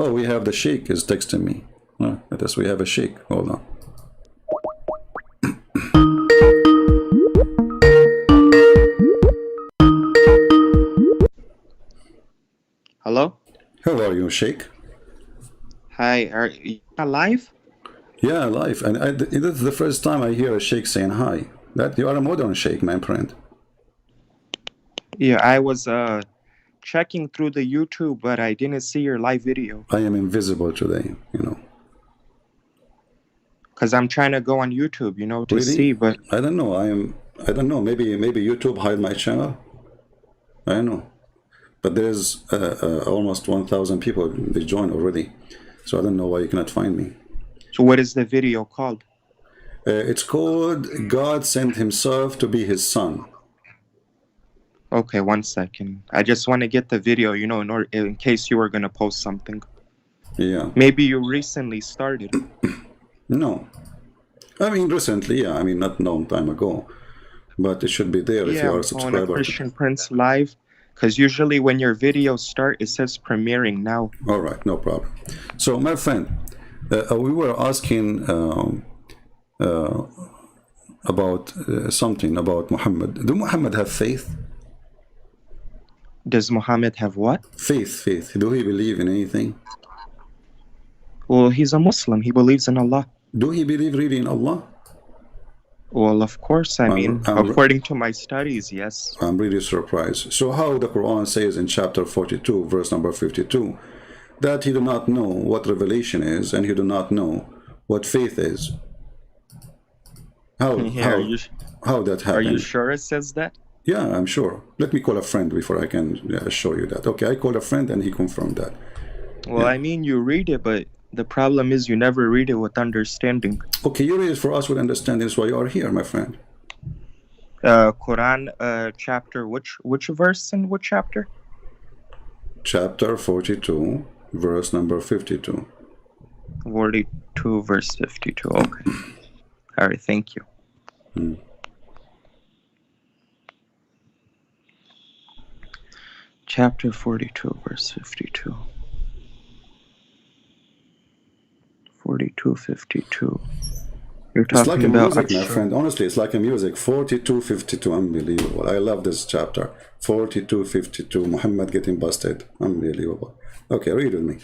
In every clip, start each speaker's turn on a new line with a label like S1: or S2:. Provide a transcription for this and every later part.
S1: Oh, we have the sheikh is texting me. Oh, I guess we have a sheikh. Hold on.
S2: Hello?
S1: How are you, sheikh?
S2: Hi, are you alive?
S1: Yeah, live. And this is the first time I hear a sheikh saying hi. That you are a modern sheikh, my friend.
S2: Yeah, I was checking through the YouTube, but I didn't see your live video.
S1: I am invisible today, you know.
S2: Because I'm trying to go on YouTube, to
S1: Really?
S2: see, but...
S1: I don't know. I don't know. Maybe YouTube hide my channel. I don't know. But there's almost 1,000 people. They joined already. So I don't know why you cannot find me.
S2: So what is the video called?
S1: It's called God Sent Himself to Be His Son.
S2: Okay, 1 second. I just want to get the video, in case you were going to post something.
S1: Yeah.
S2: Maybe you recently started.
S1: No. I mean, recently, yeah. I mean, not a long time ago. But it should be there if you are a subscriber.
S2: On a Christian Prince Live. Because usually when your videos start, it says premiering now.
S1: All right, no problem. So, my friend, we were asking about something about Muhammad. Do Muhammad have faith?
S2: Does Muhammad have what?
S1: Faith. Do he believe in anything?
S2: Well, he's a Muslim. He believes in Allah.
S1: Do he believe really in Allah?
S2: Well, of course. I mean, according to my studies, yes.
S1: I'm really surprised. So how the Quran says in chapter 42, verse number 52, that he do not know what revelation is and he do not know what faith is. How that happened?
S2: Are you sure it says that?
S1: Yeah, I'm sure. Let me call a friend before I can show you that. Okay, I called a friend and he confirmed that.
S2: Well, yeah. I mean, you read it, but the problem is you never read it with understanding.
S1: Okay, you read it for us with understanding. That's why you are here, my friend.
S2: Quran chapter, which verse and what chapter?
S1: Chapter 42, verse number 52.
S2: 42, verse 52. Okay. All right, thank you. Chapter 42, verse 52. 42:52. You're talking
S1: it's like
S2: about
S1: a music, my friend. Honestly, it's like a music. 42:52. Unbelievable. I love this chapter. 42:52. Muhammad getting busted. Unbelievable. Okay, read with me.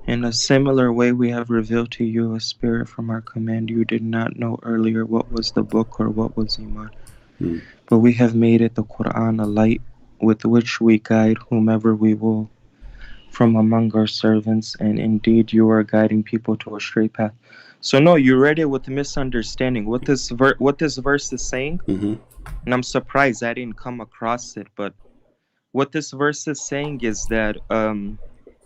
S2: In a similar way, we have revealed to you a spirit from our command. You did not know earlier what was the book or what was Iman. But we have made it the Quran a light with which we guide whomever we will from among our servants, and indeed you are guiding people to a straight path. So no, you read it with misunderstanding. What this verse is saying, and I'm surprised I didn't come across it, but what this verse is saying is that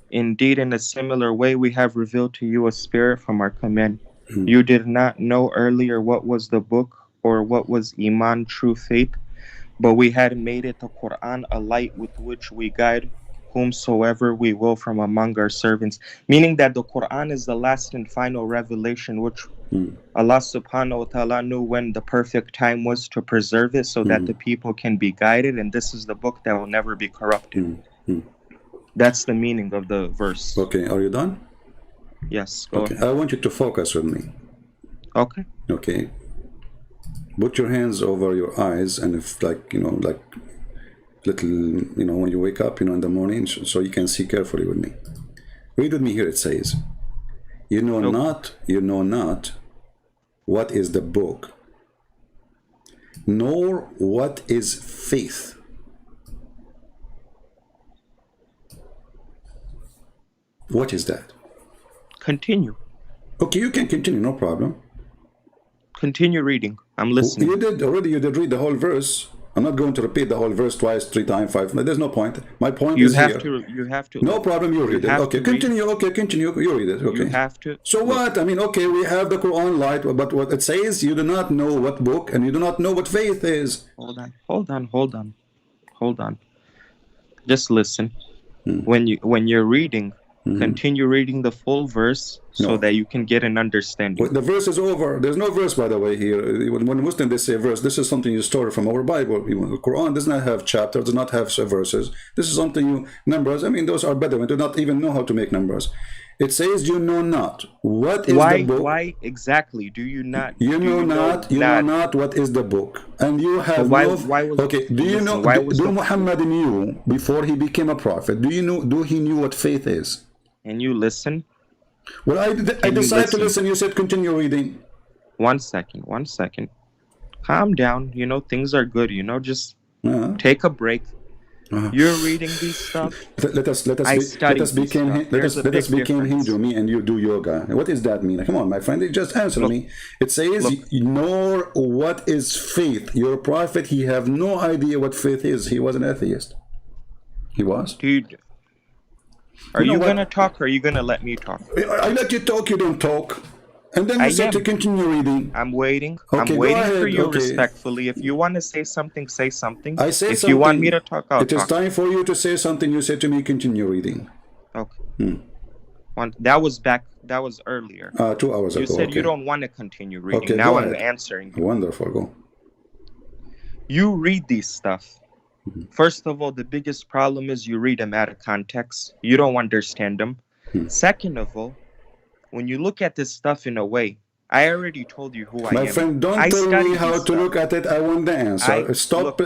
S2: indeed in a similar way we have revealed to you a spirit from our command. You did not know earlier what was the book or what was Iman, true faith, but we had made it the Quran a light with which we guide whomsoever we will from among our servants. Meaning that the Quran is the last and final revelation which Allah subhanahu wa ta'ala knew when the perfect time was to preserve it so that the people can be guided, and this is the book that will never be corrupted. That's the meaning of the verse.
S1: Okay, are you done?
S2: Yes, go ahead.
S1: I want you to focus with me.
S2: Okay.
S1: Okay. Put your hands over your eyes, and if like little, when you wake up, in the morning, so you can see carefully with me. Read with me here. It says, you know not what is the book, nor what is faith. What is that?
S2: Continue.
S1: Okay, you can continue, no problem.
S2: Continue reading. I'm listening.
S1: You did read the whole verse. I'm not going to repeat the whole verse twice, 3 times, 5. There's no point. My point is here.
S2: You have to.
S1: No problem. You read it. Okay, continue. Okay, continue. You read it. Okay.
S2: You have to.
S1: So what? I mean, okay, we have the Quran light, but what it says, you do not know what book and you do not know what faith is.
S2: Hold on. Just listen. When you're reading, continue reading the full verse so
S1: No.
S2: that you can get an understanding.
S1: The verse is over. There's no verse, by the way, here. When Muslims they say verse, this is something you store from our Bible. The Quran does not have chapters, does not have verses. This is something you numbers. I mean, those are better. We do not even know how to make numbers. It says you know not what is the book.
S2: Why exactly do you not?
S1: You know not what is the book, and you have okay. Do you know? Do Muhammad knew before he became a prophet? Do you know? Do he knew what faith is?
S2: And you listen.
S1: Well, I decided to listen. You said continue reading.
S2: 1 second. Calm down. You know things are good. You know, just take a break. You're reading these stuff. Let us
S1: become Hindu. Me and you do yoga. What does that mean? Come on, my friend. Just answer me. It says, "Nor what is faith." Your prophet, he have no idea what faith is. He was an atheist. He was.
S2: Dude, are you gonna talk or are you gonna let me talk?
S1: I let you talk. You don't talk. And then you said to continue reading.
S2: I'm waiting.
S1: Okay,
S2: I'm waiting for you respectfully. If you want to say something, say something.
S1: I say
S2: if
S1: something.
S2: You want me to talk, I'll
S1: talk. It is time for you to say something. You said to me, continue reading.
S2: Okay. That was earlier.
S1: 2 hours ago.
S2: You said you don't want to continue reading.
S1: Okay,
S2: now I'm answering you.
S1: Wonderful. Go.
S2: You read these stuff. First of all, the biggest problem is you read them out of context. You don't understand them. Second of all, when you look at this stuff in a way, I already told you who I am.
S1: My friend, don't tell me how to look at it. I want the answer. Stop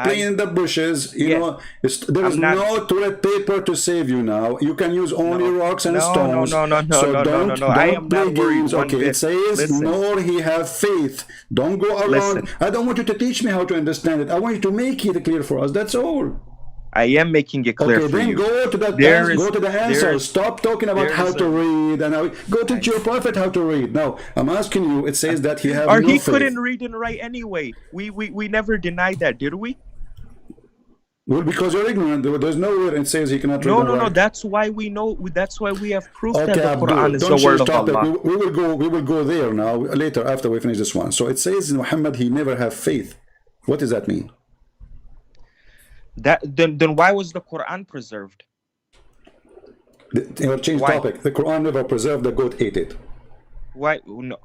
S1: playing in the bushes. You know, there is no toilet paper to save you now. You can use only rocks and stones.
S2: No.
S1: Don't
S2: I am
S1: play
S2: not worried
S1: games.
S2: one
S1: Okay,
S2: bit.
S1: it says, nor he have faith. Don't go around. I don't want you to teach me how to understand it. I want you to make it clear for us. That's all.
S2: I am making it clear for you.
S1: Go to the answer. Stop talking about how to read and go teach your prophet how to read. Now I'm asking you. It says that he have no faith.
S2: He couldn't read and write anyway. We never denied that, did we?
S1: Well, because you're ignorant. There's nowhere it says he cannot read and write.
S2: No. That's why we know. That's why we have proof that the Quran is the word of Allah.
S1: We will go there now later after we finish this one. So it says in Muhammad he never have faith. What does that mean?
S2: Then why was the Quran preserved?
S1: Change topic. The Quran never preserved. The goat ate it.
S2: Why? No.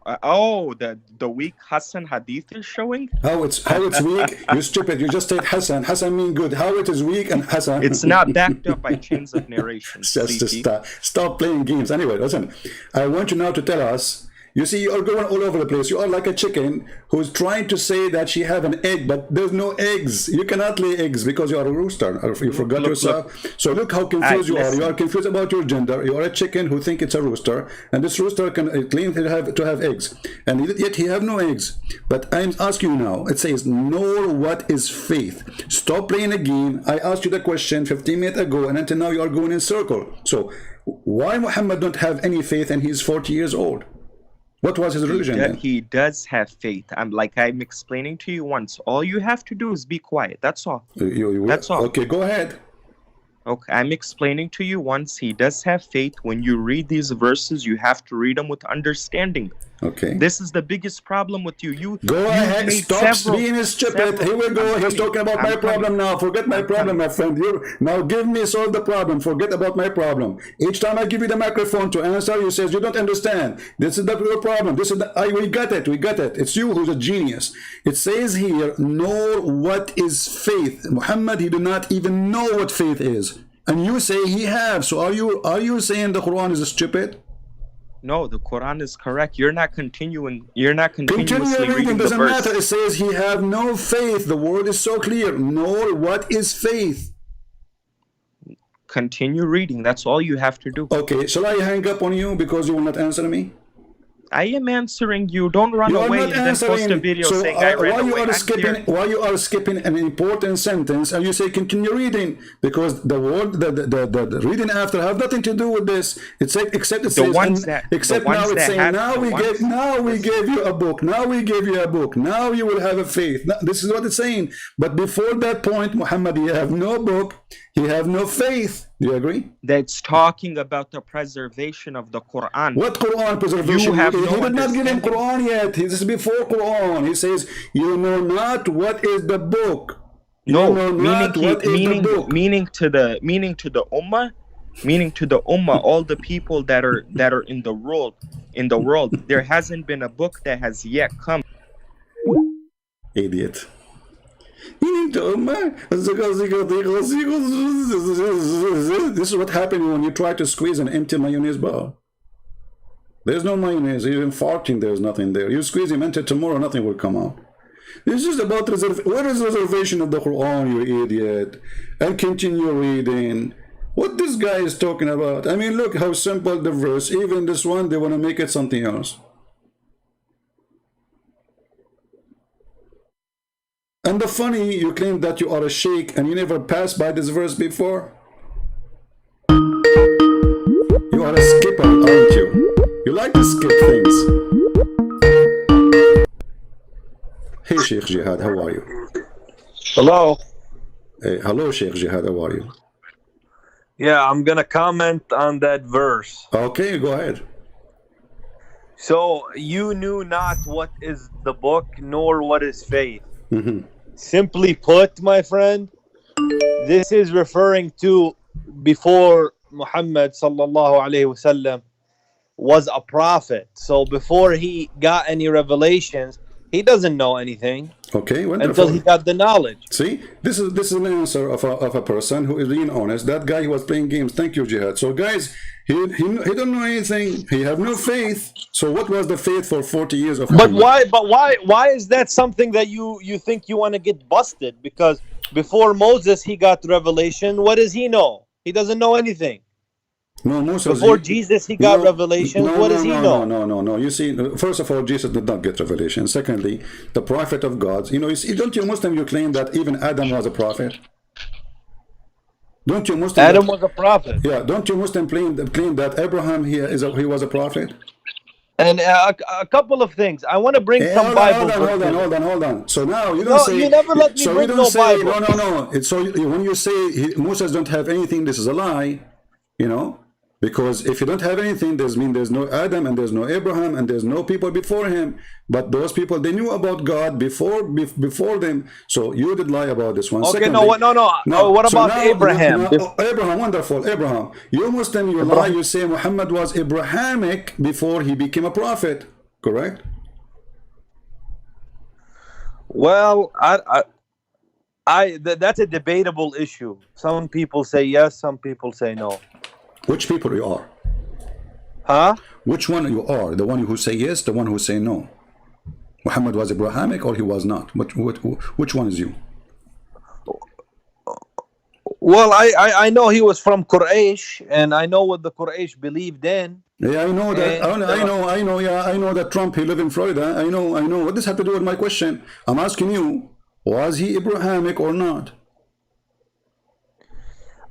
S2: The weak Hassan hadith is showing.
S1: How it's weak? You stupid! You just said Hassan. Hassan mean good. How it is weak and Hassan?
S2: It's not backed up by chains of narration.
S1: Just stop playing games. Anyway, listen. I want you now to tell us. You see, you are going all over the place. You are like a chicken who's trying to say that she have an egg, but there's no eggs. You cannot lay eggs because you are a rooster. You forgot yourself. So look how confused you are. You are confused about your gender. You are a chicken who think it's a rooster, and this rooster can claim to have eggs, and yet he have no eggs. But I'm asking you now. It says, "Nor what is faith." Stop playing a game. I asked you the question 15 minutes ago, and until now you are going in circle. So why Muhammad don't have any faith and he's 40 years old? What was his religion then?
S2: He does have faith. I'm explaining to you once. All you have to do is be quiet. That's all. That's all.
S1: Okay, go ahead.
S2: Okay, I'm explaining to you once. He does have faith. When you read these verses, you have to read them with understanding.
S1: Okay.
S2: This is the biggest problem with you.
S1: Go ahead. Stop being stupid. Here we go. He's talking about my problem now. Forget my problem, my friend. Now give me solve the problem. Forget about my problem. Each time I give you the microphone to answer, you says you don't understand. This is your problem. We got it. We got it. It's you who's a genius. It says here, nor what is faith. Muhammad, he did not even know what faith is. And you say he have. So are you saying the Quran is stupid?
S2: No, the Quran is correct. You're not continuously reading the
S1: doesn't
S2: verse.
S1: matter. It says he have no faith. The word is so clear. Nor what is faith.
S2: Continue reading. That's all you have to do.
S1: Okay, shall I hang up on you because you will not answer me?
S2: I am answering you. Don't run away and then post a video saying I ran away.
S1: Why you are skipping an important sentence and you say continue reading? Because the word, the reading after have nothing to do with this. It's except it says now we gave you a book. Now we gave you a book. Now you will have a faith. Now, this is what it's saying. But before that point, Muhammad, he have no book. He have no faith. Do you agree?
S2: That's talking about the preservation of the Quran.
S1: What Quran preservation?
S2: He
S1: did not give him Quran yet. This is before Quran. He says, you know not what is the book.
S2: Meaning to the ummah, meaning to the ummah, all the people that are in the world. There hasn't been a book that has yet come.
S1: Idiot. This is what happens when you try to squeeze an empty mayonnaise bar. There's no mayonnaise, even farting, there's nothing there. You squeeze him until tomorrow, nothing will come out. This is about what is reservation of the Quran, you idiot? And continue reading. What this guy is talking about? I mean, look how simple the verse. Even this one, they want to make it something else. And the funny, you claim that you are a sheikh and you never passed by this verse before. You are a skipper, aren't you? You like to skip things. Hey, Sheikh Jihad, how are you?
S3: Hello.
S1: Hey, hello, Sheikh Jihad, how are you?
S3: Yeah, I'm gonna comment on that verse.
S1: Okay, go ahead.
S3: So you knew not what is the book nor what is faith. Simply put, my friend, this is referring to before Muhammad sallallahu alaihi wasallam was a prophet. So before he got any revelations, he doesn't know anything.
S1: Okay, wonderful.
S3: Until he got the knowledge.
S1: See, this is an answer of a person who is being honest. That guy, he was playing games. Thank you, Jihad. So guys, he don't know anything. He have no faith. So what was the faith for 40 years of Muhammad?
S3: But why is that something that you think you want to get busted? Because before Moses he got revelation, what does he know? He doesn't know anything.
S1: No, Moses,
S3: before Jesus he got revelation. What does he know?
S1: No. You see, first of all, Jesus did not get revelation. Secondly, the prophet of God. You see, don't you Muslim, you claim that even Adam was a prophet? Don't you Muslim?
S3: Adam was a prophet.
S1: Yeah. Don't you Muslim claim that Abraham he was a prophet?
S3: And a couple of things. I want to bring some Bible.
S1: Hold on. So now you don't say.
S3: You never let me bring no Bible.
S1: No. So when you say Moses don't have anything, this is a lie. Because if you don't have anything, there's no Adam and there's no Abraham and there's no people before him. But those people, they knew about God before them. So you did lie about this one.
S3: Okay,
S1: Secondly,
S3: no. What about Abraham?
S1: Abraham, wonderful. Abraham. You Muslim, you lie. You say Muhammad was Abrahamic before he became a prophet. Correct?
S3: Well, that's a debatable issue. Some people say yes, some people say no.
S1: Which people you are?
S3: Huh?
S1: Which one you are? The one who say yes, the one who say no? Muhammad was Abrahamic or he was not? Which one is you?
S3: Well, I know he was from Quraysh, and I know what the Quraysh believed in.
S1: Yeah, I know that. I know that Trump, he live in Florida. I know. What does have to do with my question? I'm asking you, was he Abrahamic or not?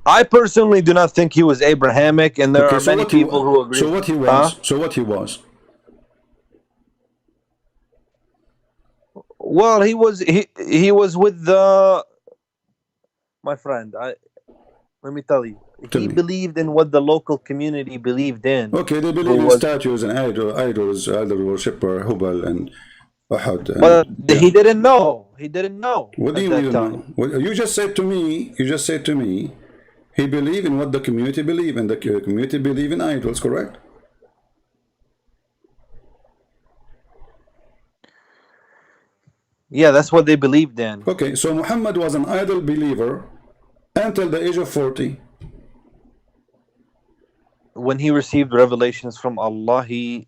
S3: I personally do not think he was Abrahamic, and there are many people who agree.
S1: So what he was? So what he was?
S3: Well, he was with my friend. Let me tell you, he believed in what the local community believed in.
S1: Okay, they believe in statues and idols, idol worshipper, Hubal and Ahad.
S3: But he didn't know. He didn't know.
S1: What do you mean? You just said to me. He believed in what the community believe, and the community believe in idols, correct?
S3: Yeah, that's what they believed in.
S1: Okay, so Muhammad was an idol believer until the age of 40.
S3: When he received revelations from Allah, he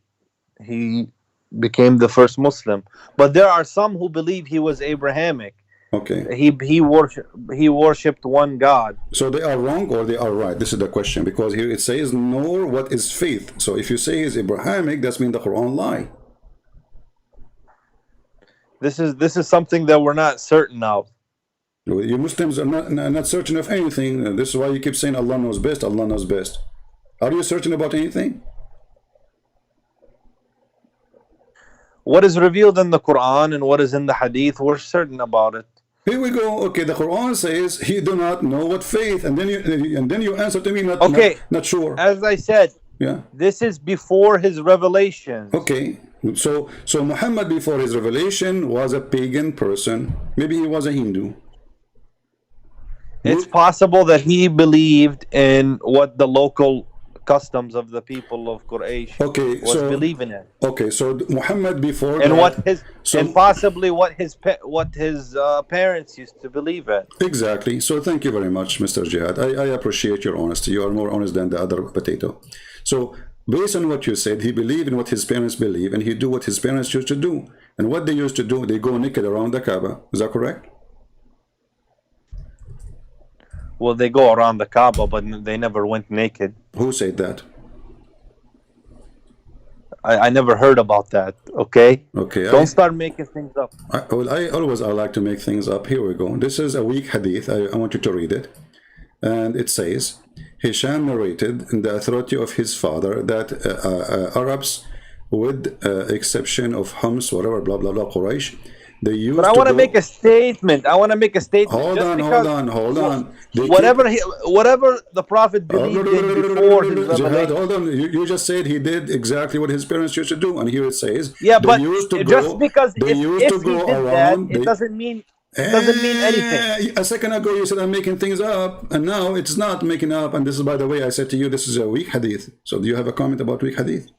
S3: became the first Muslim. But there are some who believe he was Abrahamic.
S1: Okay.
S3: He worshipped one God.
S1: So they are wrong or they are right? This is the question, because here it says, nor what is faith. So if you say he's Abrahamic, that's mean the Quran lie.
S3: This is something that we're not certain of.
S1: You Muslims are not certain of anything. This is why you keep saying Allah knows best, Allah knows best. Are you certain about anything?
S3: What is revealed in the Quran and what is in the Hadith, we're certain about it.
S1: Here we go. Okay, the Quran says he do not know what faith, and then you answer to me not sure.
S3: As I said,
S1: yeah,
S3: this is before his revelation.
S1: Okay, so Muhammad before his revelation was a pagan person. Maybe he was a Hindu.
S3: It's possible that he believed in what the local customs of the people of Quraysh was believing in.
S1: Okay, so Muhammad before
S3: and
S1: that,
S3: what his
S1: so,
S3: and possibly what his parents used to believe in.
S1: Exactly. So thank you very much, Mr. Jihad. I appreciate your honesty. You are more honest than the other potato. So based on what you said, he believed in what his parents believe, and he do what his parents used to do. And what they used to do, they go naked around the Kaaba. Is that correct?
S3: Well, they go around the Kaaba, but they never went naked.
S1: Who said that?
S3: I never heard about that. Okay.
S1: Okay.
S3: Don't start making things up.
S1: I like to make things up. Here we go. This is a weak hadith. I want you to read it. And it says, Hisham narrated in the authority of his father that Arabs, with exception of Hums, whatever, blah, blah, blah, Quraysh, they used
S3: But I want to make a statement. Hold on. Whatever the Prophet believed in before his revelation.
S1: Hold on. You just said he did exactly what his parents used to do, and here it says,
S3: yeah, but
S1: just
S3: because if he did that, it doesn't mean anything.
S1: A second ago you said I'm making things up, and now it's not making up. And this is, by the way, I said to you, this is a weak hadith. So do you have a comment about weak hadith?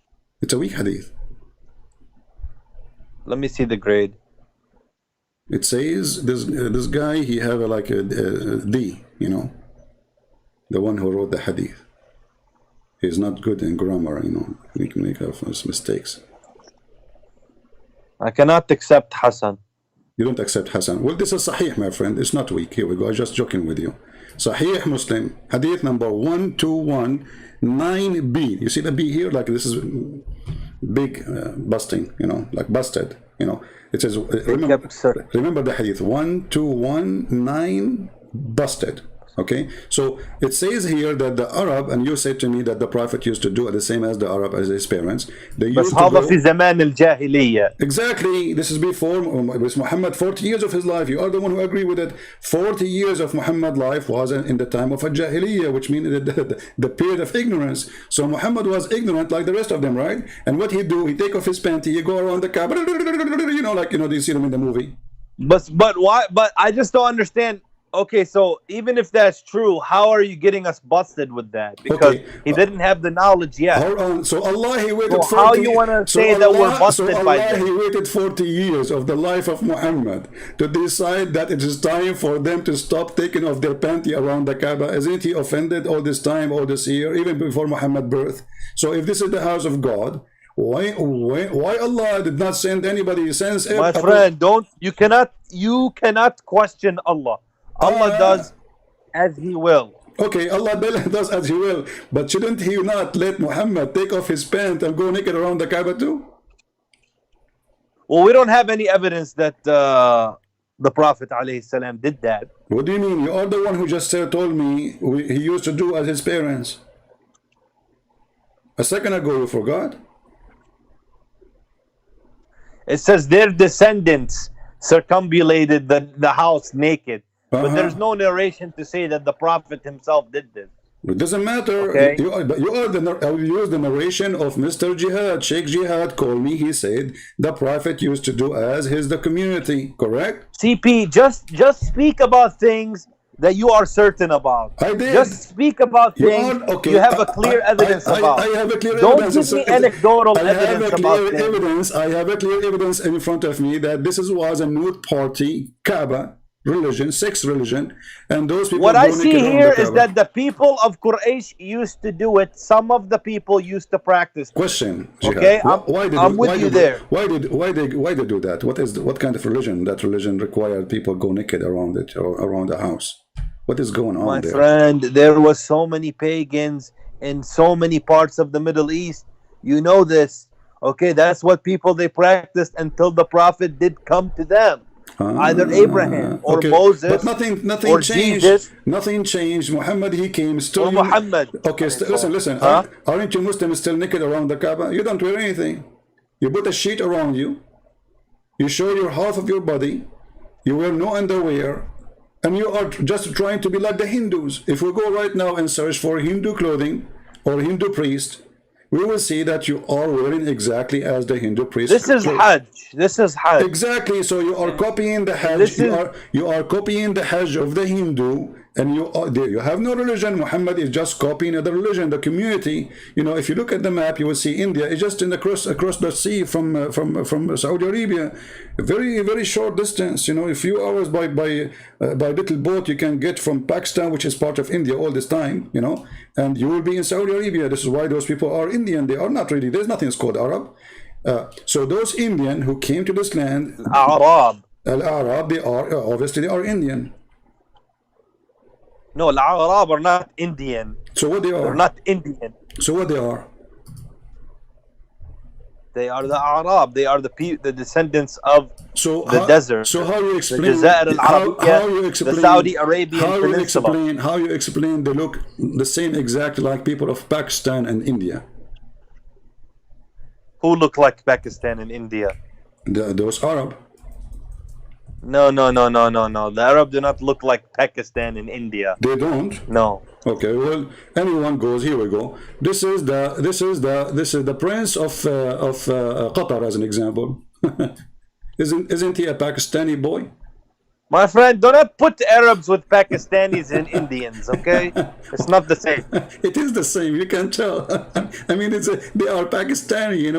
S1: It's a weak hadith.
S3: Let me see the grade.
S1: It says this guy, he have like a D, you know, the one who wrote the hadith. He's not good in grammar, you know. He can make mistakes.
S3: I cannot accept Hassan.
S1: You don't accept Hassan. Well, this is Sahih, my friend. It's not weak. Here we go. I'm just joking with you. Sahih Muslim, hadith number 1219B. You see the B here? Like this is big busting, you know, like busted, you know. It says, remember the hadith, 1219 busted. Okay, so it says here that the Arab, and you said to me that the Prophet used to do the same as the Arab, as his parents. They used to go, exactly. This is before Muhammad, 40 years of his life. You are the one who agree with it. 40 years of Muhammad life was in the time of a Jahiliyyah, which means the period of ignorance. So Muhammad was ignorant like the rest of them, right? And what he do? He take off his panty, he go around the Kaaba, you know, like, you know, do you see them in the movie?
S3: But why? But I just don't understand. Okay, so even if that's true, how are you getting us busted with that? Because he didn't have the knowledge yet.
S1: Hold on. So Allah, he waited 40
S3: years. How you want to say that we're busted by that?
S1: He waited 40 years of the life of Muhammad to decide that it is time for them to stop taking off their panty around the Kaaba. Isn't he offended all this time, all this year, even before Muhammad's birth? So if this is the house of God, why Allah did not send anybody?
S3: My friend, you cannot question Allah. Allah does as He will.
S1: Okay, Allah does as He will. But shouldn't He not let Muhammad take off his pants and go naked around the Kaaba too?
S3: Well, we don't have any evidence that the Prophet ﷺ did that.
S1: What do you mean? You are the one who just told me he used to do as his parents. A second ago you forgot.
S3: It says their descendants circumambulated the house naked. But there's no narration to say that the Prophet himself did this.
S1: It doesn't matter.
S3: Okay.
S1: I'll use the narration of Mr. Jihad. Sheikh Jihad called me. He said the Prophet used to do as the community. Correct?
S3: CP, just speak about things that you are certain about.
S1: I did.
S3: Just speak about things you have a clear evidence about.
S1: I have a clear
S3: Don't
S1: evidence.
S3: Don't give me anecdotal evidence about things.
S1: I have a clear evidence in front of me that this was a nude party, Kaaba religion, sex religion, and those people.
S3: What I see here is that the people of Quraysh used to do it. Some of the people used to practice.
S1: Question.
S3: Okay, I'm with you there.
S1: Why they do that? What kind of religion? That religion required people go naked around it or around the house. What is going on there?
S3: My friend, there was so many pagans in so many parts of the Middle East. You know this. Okay, that's what people they practiced until the Prophet did come to them. Either Abraham or Moses,
S1: but nothing
S3: or
S1: changed.
S3: Jesus.
S1: Nothing changed. Muhammad, he came still.
S3: Or Muhammad.
S1: Okay, listen. Aren't you Muslims still naked around the Kaaba? You don't wear anything. You put a sheet around you. You show your half of your body. You wear no underwear, and you are just trying to be like the Hindus. If we go right now and search for Hindu clothing or Hindu priest, we will see that you are wearing exactly as the Hindu priest.
S3: This is Hajj. This is Hajj.
S1: Exactly. So you are copying the Hajj. You are copying the Hajj of the Hindu and you have no religion. Muhammad is just copying other religion. The community, if you look at the map, you will see India is just across the sea from Saudi Arabia, a very very short distance. A few hours by little boat you can get from Pakistan, which is part of India all this time. And you will be in Saudi Arabia. This is why those people are Indian. They are not really. There's nothing called Arab. So those Indian who came to this land, Al-Arab, they are Indian.
S3: No, Al-Arab are not Indian.
S1: So what they are?
S3: They're not Indian.
S1: So what they are?
S3: They are the Arab. They are the descendants of the desert.
S1: So how you explain?
S3: The Jazair al-Arabiyya, the Saudi Arabian Peninsula.
S1: How you explain they look the same exact like people of Pakistan and India?
S3: Who look like Pakistan and India?
S1: Those Arab.
S3: No. The Arab do not look like Pakistan and India.
S1: They don't.
S3: No.
S1: Okay. Well, anyone goes. Here we go. This is the prince of Qatar, as an example. Isn't he a Pakistani boy?
S3: My friend, do not put Arabs with Pakistanis and Indians, okay? It's not the same.
S1: It is the same. You can tell. I mean, they are Pakistani.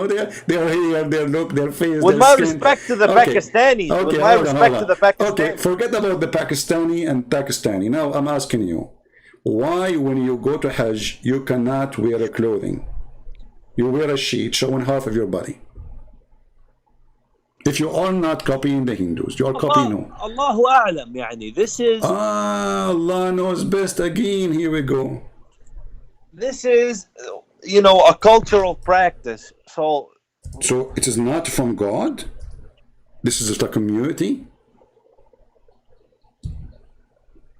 S1: They are here, their look, their face.
S3: With
S1: their
S3: my
S1: skin.
S3: respect to the Pakistanis.
S1: Okay,
S3: with my respect to the Pakistanis.
S1: Okay, forget about the Pakistani. Now I'm asking you, why when you go to Hajj you cannot wear a clothing? You wear a sheet showing half of your body. If you are not copying the Hindus, you are copying who?
S3: Allahu A'lam, يعني. This is...
S1: Allah knows best again. Here we go.
S3: This is, a cultural practice.
S1: So it is not from God? This is just a community?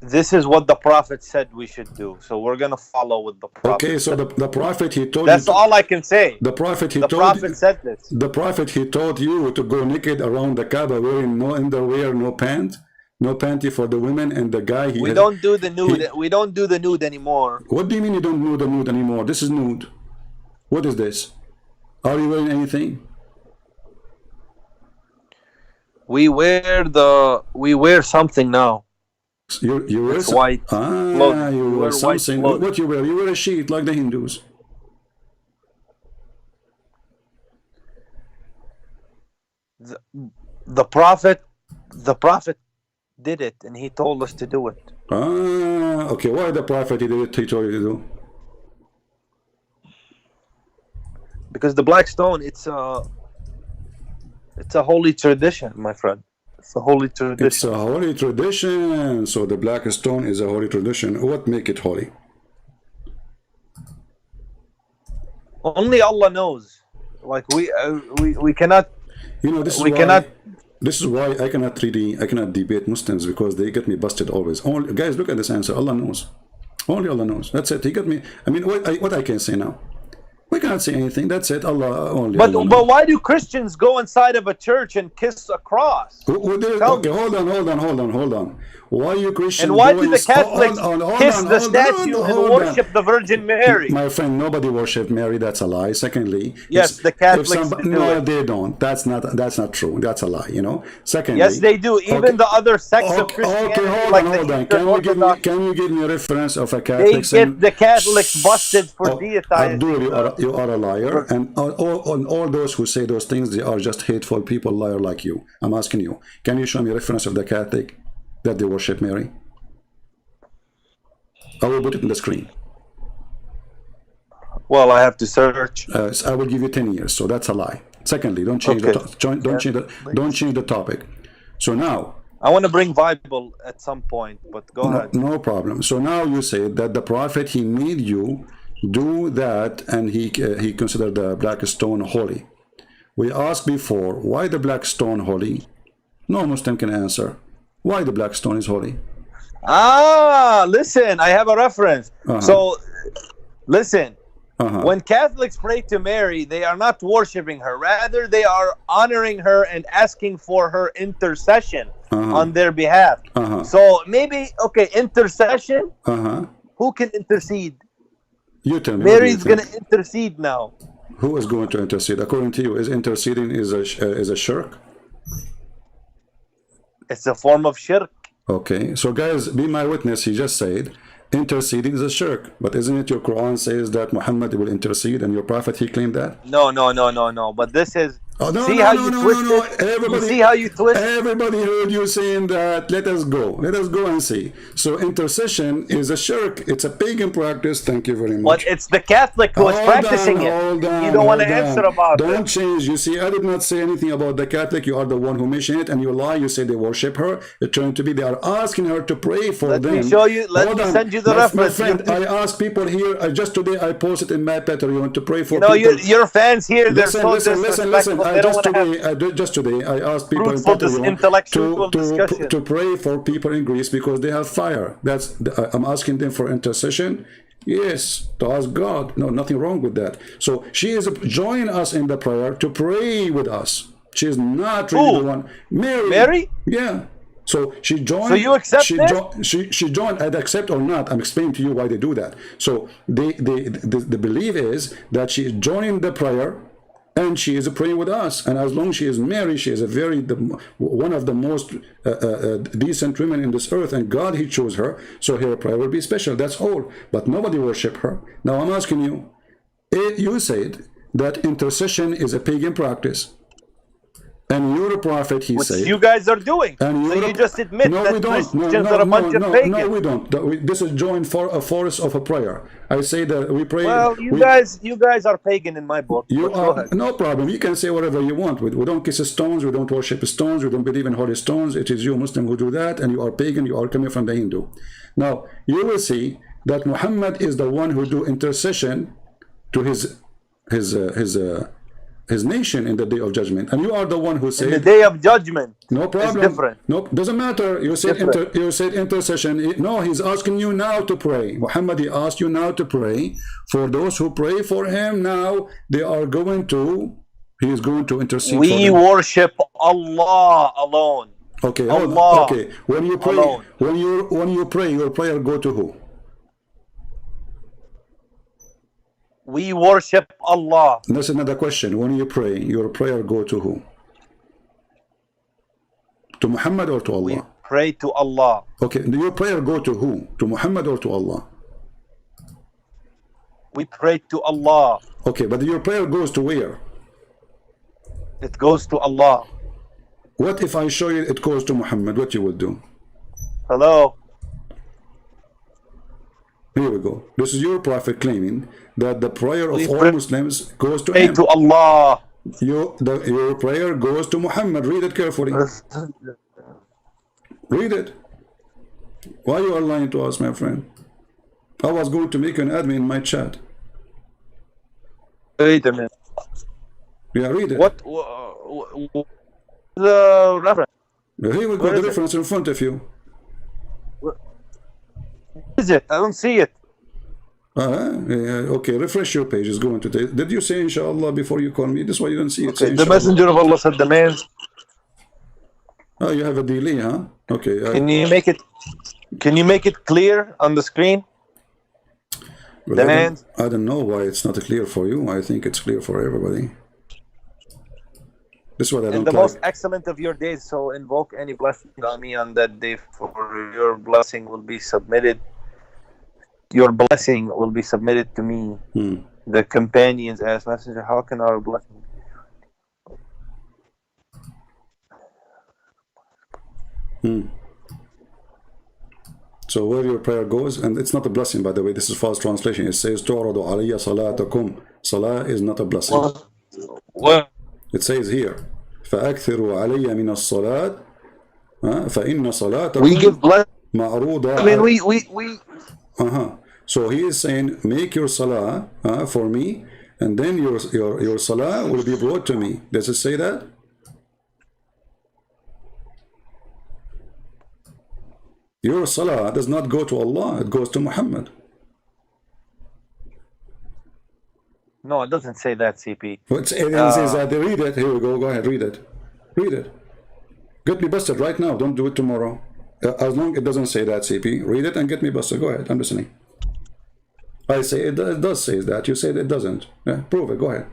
S3: This is what the Prophet said we should do. So we're going to follow with the Prophet.
S1: Okay, so the Prophet, he told
S3: That's all I can say.
S1: The Prophet,
S3: the Prophet said this.
S1: The Prophet, he told you to go naked around the Kaaba wearing no underwear, no panty for the women, and the guy...
S3: We don't do the nude. We don't do the nude anymore.
S1: What do you mean you don't do the nude anymore? This is nude. What is this? Are you wearing anything?
S3: We wear something now.
S1: You wear
S3: it's white
S1: clothing. You wear something. What you wear? You wear a sheet like the Hindus.
S3: The Prophet did it, and he told us to do it.
S1: Okay. Why the Prophet he did it? He told you to do?
S3: Because the black stone, it's a holy tradition, my friend. It's a holy tradition.
S1: It's a holy tradition. So the black stone is a holy tradition. What make it holy?
S3: Only Allah knows. Like we cannot.
S1: This is why I cannot debate Muslims, because they get me busted always. Guys, look at this answer. Allah knows. Only Allah knows. That's it. He got me. I mean, what I can say now? We can't say anything. That's it. Allah only.
S3: But why do Christians go inside of a church and kiss a cross?
S1: Okay, hold on. Why you Christians?
S3: And why do the Catholics kiss the statue and worship the Virgin Mary?
S1: My friend, nobody worship Mary. That's a lie. Secondly,
S3: yes, the Catholics do.
S1: No, they don't. That's not true. That's a lie. Secondly,
S3: yes, they do. Even the other sects of Christianity.
S1: Okay, hold on. Can you give me a reference of a Catholic?
S3: They get the Catholics busted for deifying.
S1: Abdul, you are a liar, and all those who say those things, they are just hateful people, liar like you. I'm asking you, can you show me a reference of the Catholic that they worship Mary? I will put it in the screen.
S3: Well, I have to search.
S1: I will give you 10 years, so that's a lie. Secondly, don't change the topic. So now
S3: I want to bring Bible at some point, but go ahead.
S1: No problem. So now you say that the Prophet, he made you do that, and he considered the black stone holy. We asked before, why the black stone holy? No Muslim can answer. Why the black stone is holy?
S3: Listen, I have a reference. So, listen. When Catholics pray to Mary, they are not worshiping her. Rather, they are honoring her and asking for her intercession on their behalf. So maybe, okay, intercession. Who can intercede?
S1: You tell me.
S3: Mary's going to intercede now.
S1: Who is going to intercede? According to you, is interceding is a shirk?
S3: It's a form of shirk.
S1: Okay, so guys, be my witness. He just said interceding is a shirk, but isn't it your Quran says that Muhammad will intercede, and your prophet, he claimed that?
S3: No. But this is.
S1: Oh, no,
S3: See
S1: no,
S3: how
S1: no,
S3: you
S1: no,
S3: twist
S1: no, no.
S3: it?
S1: Everybody,
S3: You see how you twist?
S1: everybody heard you saying that. Let us go and see. So intercession is a shirk. It's a pagan practice. Thank you very much.
S3: But it's the Catholic who is practicing it. You don't want to answer about
S1: Don't
S3: it.
S1: change. You see, I did not say anything about the Catholic. You are the one who mentioned it, and you lie. You say they worship her. It turned to be they are asking her to pray for
S3: Let
S1: them.
S3: me show you. Let
S1: Hold
S3: me
S1: on.
S3: send you the
S1: My
S3: reference.
S1: friend, I asked people here. Just today, I posted in my Patreon to pray for
S3: You know,
S1: people.
S3: your fans here, they're so
S1: Listen.
S3: disrespectful. They don't want to have
S1: Just today, I asked people in
S3: fruitful,
S1: Patreon
S3: intellectual discussion.
S1: to pray for people in Greece because they have fire. I'm asking them for intercession. Yes, to ask God. No, nothing wrong with that. So she is joining us in the prayer to pray with us. She is not really the one. Mary? Yeah. So she joined.
S3: So you accept
S1: she joined. I'd accept or not. I'm explaining to you why they do that. So the belief is that she is joining the prayer, and she is praying with us. And as long as she is Mary, she is one of the most decent women in this earth, and God, he chose her. So her prayer will be special. That's all. But nobody worship her. Now I'm asking you. You said that intercession is a pagan practice. And you're a prophet, he said.
S3: Which you guys are doing.
S1: And
S3: so you just admit
S1: no,
S3: that
S1: we don't.
S3: Christians are a bunch of pagans.
S1: No, we don't. This is joined for a forest of a prayer. I say that we pray.
S3: Well, you guys are pagan in my book.
S1: You
S3: Go
S1: are
S3: ahead.
S1: no problem. You can say whatever you want. We don't kiss stones. We don't worship stones. We don't believe in holy stones. It is you Muslim who do that, and you are pagan. You are coming from the Hindu. Now you will see that Muhammad is the one who do intercession to his nation in the day of judgment, and you are the one who said
S3: the day of judgment.
S1: no problem.
S3: It's different.
S1: Nope, doesn't matter. You said you said intercession. No, he's asking you now to pray. Muhammad, he asked you now to pray for those who pray for him. Now he is going to intercede.
S3: We worship Allah alone.
S1: Okay,
S3: Allah.
S1: Okay. When you pray,
S3: alone.
S1: when you pray, your prayer go to who?
S3: We worship Allah.
S1: That's another question. When you pray, your prayer go to who? To Muhammad or to Allah?
S3: We pray to Allah.
S1: Okay, your prayer go to who? To Muhammad or to Allah?
S3: We pray to Allah.
S1: Okay, but your prayer goes to where?
S3: It goes to Allah.
S1: What if I show you it goes to Muhammad? What you will do?
S3: Hello?
S1: Here we go. This is your prophet claiming that the prayer of all Muslims goes to him.
S3: To Allah.
S1: Your prayer goes to Muhammad. Read it carefully. Read it. Why you are lying to us, my friend? I was going to make an admin in my chat.
S3: Wait a minute.
S1: Yeah, read it.
S3: What the reference?
S1: Here we go. The reference in front of you.
S3: What is it? I don't see it.
S1: Okay, refresh your page. It's going to take. Did you say inshallah before you call me? This is why you don't see it.
S3: Okay, the messenger of Allah said the man.
S1: Oh, you have a delay, huh? Okay.
S3: Can you make it clear on the screen?
S1: Well, I don't know why it's not clear for you. I think it's clear for everybody. This is what I don't
S3: the
S1: like.
S3: most excellent of your days, so invoke any blessing on me on that day, for your blessing will be submitted. Your blessing will be submitted to me. The companions asked, Messenger, how can our blessing?
S1: So where your prayer goes, and it's not a blessing, by the way, this is false translation. It says, تُعْرَضُ عَلَيَّ صَلَاتَكُمْ. Salah is not a blessing.
S3: What?
S1: It says here, فَأَكْثِرُوا عَلَيَّ مِنَ الصَّلَاةِ فَإِنَّ صَلَاتَكُمْ
S3: We give blessing.
S1: مَعْرُوضَ.
S3: I mean, we.
S1: So he is saying, make your salah for me, and then your salah will be brought to me. Does it say that? Your salah does not go to Allah, it goes to Muhammad.
S3: No, it doesn't say that, CP.
S1: It says that. Read it. Here we go. Go ahead, read it. Read it. Get me busted right now. Don't do it tomorrow. As long as it doesn't say that, CP. Read it and get me busted. Go ahead. I'm listening. I say it does say that. You said it doesn't. Yeah, prove it. Go ahead.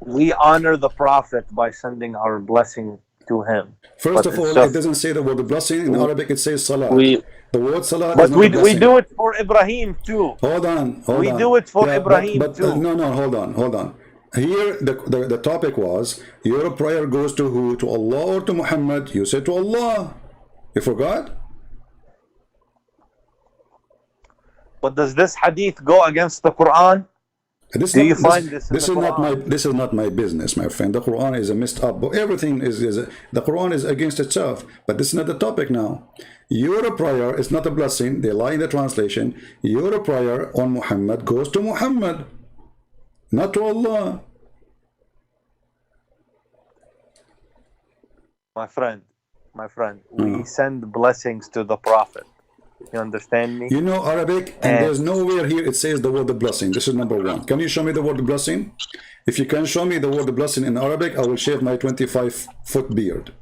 S3: We honor the Prophet by sending our blessing to him.
S1: First
S3: But
S1: of
S3: it's
S1: all,
S3: just-
S1: it doesn't say the word blessing. In Arabic, it says salat.
S3: We-
S1: The word salat
S3: But
S1: is not
S3: we
S1: a blessing.
S3: do it for Ibrahim too.
S1: Hold on.
S3: We
S1: on.
S3: do it for
S1: Yeah,
S3: Ibrahim
S1: but,
S3: too.
S1: no, hold on. Here, the topic was, your prayer goes to who? To Allah or to Muhammad? You said to Allah. You forgot?
S3: But does this hadith go against the Quran?
S1: This
S3: Do you find this in the
S1: is not
S3: Quran?
S1: this is not my business, my friend. The Quran is a messed up book. Everything is the Quran is against itself. But this is not the topic now. Your prayer is not a blessing. They lie in the translation. Your prayer on Muhammad goes to Muhammad, not to Allah.
S3: My friend, we send blessings to the Prophet. You understand me?
S1: You know Arabic, and there's nowhere here it says the word blessing. This is number one. Can you show me the word blessing? If you can show me the word blessing in Arabic, I will shave my 25-foot beard.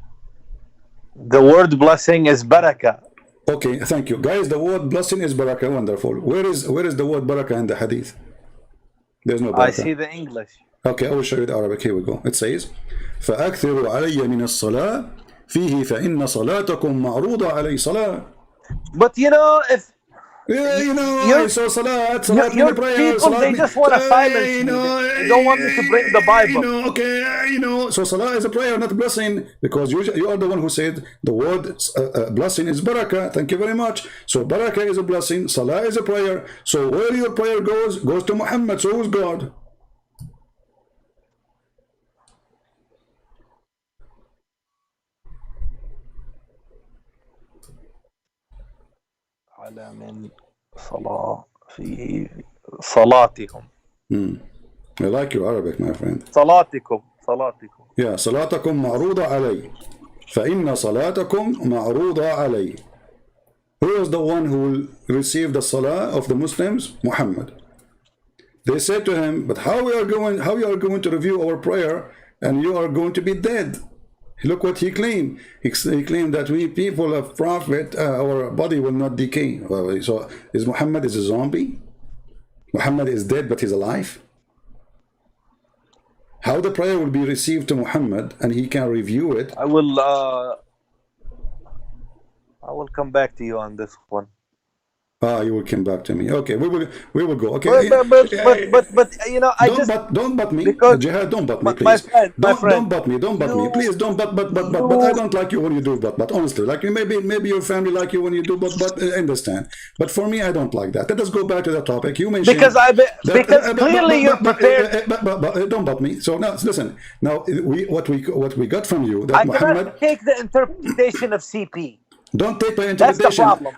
S3: The word blessing is barakah.
S1: Okay, thank you. Guys, the word blessing is barakah. Wonderful. Where is the word barakah in the hadith? There's no barakah.
S3: I see the English.
S1: Okay, I will show you the Arabic. Here we go. It says, فَأَكْثِرُوا عَلَيَّ مِنَ الصَّلَاةِ فِيهِ فَإِنَّ صَلَاتَكُمْ مَعْرُوضَ عَلَيْهِ صَلَاةً.
S3: But you know, if
S1: Yeah, you know, so salat
S3: your
S1: prayer,
S3: people, they just want to silence me. They don't want me to bring the Bible.
S1: You know, okay, you know, so salah is a prayer, not a blessing, because you are the one who said the word blessing is barakah. Thank you very much. So barakah is a blessing, salah is a prayer. So where your prayer goes to Muhammad. So who's God?
S3: على من صلاتهم.
S1: I like your Arabic, my friend.
S3: صلاتكم.
S1: Yeah, صلاتكم معروضة علي. فإن صلاتكم معروضة علي. Who is the one who will receive the salah of the Muslims? Muhammad. They said to him, but how you are going to review our prayer and you are going to be dead? Look what he claimed. He claimed that we people of Prophet, our body will not decay. So is Muhammad a zombie? Muhammad is dead, but he's alive? How the prayer will be received to Muhammad and he can review it?
S3: I will come back to you on this one.
S1: You will come back to me. Okay, we will go. Okay.
S3: But you know,
S1: don't butt me.
S3: Because
S1: Jihad, don't butt me, please.
S3: my friend,
S1: don't butt me. Please don't butt. But I don't like you when you do but honestly, like maybe your family like you when you do but I understand. But for me, I don't like that. Let us go back to the topic. You mentioned
S3: because clearly you're prepared.
S1: But don't butt me. So now listen. Now what we got from you that
S3: I
S1: Muhammad
S3: cannot take the interpretation of CP.
S1: Don't take my interpretation.
S3: That's the problem.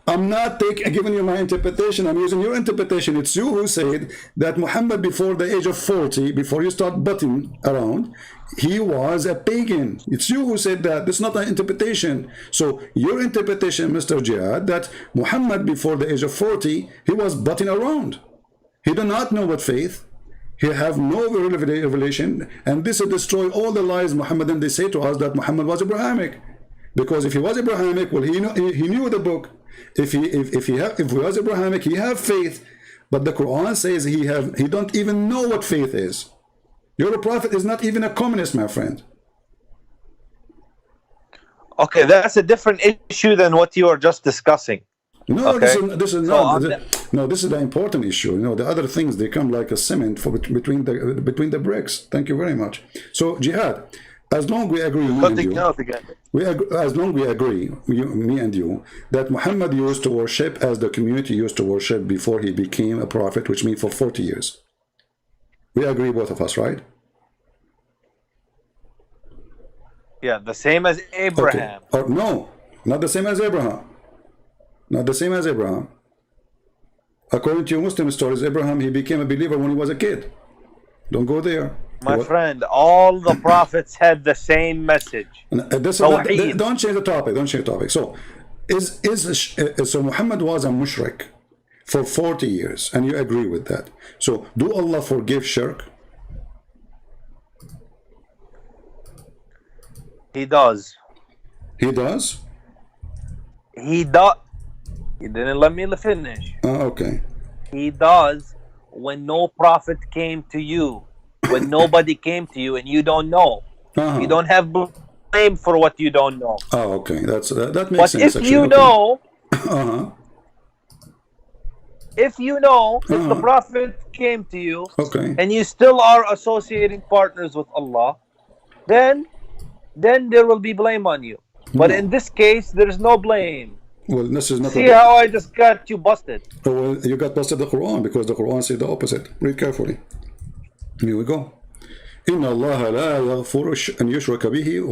S1: I'm not giving you my interpretation. I'm using your interpretation. It's you who said that Muhammad, before the age of 40, before you start butting around, he was a pagan. It's you who said that. It's not an interpretation. So your interpretation, Mr. Jihad, that Muhammad, before the age of 40, he was butting around. He did not know what faith. He have no revelation. And this will destroy all the lies Muhammadan. They say to us that Muhammad was Abrahamic. Because if he was Abrahamic, well, he knew the book. If he was Abrahamic, he have faith. But the Quran says he don't even know what faith is. Your prophet is not even a communist, my friend.
S3: Okay, that's a different issue than what you are just discussing.
S1: No,
S3: okay.
S1: this is not. This is the important issue. You know, the other things, they come like a cement between the bricks. Thank you very much. So Jihad, as long we agree, as long we agree, me and you, that Muhammad used to worship as the community used to worship before he became a prophet, which means for 40 years. We agree, both of us, right?
S3: Yeah, the same as Abraham.
S1: Okay. Or no, not the same as Abraham. Not the same as Abraham. According to your Muslim stories, Abraham, he became a believer when he was a kid. Don't go there.
S3: My friend, all the prophets had the same message.
S1: Don't change the topic. Don't change the topic. So, so Muhammad was a mushrik for 40 years, and you agree with that. So, do Allah forgive shirk?
S3: He does.
S1: He does?
S3: He does. You didn't let me finish.
S1: Okay.
S3: He does when no prophet came to you, when nobody came to you and you don't know. You don't have blame for what you don't know.
S1: Oh, okay. That makes
S3: But
S1: sense.
S3: if
S1: Actually.
S3: you
S1: Okay.
S3: know,
S1: Uh-huh.
S3: if the Prophet came to you
S1: Okay.
S3: and you still are associating partners with Allah, then there will be blame on you. But
S1: No.
S3: in this case, there is no blame.
S1: Well, this is not
S3: See how I just got you busted.
S1: Well, you got busted the Quran because the Quran says the opposite. Read carefully. Here we go. إن الله لا يغفر أن يشرك به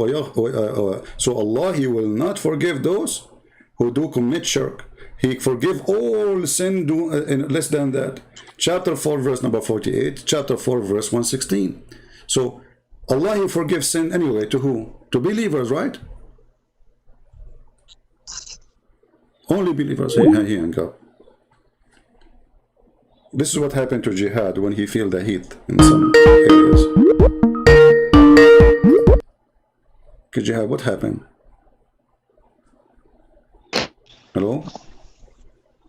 S1: so Allah, He will not forgive those who do commit shirk. He forgive all sin in less than that. Chapter 4 verse number 48, chapter 4 verse 116. So Allah, He forgives sin anyway. To who? To believers, right? Only believers. He hung up. This is what happened to Jihad when he feel the heat in some areas. Okay, Jihad, what happened? Hello?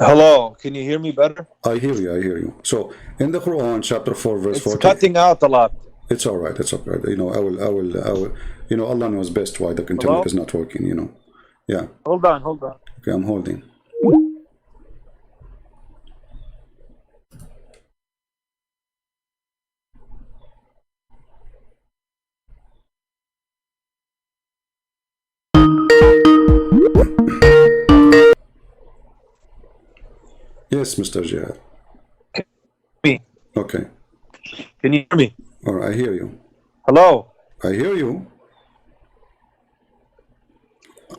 S3: Hello, can you hear me better?
S1: I hear you. So in the Quran, chapter 4, verse
S3: It's
S1: 40.
S3: cutting out a lot.
S1: It's all right. It's okay. You know, I will. You know, Allah knows best why the internet is not working. You know. Yeah.
S3: Hold on.
S1: Okay, I'm holding. Yes, Mr. Jihad.
S3: Me.
S1: Okay.
S3: Can you hear me?
S1: All right, I hear you.
S3: Hello.
S1: I hear you.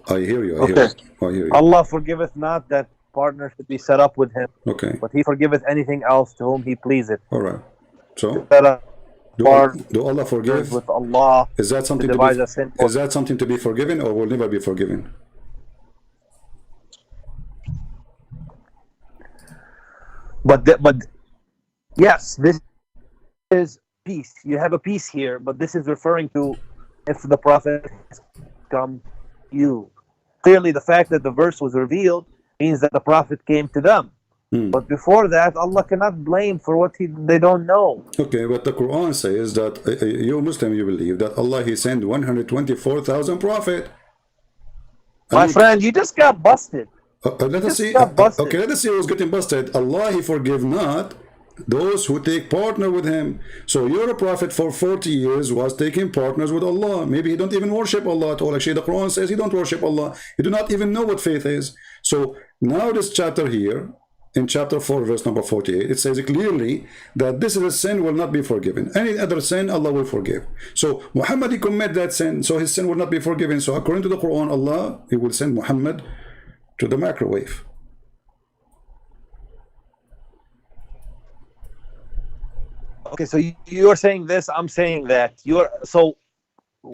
S1: I hear you.
S3: Okay.
S1: I hear you.
S3: Allah forgiveth not that partner should be set up with him,
S1: Okay.
S3: but He forgiveth anything else to whom He pleaseth.
S1: All right. So,
S3: Set up
S1: do Allah forgive?
S3: with Allah.
S1: Is that something
S3: to
S1: to
S3: devise
S1: be?
S3: a sin.
S1: Is that something to be forgiven, or will never be forgiven?
S3: But yes, this is peace. You have a peace here, but this is referring to if the Prophet come you. Clearly, the fact that the verse was revealed means that the Prophet came to them. But before that, Allah cannot blame for what they don't know.
S1: Okay, but the Quran says that you Muslim, you believe that Allah, He sent 124,000 prophet.
S3: My friend, you just got busted.
S1: Let us see.
S3: got busted.
S1: Okay, let us see who's getting busted. Allah, He forgive not those who take partner with Him. So your prophet for 40 years was taking partners with Allah. Maybe he don't even worship Allah at all. Actually, the Quran says he don't worship Allah. He do not even know what faith is. So now this chapter here, in chapter 4, verse number 48, it says clearly that this is a sin will not be forgiven. Any other sin, Allah will forgive. So Muhammad, he commit that sin, so his sin will not be forgiven. So according to the Quran, Allah, He will send Muhammad to the microwave.
S3: Okay, so you're saying this, I'm saying that.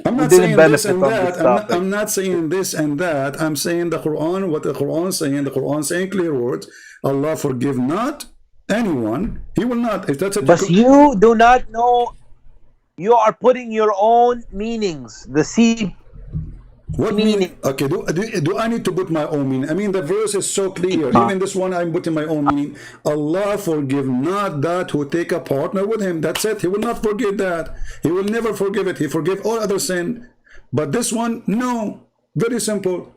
S1: I'm not saying this and that. I'm not saying this and that. I'm saying the Quran, what the Quran is saying. The Quran is saying clear words. Allah forgive not anyone. He will not. If that's
S3: But you do not know. You are putting your own meanings. The seed.
S1: What meaning? Okay, do I need to put my own meaning? I mean, the verse is so clear. Even this one, I'm putting my own meaning. Allah forgive not that who take a partner with Him. That's it. He will not forgive that. He will never forgive it. He forgive all other sin. But this one, no. Very simple.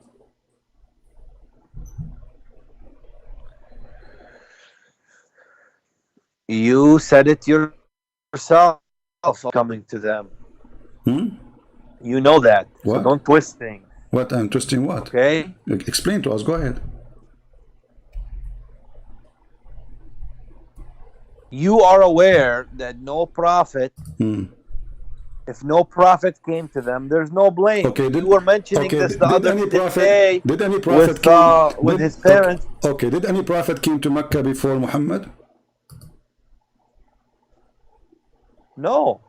S3: You said it yourself coming to them. You know that.
S1: What?
S3: So don't twist things.
S1: What? I'm twisting what?
S3: Okay?
S1: Explain to us. Go ahead.
S3: You are aware that no prophet, if no prophet came to them, there's no blame.
S1: Okay,
S3: you were mentioning this the other day
S1: did any prophet
S3: with his parents.
S1: Okay, did any prophet came to Mecca before Muhammad?
S3: No.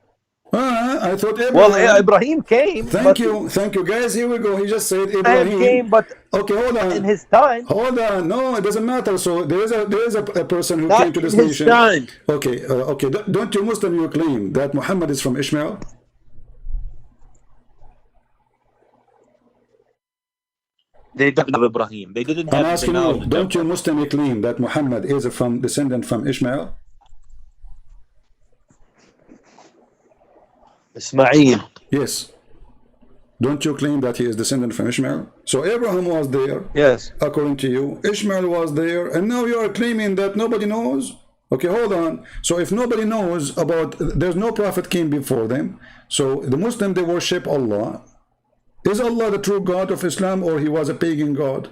S1: I thought Abraham.
S3: Well, Ibrahim came.
S1: Thank you, guys. Here we go. He just said Ibrahim
S3: came, but
S1: okay, hold on.
S3: in his time.
S1: Hold on. No, it doesn't matter. So there is a person who
S3: Not
S1: came to this
S3: in his
S1: nation.
S3: time.
S1: Okay, okay. Don't you Muslim you claim that Muhammad is from Ishmael?
S3: They didn't have Ibrahim. They didn't have.
S1: I'm asking you. Don't you Muslim claim that Muhammad is from descendant from Ishmael?
S3: Ismail.
S1: Yes. Don't you claim that he is descendant from Ishmael? So Abraham was there,
S3: Yes.
S1: according to you. Ishmael was there, and now you are claiming that nobody knows? Okay, hold on. So if nobody knows about, there's no prophet came before them. So the Muslim, they worship Allah. Is Allah the true God of Islam, or he was a pagan God?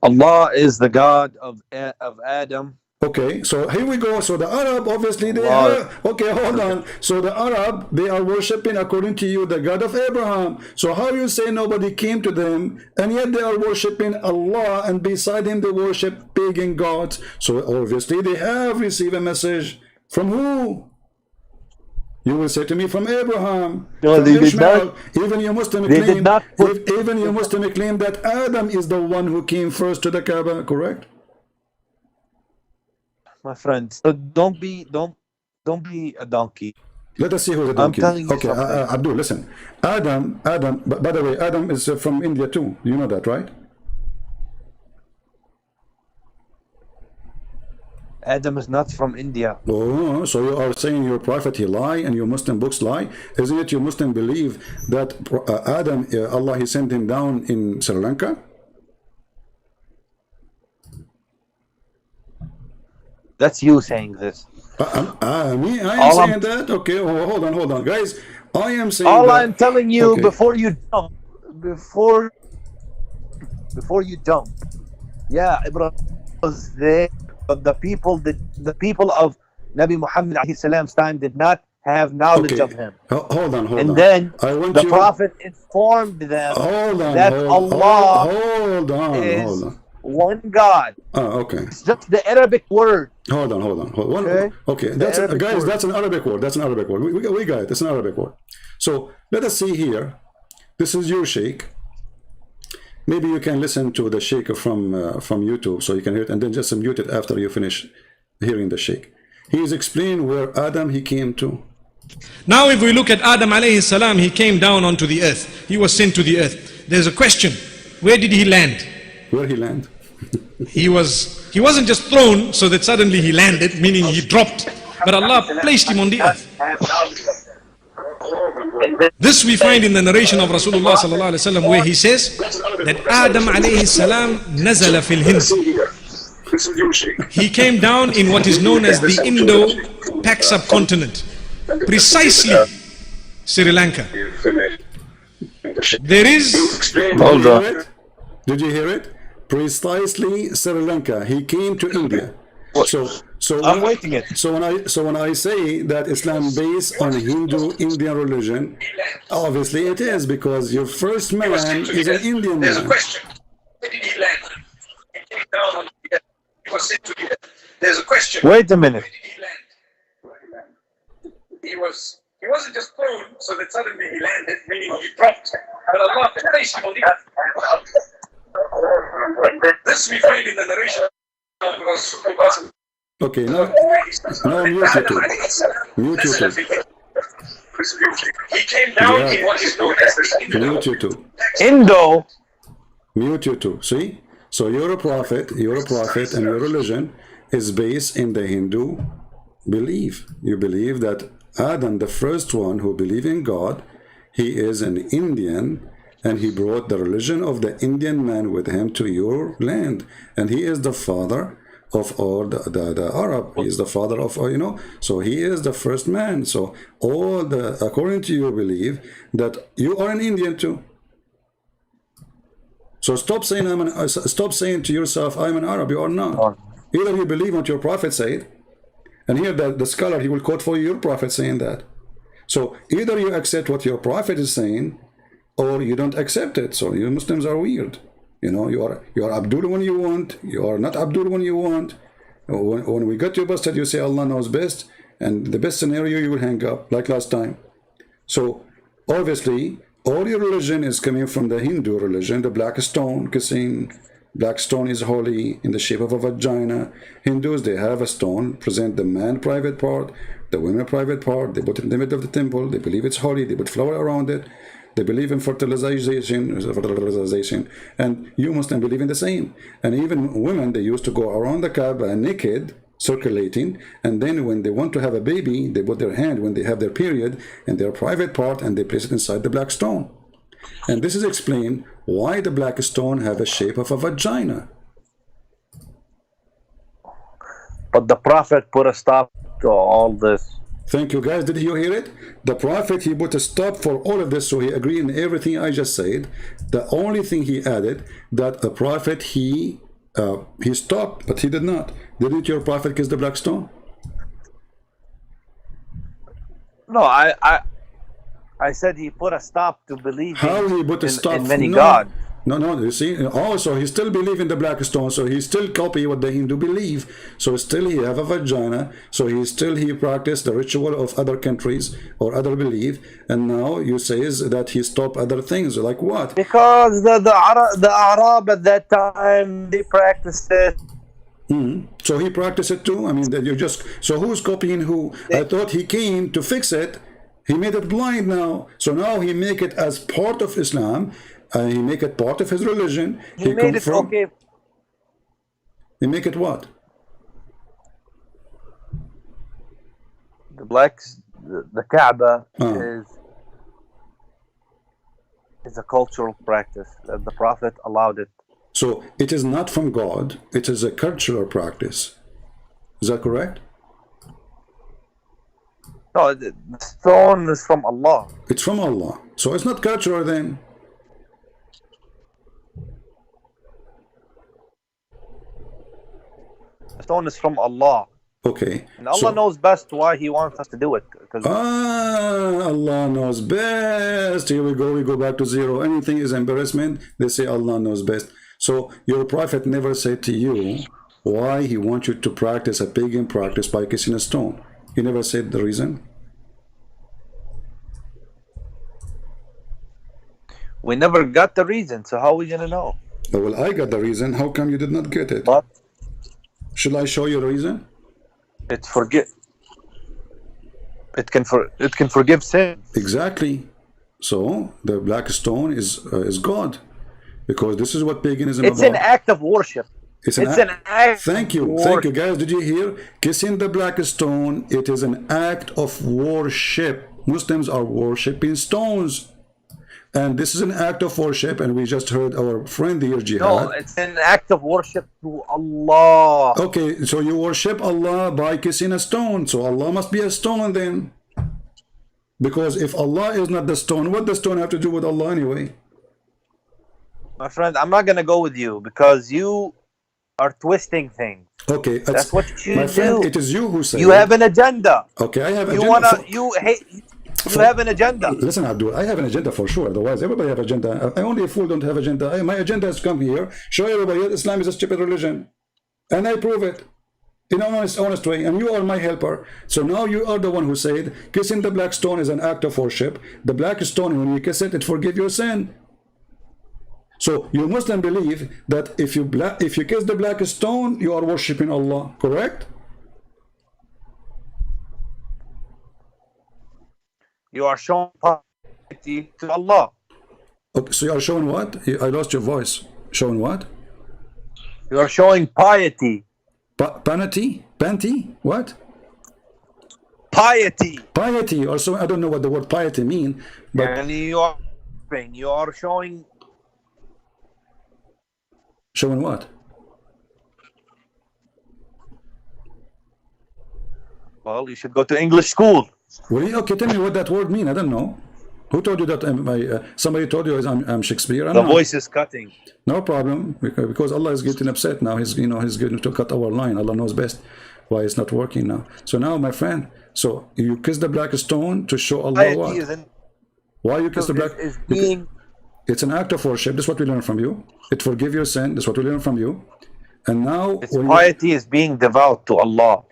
S3: Allah is the God of Adam.
S1: Okay, so here we go. So the Arab, obviously, they
S3: Allah.
S1: are, okay, hold on. So the Arab, they are worshiping, according to you, the God of Abraham. So how you say nobody came to them, and yet they are worshiping Allah, and beside him they worship pagan gods. So obviously they have received a message from who? You will say to me, from Abraham,
S3: No,
S1: from
S3: they did
S1: Ishmael.
S3: not.
S1: Even your Muslim
S3: They
S1: claim,
S3: did not put-
S1: even your Muslim claim that Adam is the one who came first to the Kaaba, correct?
S3: My friend, so don't be a donkey.
S1: Let us see who's the
S3: I'm
S1: donkey.
S3: telling you
S1: Okay,
S3: something.
S1: Abdul, listen. Adam, by the way, Adam is from India too. You know that, right?
S3: Adam is not from India.
S1: Oh, so you are saying your prophet he lie and your Muslim books lie? Isn't it your Muslim believe that Adam, Allah, he sent him down in Sri Lanka?
S3: That's you saying this.
S1: Me, I am
S3: All
S1: saying
S3: I'm-
S1: that. Okay, hold on, guys. I am saying
S3: All
S1: that.
S3: I'm telling you
S1: Okay.
S3: before you jump, yeah, Ibrahim was there, but the people of Nabi Muhammad alayhi salam's time did not have knowledge
S1: Okay,
S3: of him.
S1: hold on.
S3: And then
S1: I want
S3: the
S1: you.
S3: Prophet informed them
S1: Hold on.
S3: that Allah
S1: hold on.
S3: is one God.
S1: Okay.
S3: It's just the Arabic word.
S1: Hold on.
S3: Okay.
S1: Okay,
S3: Arabic
S1: guys,
S3: word.
S1: that's an Arabic word. That's an Arabic word. We got it. It's an Arabic word. So let us see here. This is your sheikh. Maybe you can listen to the sheikh from YouTube, so you can hear it, and then just mute it after you finish hearing the sheikh. He is explaining where Adam he came to.
S4: Now if we look at Adam alayhi salam, he came down onto the earth. He was sent to the earth. There's a question. Where did he land?
S1: Where he land?
S4: He wasn't just thrown so that suddenly he landed, meaning he dropped. But Allah placed him on the earth. This we find in the narration of Rasulullah sallallahu alaihi wasallam, where he says that Adam alayhi salam nazala fil Hind. He came down in what is known as the Indo-Pak subcontinent, precisely Sri Lanka. There is
S3: Hold on.
S1: Did you hear it? Precisely Sri Lanka. He came to India. So
S3: I'm waiting it.
S1: So when I say that Islam based on Hindu Indian religion, obviously it is, because your first man is an Indian
S5: There's a
S1: man.
S5: question. Where did he land? He came down on the earth. He was sent to the earth. There's a question.
S3: Wait a minute.
S5: Where did he land? He wasn't just thrown so that suddenly he landed, meaning he dropped. But Allah placed him on the earth. This we find in the narration of Rasulullah.
S1: Okay, now mute YouTube. Mute YouTube.
S5: He came down
S1: Yeah.
S5: in what is known as the
S1: Mute YouTube.
S3: Indo.
S1: Mute YouTube. See? So you're a prophet, and your religion is based in the Hindu belief. You believe that Adam, the first one who believed in God, he is an Indian, and he brought the religion of the Indian man with him to your land, and he is the father of all the Arab. He is the father of, so he is the first man. So according to your belief, that you are an Indian too. So stop saying to yourself, I'm an Arab. You are not. Either you believe what your prophet said, and here the scholar, he will quote for you your prophet saying that. So either you accept what your prophet is saying, or you don't accept it. So you Muslims are weird. You are Abdul when you want. You are not Abdul when you want. When we got you busted, you say Allah knows best, and the best scenario you will hang up like last time. So obviously, all your religion is coming from the Hindu religion, the black stone, kissing. Black stone is holy in the shape of a vagina. Hindus, they have a stone, present the man private part, the women private part. They put it in the middle of the temple. They believe it's holy. They put flower around it. They believe in fertilization, and you Muslims believe in the same. And even women, they used to go around the Kaaba naked, circulating, and then when they want to have a baby, they put their hand when they have their period in their private part and they place it inside the black stone. And this is explained why the black stone have a shape of a vagina.
S3: But the Prophet put a stop to all this.
S1: Thank you, guys. Did you hear it? The Prophet, he put a stop for all of this, so he agreed in everything I just said. The only thing he added, that the Prophet, he stopped, but he did not. Didn't your Prophet kiss the black stone?
S3: No, I said he put a stop to believing
S1: How he put a stop?
S3: in many
S1: no,
S3: God.
S1: No, you see, also he still believe in the black stone, so he still copy what the Hindu believe. So still he have a vagina, so he practice the ritual of other countries or other belief, and now you says that he stop other things, like what?
S3: Because the Arab at that time, they practiced it.
S1: So he practiced it too? I mean, that you just, so who's copying who? I thought he came to fix it. He made it blind now. So now he make it as part of Islam. He make it part of his religion.
S3: He made it okay.
S1: He make it what?
S3: The Kaaba is a cultural practice that the Prophet allowed it.
S1: So it is not from God. It is a cultural practice. Is that correct?
S3: No, the stone is from Allah.
S1: It's from Allah. So it's not cultural then.
S3: The stone is from Allah.
S1: Okay.
S3: And Allah knows best why He wants us to do it.
S1: Allah knows best. Here we go back to zero. Anything is embarrassment, they say Allah knows best. So your Prophet never said to you why he wants you to practice a pagan practice by kissing a stone. He never said the reason.
S3: We never got the reason, so how are we gonna know?
S1: Well, I got the reason. How come you did not get it?
S3: But
S1: should I show you the reason?
S3: It can forgive sin.
S1: Exactly. So the black stone is God, because this is what paganism
S3: is. It's an act of worship.
S1: It's an act. Thank you, guys. Did you hear? Kissing the black stone. It is an act of worship. Muslims are worshiping stones, and this is an act of worship. And we just heard our friend here, Jihad.
S3: No, it's an act of worship to Allah.
S1: Okay, so you worship Allah by kissing a stone. So Allah must be a stone then, because if Allah is not the stone, what does the stone have to do with Allah anyway?
S3: My friend, I'm not gonna go with you because you are twisting things.
S1: Okay,
S3: that's what you
S1: my friend,
S3: do.
S1: It is you who say
S3: you have an agenda.
S1: Okay, I have an agenda.
S3: You have an agenda.
S1: Listen, Abdul, I have an agenda for sure. Otherwise, everybody have agenda. I only a fool don't have agenda. My agenda is come here, show everybody that Islam is a stupid religion, and I prove it in an honest way. And you are my helper. So now you are the one who said kissing the black stone is an act of worship. The black stone, when you kiss it, it forgives your sin. So you Muslim believe that if you kiss the black stone, you are worshiping Allah, correct?
S3: You are showing piety to Allah.
S1: Okay, so you are showing what? I lost your voice. Showing what?
S3: You are showing piety.
S1: Piety? Panty? What?
S3: Piety.
S1: Piety. Also, I don't know what the word piety mean, but
S3: and you are showing.
S1: Showing what?
S3: Well, you should go to English school.
S1: Really? Okay, tell me what that word mean. I don't know. Who told you that? Somebody told you I'm Shakespeare?
S3: The voice is cutting.
S1: No problem, because Allah is getting upset now. He's getting to cut our line. Allah knows best why it's not working now. So now, my friend, so you kiss the black stone to show Allah what? Why you kiss the black? It's an act of worship. This is what we learn from you. It forgives your sin. This is what we learn from you. And now,
S3: piety is being devout to Allah.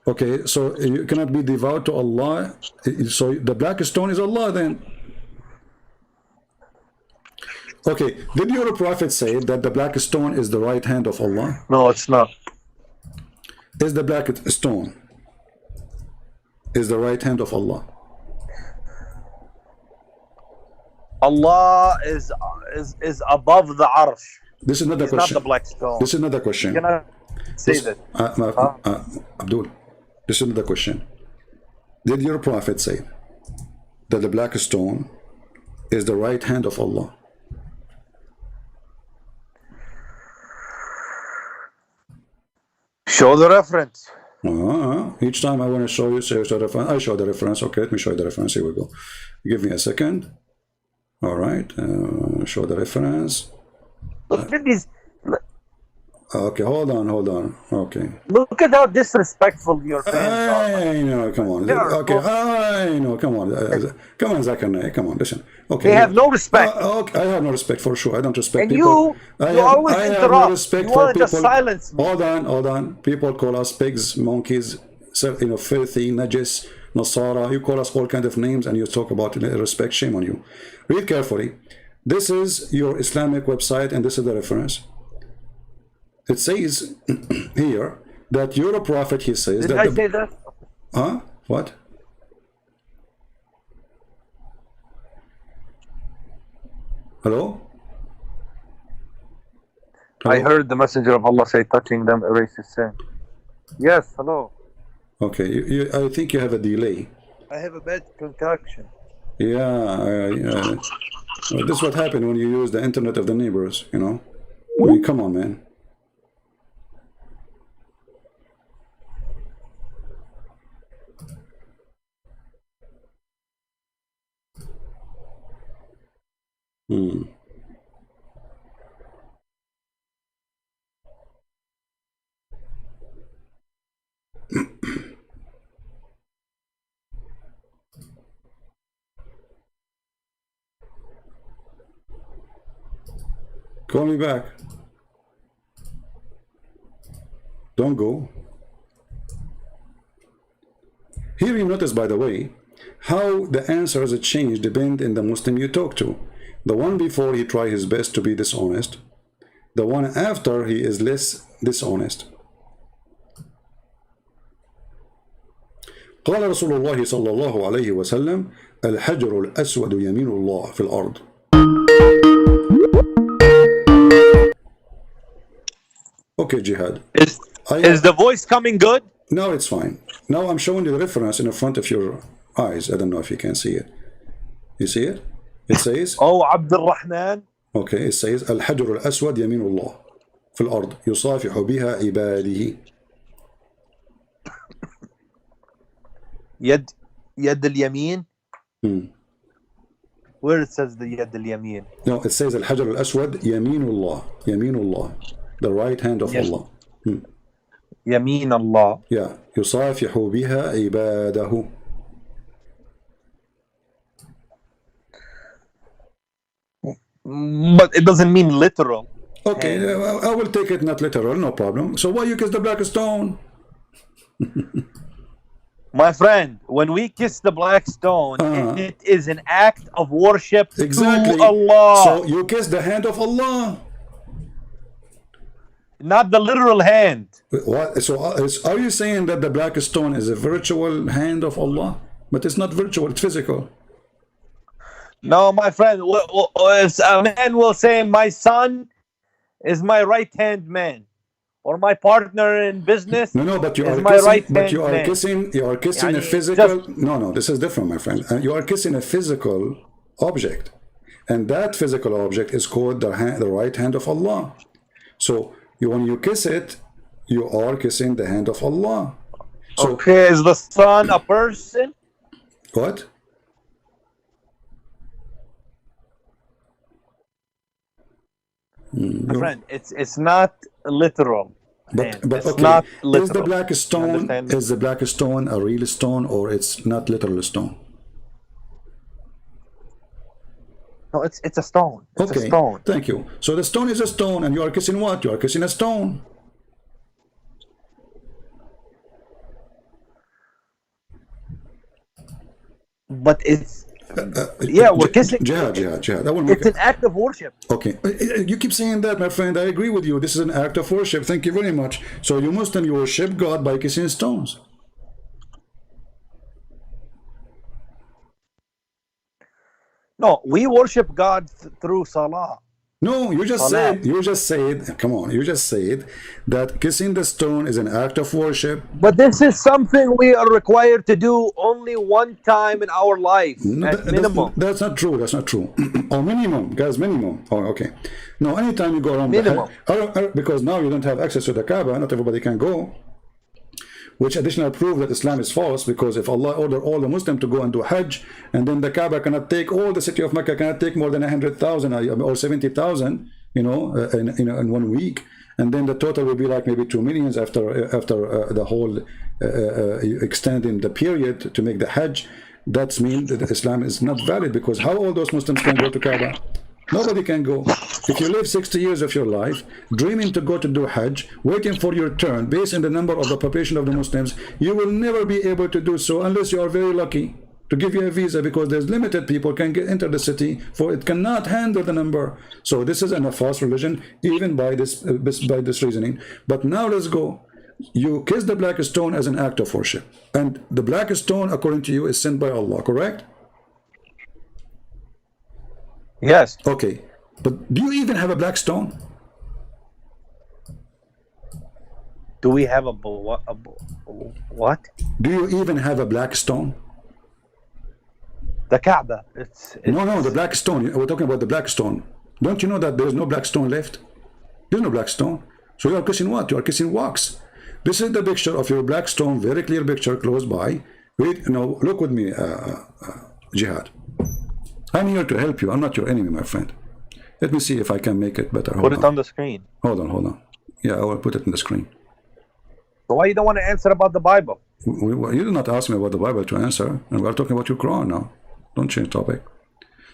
S1: Okay, so you cannot be devout to Allah. So the black stone is Allah then. Okay, did your Prophet say that the black stone is the right hand of Allah?
S3: No, it's not.
S1: Is the black stone is the right hand of Allah?
S3: Allah is above the arsh.
S1: This is not the
S3: He's not
S1: question.
S3: the black stone.
S1: This is not the question.
S3: You cannot say that.
S1: Abdul, this is not the question. Did your prophet say that the black stone is the right hand of Allah?
S3: Show the reference.
S1: Each time I want to show you, say the reference. I show the reference. Okay, let me show you the reference. Here we go. Give me a second. All right. Show the reference.
S3: Look at these.
S1: Okay, hold on. Okay.
S3: Look at how disrespectful your fans are.
S1: I know, come on. Okay, I know, come on. Come on, Zakir, come on, listen. Okay.
S3: They have no respect.
S1: Okay, I have no respect for sure. I don't respect
S3: And
S1: people.
S3: you always
S1: I have
S3: interrupt.
S1: no respect
S3: You
S1: for
S3: want to
S1: people.
S3: silence me.
S1: Hold on. People call us pigs, monkeys, filthy, najis, Nasara. You call us all kind of names and you talk about respect. Shame on you. Read carefully. This is your Islamic website and this is the reference. It says here that your prophet, he says
S3: Did
S1: that
S3: I say that?
S1: Huh? What? Hello?
S3: I heard the messenger of Allah say, touching them erases sin. Yes, hello.
S1: Okay, I think you have a delay.
S3: I have a bad concoction.
S1: Yeah. This is what happened when you use the internet of the neighbors, you know? I mean, come on, man. Call me back. Don't go. Here you notice, by the way, how the answers change depend on the Muslim you talk to. The one before, he tried his best to be dishonest. The one after, he is less dishonest. قال رسول الله صلى الله عليه وسلم الحجر الأسود يمين الله في الأرض. Okay, Jihad.
S3: Is the voice coming good?
S1: Now it's fine. Now I'm showing you the reference in the front of your eyes. I don't know if you can see it. You see it? It says,
S3: Oh, Abdul Rahman.
S1: okay, it says الحجر الأسود يمين الله في الأرض يصافح بها عباده.
S3: يد اليمين. Where it says the يد اليمين?
S1: No, it says الحجر الأسود يمين الله. يمين الله. The right hand of Allah.
S3: يمين الله.
S1: Yeah. يصافح بها عباده.
S3: But it doesn't mean literal.
S1: Okay, I will take it not literal, no problem. So why you kiss the black stone?
S3: My friend, when we kiss the black stone, it is an act of worship
S1: Exactly.
S3: to Allah.
S1: So you kiss the hand of Allah.
S3: Not the literal hand.
S1: What? So are you saying that the black stone is a virtual hand of Allah? But it's not virtual, it's physical.
S3: No, my friend, a man will say, my son is my right-hand man. Or my partner in business
S1: No, but you
S3: is
S1: are
S3: my
S1: kissing,
S3: right-hand
S1: but you are
S3: man.
S1: kissing a
S3: Yani
S1: physical. No, this is different, my friend. You are kissing a physical object, and that physical object is called the right hand of Allah. So when you kiss it, you are kissing the hand of Allah. So
S3: Okay, is the son a person?
S1: what?
S3: My friend, it's not literal.
S1: But
S3: It's
S1: okay,
S3: not literal.
S1: is the black
S3: You
S1: stone
S3: understand?
S1: a real stone or it's not literal stone?
S3: No, it's a stone. It's
S1: Okay,
S3: a stone.
S1: thank you. So the stone is a stone, and you are kissing what? You are kissing a stone.
S3: But it's we're kissing.
S1: Jihad. I will make
S3: It's an act of worship.
S1: Okay, you keep saying that, my friend. I agree with you. This is an act of worship. Thank you very much. So you Muslim, you worship God by kissing stones.
S3: No, we worship God through salah.
S1: No, you just
S3: Salat.
S1: said, come on, you just said that kissing the stone is an act of worship.
S3: But this is something we are required to do only one time in our life,
S1: No,
S3: at minimum.
S1: that's not true. That's not true. Or minimum, guys, minimum. Oh, okay. No, anytime you go around
S3: Minimum.
S1: because now you don't have access to the Kaaba, not everybody can go. Which additional proof that Islam is false, because if Allah ordered all the Muslims to go and do Hajj, and then the Kaaba cannot take, all the city of Mecca cannot take more than 100,000 or 70,000, in 1 week, and then the total will be like maybe 2 million after the whole extending the period to make the Hajj. That means that Islam is not valid, because how all those Muslims can go to Kaaba? Nobody can go. If you live 60 years of your life dreaming to go to do Hajj, waiting for your turn based on the number of the population of the Muslims, you will never be able to do so unless you are very lucky to give you a visa, because there's limited people can enter the city, for it cannot handle the number. So this is a false religion, even by this reasoning. But now let's go. You kiss the black stone as an act of worship, and the black stone, according to you, is sent by Allah, correct?
S3: Yes.
S1: Okay, but do you even have a black stone?
S3: Do we have what?
S1: Do you even have a black stone?
S3: The Kaaba. It's
S1: No, the black stone. We're talking about the black stone. Don't you know that there's no black stone left? There's no black stone. So you are kissing what? You are kissing wax. This is the picture of your black stone, very clear picture close by. Wait, no, look with me, Jihad. I'm here to help you. I'm not your enemy, my friend. Let me see if I can make it better.
S3: Put it on the screen.
S1: Hold on. Yeah, I will put it on the screen.
S3: So why you don't want to answer about the Bible?
S1: You did not ask me about the Bible to answer, and we're talking about your Quran now. Don't change topic.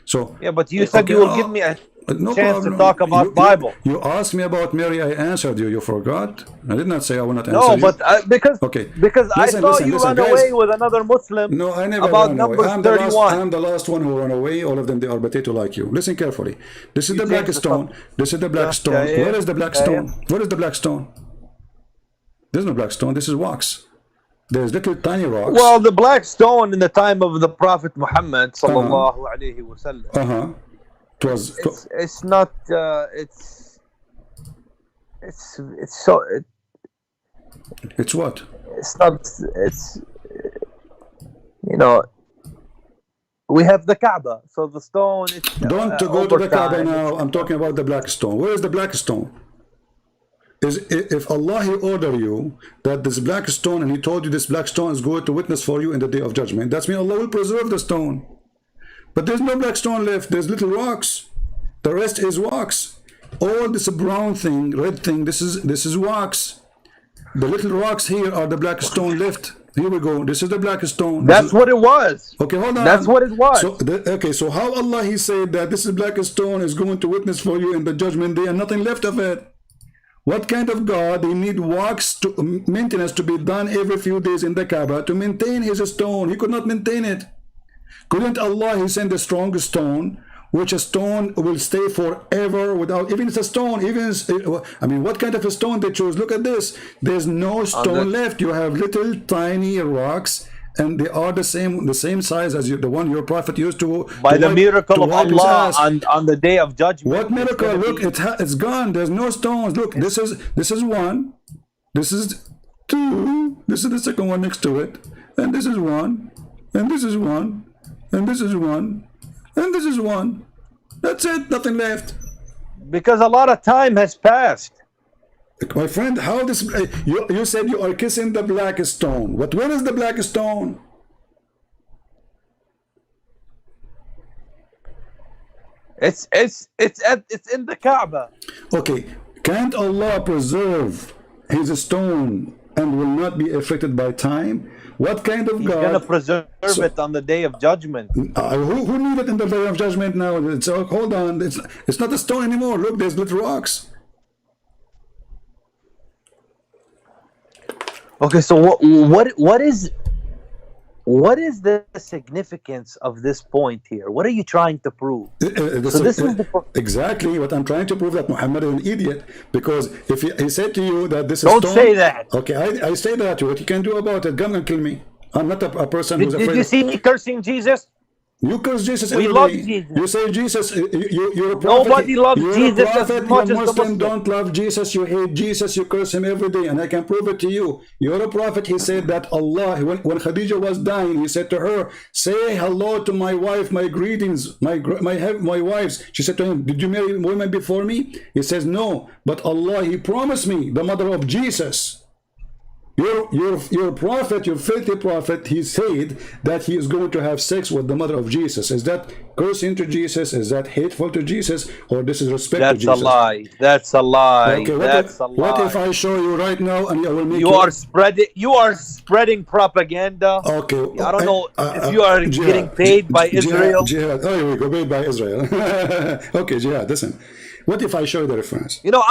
S1: So
S3: yeah, but you said you will give me a
S1: no
S3: chance
S1: problem.
S3: to talk about Bible.
S1: You asked me about Mary. I answered you. You forgot. I did not say I will not answer
S3: No,
S1: you.
S3: but because
S1: Listen,
S3: I thought you
S1: listen,
S3: ran
S1: guys.
S3: away with another Muslim.
S1: No, I never
S3: about
S1: ran away.
S3: Numbers 31.
S1: I'm the last one who ran away. All of them, they are potato like you. Listen carefully. This is
S3: You
S1: the black
S3: changed the
S1: stone.
S3: subject.
S1: This is the black stone.
S3: yeah.
S1: Where is the black
S3: Yeah,
S1: stone? Where is the black stone? There's no black stone. This is wax. There's little tiny rocks.
S3: Well, the black stone in the time of the Prophet Muhammad sallallahu alaihi wasallam. It's not.
S1: It's what?
S3: It's not. It's we have the Kaaba, so the stone.
S1: Don't go to the Kaaba now. I'm talking about the black stone. Where is the black stone? If Allah he order you that this black stone, and he told you this black stone is going to witness for you in the day of judgment, that's mean Allah will preserve the stone. But there's no black stone left. There's little rocks. The rest is wax. All this brown thing, red thing, this is wax. The little rocks here are the black stone left. Here we go. This is the black stone.
S3: That's what it was.
S1: Okay, hold on.
S3: That's what it was.
S1: So how Allah he said that this is black stone is going to witness for you in the judgment day and nothing left of it? What kind of God? He need wax maintenance to be done every few days in the Kaaba to maintain his stone. He could not maintain it. Couldn't Allah he send a strong stone, which a stone will stay forever without, even it's a stone, what kind of a stone they chose? Look at this. There's no stone left. You have little tiny rocks, and they are the same size as the one your prophet used to.
S3: By the miracle of Allah on the day of judgment.
S1: What miracle? Look, it's gone. There's no stones. Look, this is one. This is two. This is the second one next to it, and this is one, and this is one, and this is one, and this is one. That's it. Nothing left.
S3: Because a lot of time has passed.
S1: My friend, how this? You said you are kissing the black stone. But where is the black stone?
S3: It's in the Kaaba.
S1: Okay, can't Allah preserve his stone and will not be affected by time? What kind of
S3: He's
S1: God?
S3: gonna preserve it on the day of judgment.
S1: Who need it in the day of judgment now? Hold on, it's not a stone anymore. Look, there's little rocks.
S3: Okay, so what is the significance of this point here? What are you trying to prove?
S1: Exactly what I'm trying to prove, that Muhammad is an idiot, because if he said to you that this is
S3: Don't
S1: stone,
S3: say that.
S1: Okay, I say that. What you can do about it? Come and kill me. I'm not a person who's afraid.
S3: Did you see me cursing Jesus?
S1: You curse Jesus
S3: We
S1: every
S3: love
S1: day.
S3: Jesus.
S1: You say Jesus, you're a prophet.
S3: Nobody loves
S1: you're
S3: Jesus
S1: a
S3: as
S1: prophet,
S3: much
S1: you're
S3: as the
S1: Muslim,
S3: Muslim.
S1: don't love Jesus, you hate Jesus, you curse him every day, and I can prove it to you. You're a prophet. He said that Allah, when Khadija was dying, he said to her, say hello to my wife, my greetings, my wives. She said to him, did you marry women before me? He says, no, but Allah, he promised me, the mother of Jesus. Your prophet, your filthy prophet, he said that he is going to have sex with the mother of Jesus. Is that cursing to Jesus? Is that hateful to Jesus? Or this is respect to
S3: That's a
S1: Jesus?
S3: lie. That's a lie.
S1: Okay,
S3: That's a lie.
S1: what if I show you right now and I will make
S3: You are spreading propaganda.
S1: Okay.
S3: I don't know if you are getting paid by Israel.
S1: Jihad. Oh, here we go. Paid by Israel. Okay, Jihad, listen. What if I show you the reference?
S3: You know,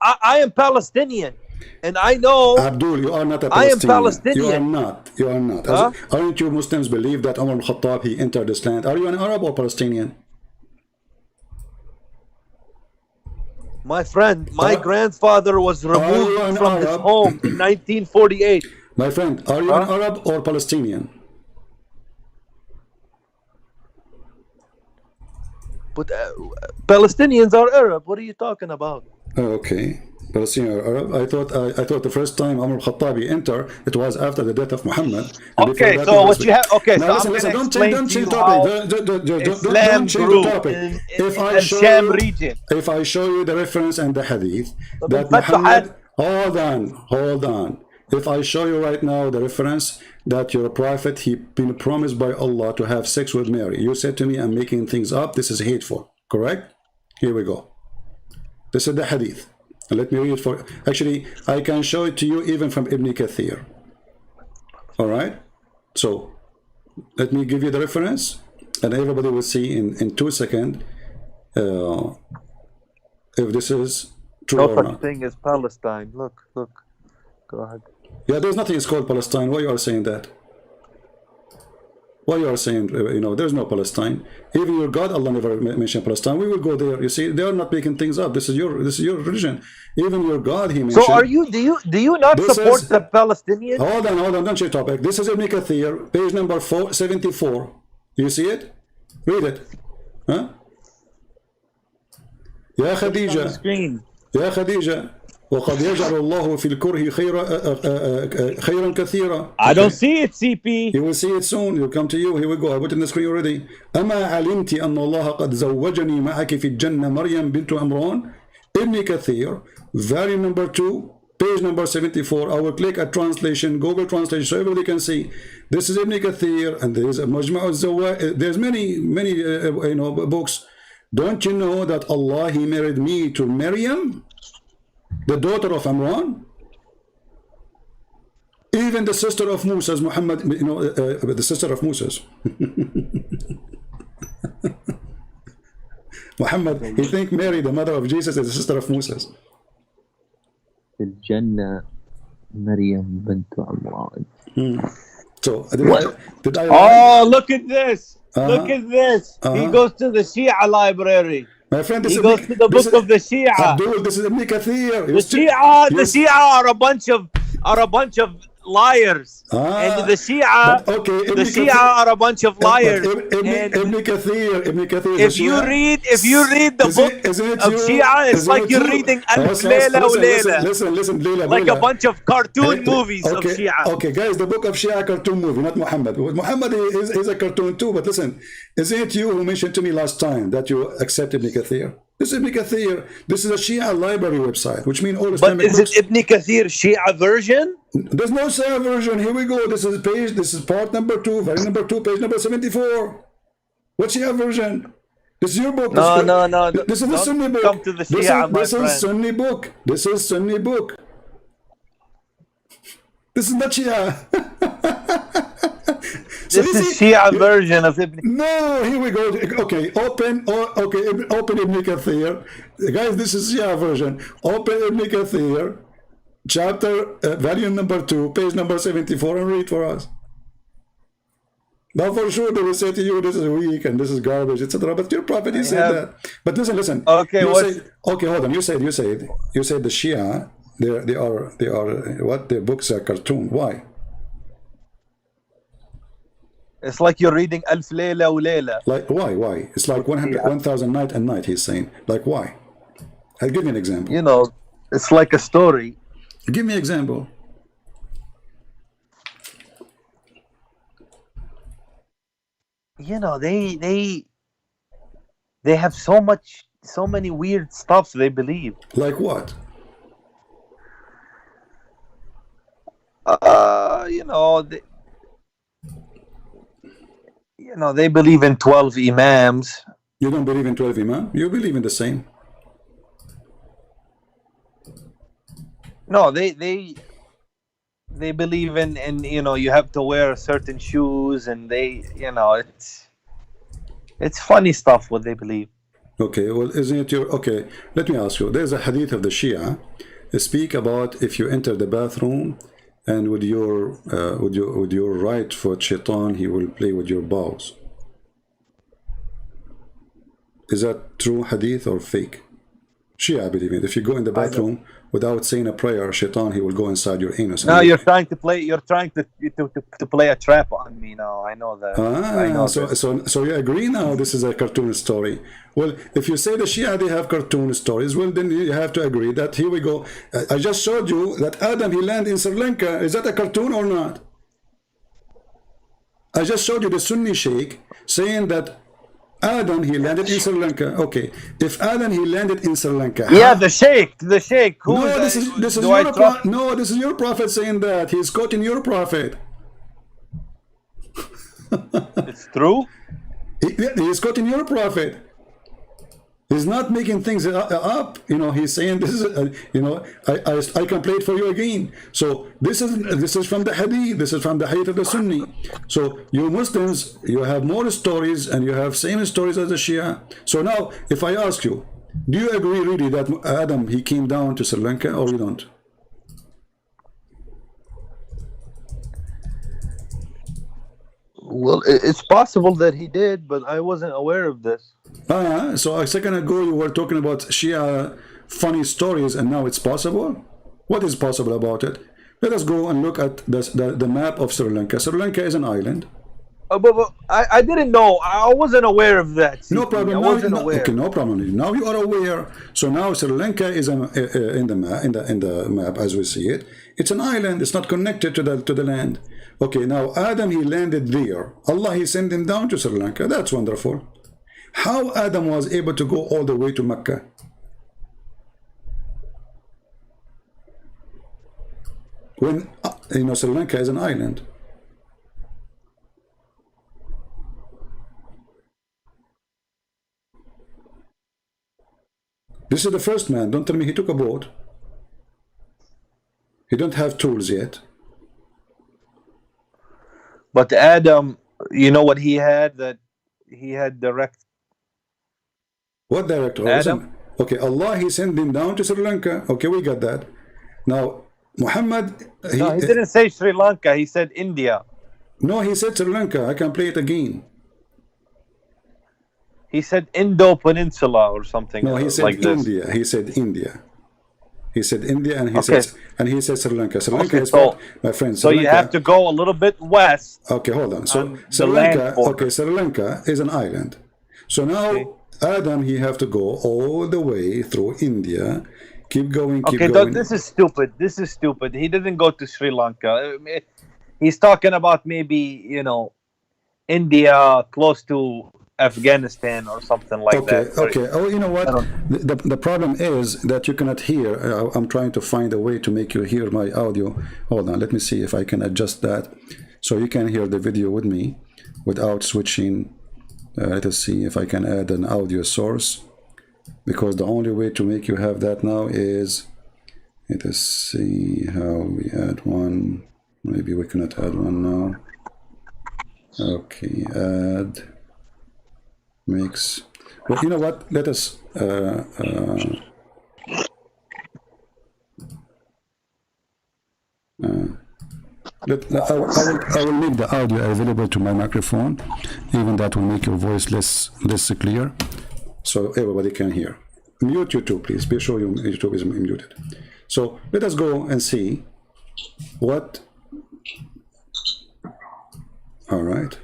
S3: I am Palestinian, and I know
S1: Abdul, you are not a
S3: I am
S1: Palestinian.
S3: Palestinian.
S1: You are not. You are not.
S3: Huh?
S1: Aren't you Muslims believe that Umar al-Khattab, he entered this land? Are you an Arab or Palestinian?
S3: my friend, my grandfather was
S1: you
S3: removed
S1: an
S3: from his
S1: Arab?
S3: home in 1948.
S1: My friend, are you an Arab or Palestinian?
S3: But Palestinians are Arab. What are you talking about?
S1: Oh, okay. Palestinian or Arab. I thought the first time Umar al-Khattabi entered, it was after the death of Muhammad. And before
S3: Okay,
S1: that,
S3: so
S1: it was
S3: what you have? Okay,
S1: Now
S3: so
S1: listen,
S3: I'm
S1: listen,
S3: going to
S1: don't change
S3: explain to you
S1: topic.
S3: how
S1: Don't
S3: Islam
S1: change
S3: grew
S1: the topic.
S3: in
S1: If I show
S3: Sham
S1: you,
S3: region.
S1: if I show you the reference and the hadith that
S3: Fatah
S1: Muhammad, hold on. If I show you right now the reference that your prophet, he been promised by Allah to have sex with Mary, you said to me, I'm making things up. This is hateful. Correct? Here we go. This is the hadith. Let me read it for. Actually, I can show it to you even from Ibn Kathir. All right. So let me give you the reference, and everybody will see in 2 seconds if this is true
S3: No
S1: or
S3: such
S1: not.
S3: thing as Palestine. Look. Go ahead.
S1: Yeah, there's nothing is called Palestine. Why you are saying that? Why you are saying, there's no Palestine. Even your God, Allah never mentioned Palestine. We will go there. You see, they are not making things up. This is your religion. Even your God, he mentioned.
S3: So are you? Do you not
S1: This
S3: support
S1: is-
S3: the Palestinians?
S1: Hold on, don't change topic. This is Ibn Kathir, page number 474. You see it? Read it. Huh? يا
S3: On the
S1: خديجة
S3: screen.
S1: يا خديجة وقد يجعل الله في الكره خيرا كثيرا.
S3: I don't see it, CP.
S1: You will see it soon. It'll come to you. Here we go. I put it in the screen already. أما علمت أن الله قد زوجني معك في الجنة مريم بنت عمران. Ibn Kathir, volume number 2, page number 74. I will click at translation, Google translation, so everybody can see. This is Ibn Kathir, and there is a Majma' al-Zawa'id. There's many books. Don't you know that Allah, he married me to Maryam, the daughter of Imran? Even the sister of Moses, Muhammad, the sister of Moses. Muhammad, he think Mary, the mother of Jesus, is the sister of Moses.
S6: الجنة مريم بنت عمران.
S1: So did I
S3: Oh, look at this. Look at this. He goes to the Shia library.
S1: my friend, this
S3: He
S1: is
S3: goes to the book of the Shia.
S1: Abdul, this is Ibn Kathir.
S3: The Shia are a bunch of liars. And the Shia,
S1: but okay,
S3: the Shia are a bunch of liars. And
S1: Ibn Kathir.
S3: if you read the book of Shia, it's like you're reading Alf Layla wa Layla.
S1: Listen, Layla.
S3: Like a bunch of cartoon movies of Shia.
S1: Okay, guys, the book of Shia cartoon movie, not Muhammad. Muhammad is a cartoon too, but listen, isn't it you who mentioned to me last time that you accept Ibn Kathir? This is Ibn Kathir. This is a Shia library website, which means all
S3: But
S1: Islamic
S3: is
S1: books.
S3: it Ibn Kathir Shia version?
S1: There's no Shia version. Here we go. This is part number 2, volume number 2, page number 74. What's Shia version? This is your book.
S3: No.
S1: This is the
S3: Don't
S1: Sunni book.
S3: come to the Shia, my
S1: this
S3: friend.
S1: is Sunni book. This is Sunni book. This is not Shia.
S3: This is Shia version of Ibn.
S1: No, here we go. Okay, open Ibn Kathir. Guys, this is Shia version. Open Ibn Kathir, chapter, volume number 2, page number 74, and read for us. Now, for sure, they will say to you, this is weak and this is garbage, etc. But your prophet, he said that. But listen.
S3: Okay,
S1: hold on. You said the Shia, they are what? Their books are cartoon. Why?
S3: It's like you're reading Alf Layla wa Layla.
S1: Like why? Why? It's like 1,000 night and night. He's saying like why? I'll give you an example.
S3: You know, it's like a story.
S1: Give me an example.
S3: You know, they have so many weird stuff they believe.
S1: Like what?
S3: You know, they believe in 12 imams.
S1: You don't believe in 12 imam? You believe in the same.
S3: No, they believe in you know, you have to wear certain shoes, and they, you know, it's funny stuff what they believe.
S1: Okay, well, isn't it your... Okay, let me ask you. There's a hadith of the Shia speak about if you enter the bathroom and with your right foot, shaitan, he will play with your balls. Is that true hadith or fake? Shia believe it. If you go in the bathroom without saying a prayer, shaitan, he will go inside your anus.
S3: No, you're trying to play a trap on me now. I know that. I know
S1: so you agree now this is a cartoon story. Well, if you say the Shia, they have cartoon stories, well, then you have to agree that, here we go. I just showed you that Adam, he landed in Sri Lanka. Is that a cartoon or not? I just showed you the Sunni Sheikh saying that Adam, he landed in Sri Lanka. Okay, if Adam, he landed in Sri Lanka.
S3: Yeah, the Sheikh. Who
S1: no, this is your prophet saying that. He's quoting your prophet.
S3: It's true.
S1: He's quoting your prophet. He's not making things up. You know, he's saying this is, you know, I can play it for you again. So this is from the hadith. This is from the hadith of the Sunni. So you Muslims, you have more stories and you have same stories as the Shia. So now, if I ask you, do you agree really that Adam, he came down to Sri Lanka, or you don't?
S3: Well, it's possible that he did, but I wasn't aware of this.
S1: So a second ago you were talking about Shia funny stories, and now it's possible? What is possible about it? Let us go and look at the map of Sri Lanka. Sri Lanka is an island.
S3: But I didn't know. I wasn't aware of that.
S1: No problem.
S3: I wasn't aware.
S1: Okay, no problem. Now you are aware. So now Sri Lanka is in the map as we see it. It's an island. It's not connected to the land. Okay, now Adam, he landed there. Allah, he sent him down to Sri Lanka. That's wonderful. How Adam was able to go all the way to Mecca? When you know, Sri Lanka is an island. This is the first man. Don't tell me he took a boat. He don't have tools yet.
S3: But Adam, you know what he had? That he had direct.
S1: What direct?
S3: Adam?
S1: Okay, Allah, he sent him down to Sri Lanka. Okay, we got that. Now, Muhammad...
S3: He didn't say Sri Lanka. He said India.
S1: No, he said Sri Lanka. I can play it again.
S3: He said Indo-Peninsula or something.
S1: No, he said
S3: like
S1: India.
S3: This.
S1: He said India. He said India, and he said Sri Lanka. Sri Lanka is my friend.
S3: So you have to go a little bit west.
S1: Okay, hold on. So Sri Lanka. Okay, Sri Lanka is an island. So now Adam, he have to go all the way through India. Keep going. Keep going.
S3: Okay, this is stupid. This is stupid. He didn't go to Sri Lanka. He's talking about maybe, you know, India close to Afghanistan or something like that.
S1: Okay. Oh, you know what? The problem is that you cannot hear. I'm trying to find a way to make you hear my audio. Hold on. Let me see if I can adjust that so you can hear the video with me without switching. Let us see if I can add an audio source, because the only way to make you have that now is, let us see how we add one. Maybe we cannot add one now. Okay, add. Mix. Well, you know what? Let us I will make the audio available to my microphone. Even that will make your voice less clear, so everybody can hear. Mute YouTube, please. Be sure your YouTube is muted. So let us go and see what. All right.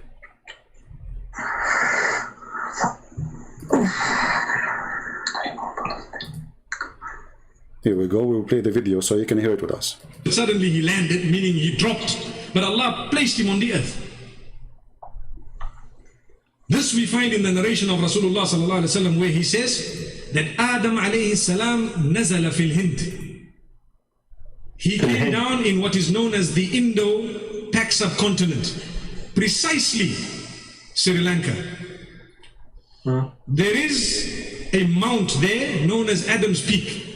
S1: Here we go. We'll play the video so you can hear it with us.
S4: Suddenly he landed, meaning he dropped, but Allah placed him on the earth. This we find in the narration of Rasulullah sallallahu alaihi wasallam, where he says that Adam alayhi salam nazala fil Hind. He came down in what is known as the Indo-Pak subcontinent, precisely Sri Lanka. There is a mount there known as Adam's Peak.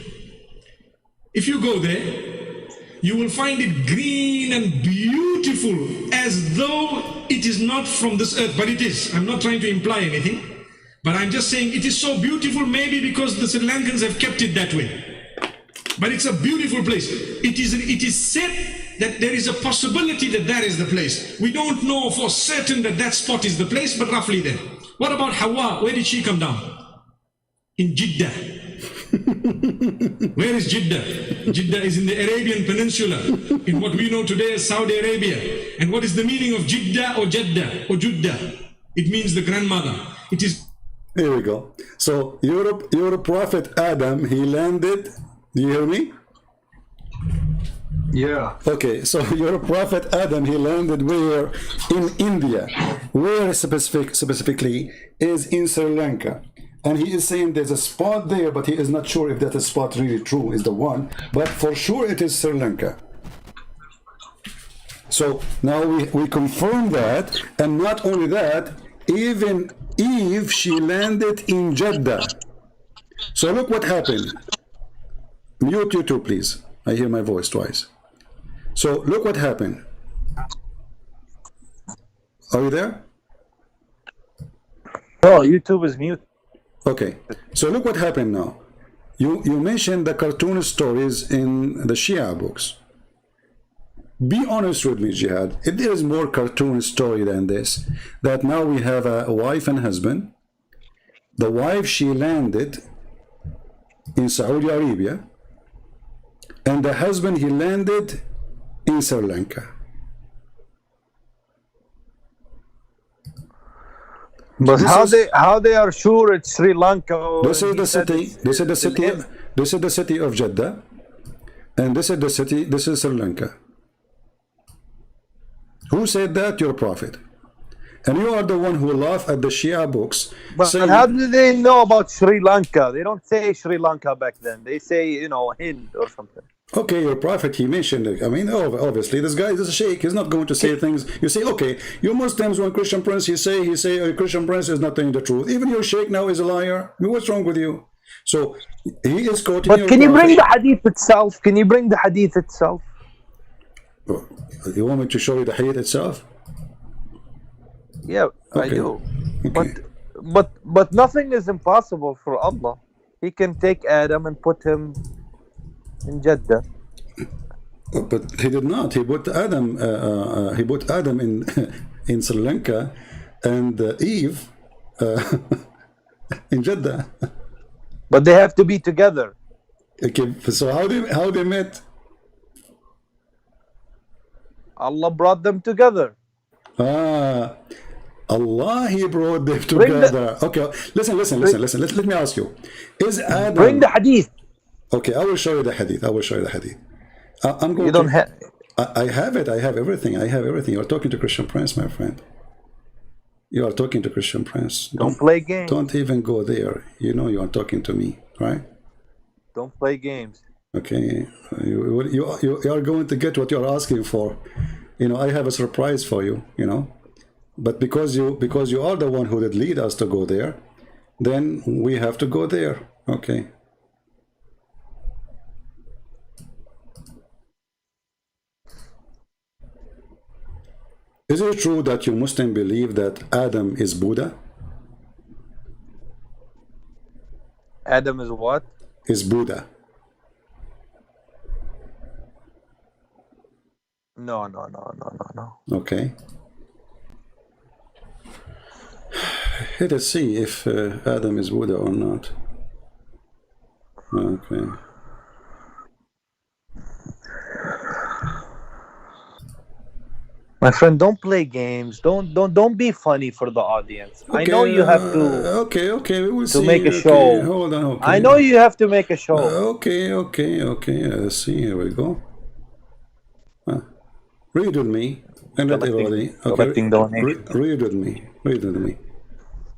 S4: If you go there, you will find it green and beautiful, as though it is not from this earth, but it is. I'm not trying to imply anything, but I'm just saying it is so beautiful, maybe because the Sri Lankans have kept it that way. But it's a beautiful place. It is said that there is a possibility that that is the place. We don't know for certain that that spot is the place, but roughly there. What about Hawa? Where did she come down? In Jeddah. Where is Jeddah? Jeddah is in the Arabian Peninsula, in what we know today as Saudi Arabia. And what is the meaning of Jeddah or Jeddah or Jeddah? It means the grandmother. It is.
S1: Here we go. So your prophet Adam, he landed. Do you hear me?
S7: Yeah.
S1: Okay, so your prophet Adam, he landed where? In India. Where specifically is in Sri Lanka. And he is saying there's a spot there, but he is not sure if that spot really true is the one. But for sure it is Sri Lanka. So now we confirm that. And not only that, even Eve, she landed in Jeddah. So look what happened. Mute you too, please. I hear my voice twice. So look what happened. Are you there?
S3: Oh, YouTube is mute.
S1: Okay. So look what happened now. You mentioned the cartoon stories in the Shia books. Be honest with me, Jihad. If there is more cartoon story than this, that now we have a wife and husband. The wife, she landed in Saudi Arabia. And the husband, he landed in Sri Lanka.
S3: But how they are sure it's Sri Lanka?
S1: This is the city. This is the city. This is the city of Jeddah, and this is the city. This is Sri Lanka. Who said that? Your prophet. And you are the one who laugh at the Shia books.
S3: But how do they know about Sri Lanka? They don't say Sri Lanka back then. They say, you know, Hind or something.
S1: Okay, your prophet, he mentioned it. I mean, obviously, this guy is a sheikh. He's not going to say things. You say, okay, you Muslims, when Christian Prince, he say a Christian Prince is not telling the truth. Even your sheikh now is a liar. I mean, what's wrong with you? So he is quoting.
S3: But can you bring the hadith itself? Can you bring the hadith itself?
S1: You want me to show you the hadith itself?
S3: Yeah,
S1: okay.
S3: I do.
S1: Okay.
S3: But nothing is impossible for Allah. He can take Adam and put him in Jeddah.
S1: But he did not. He put Adam. He put Adam in in Sri Lanka, and Eve in Jeddah.
S3: But they have to be together.
S1: Okay. So how they met?
S3: Allah brought them together.
S1: Allah, he brought them together. Okay, listen. Let me ask you: is Adam?
S3: Bring the hadith.
S1: Okay, I will show you the hadith. I'm going.
S3: You don't have.
S1: I have it. I have everything. You're talking to Christian Prince, my friend. You are talking to Christian Prince.
S3: Don't play games.
S1: Don't even go there. You know you are talking to me, right?
S3: Don't play games.
S1: Okay, you are going to get what you are asking for. You know, I have a surprise for you. You know, but because you are the one who did lead us to go there, then we have to go there. Okay. Is it true that you Muslim believe that Adam is Buddha?
S3: Adam is what?
S1: Is Buddha.
S3: No.
S1: Okay. Let us see if Adam is Buddha or not. Okay.
S3: My friend, don't play games. Don't be funny for the audience. I know you have to
S1: Okay, we will
S3: to
S1: see.
S3: make a
S1: Okay,
S3: show.
S1: hold on. Okay.
S3: I know you have to make a show.
S1: Okay. Let's see. Here we go. Read with me and let everybody.
S3: Collecting donations.
S1: Read with me.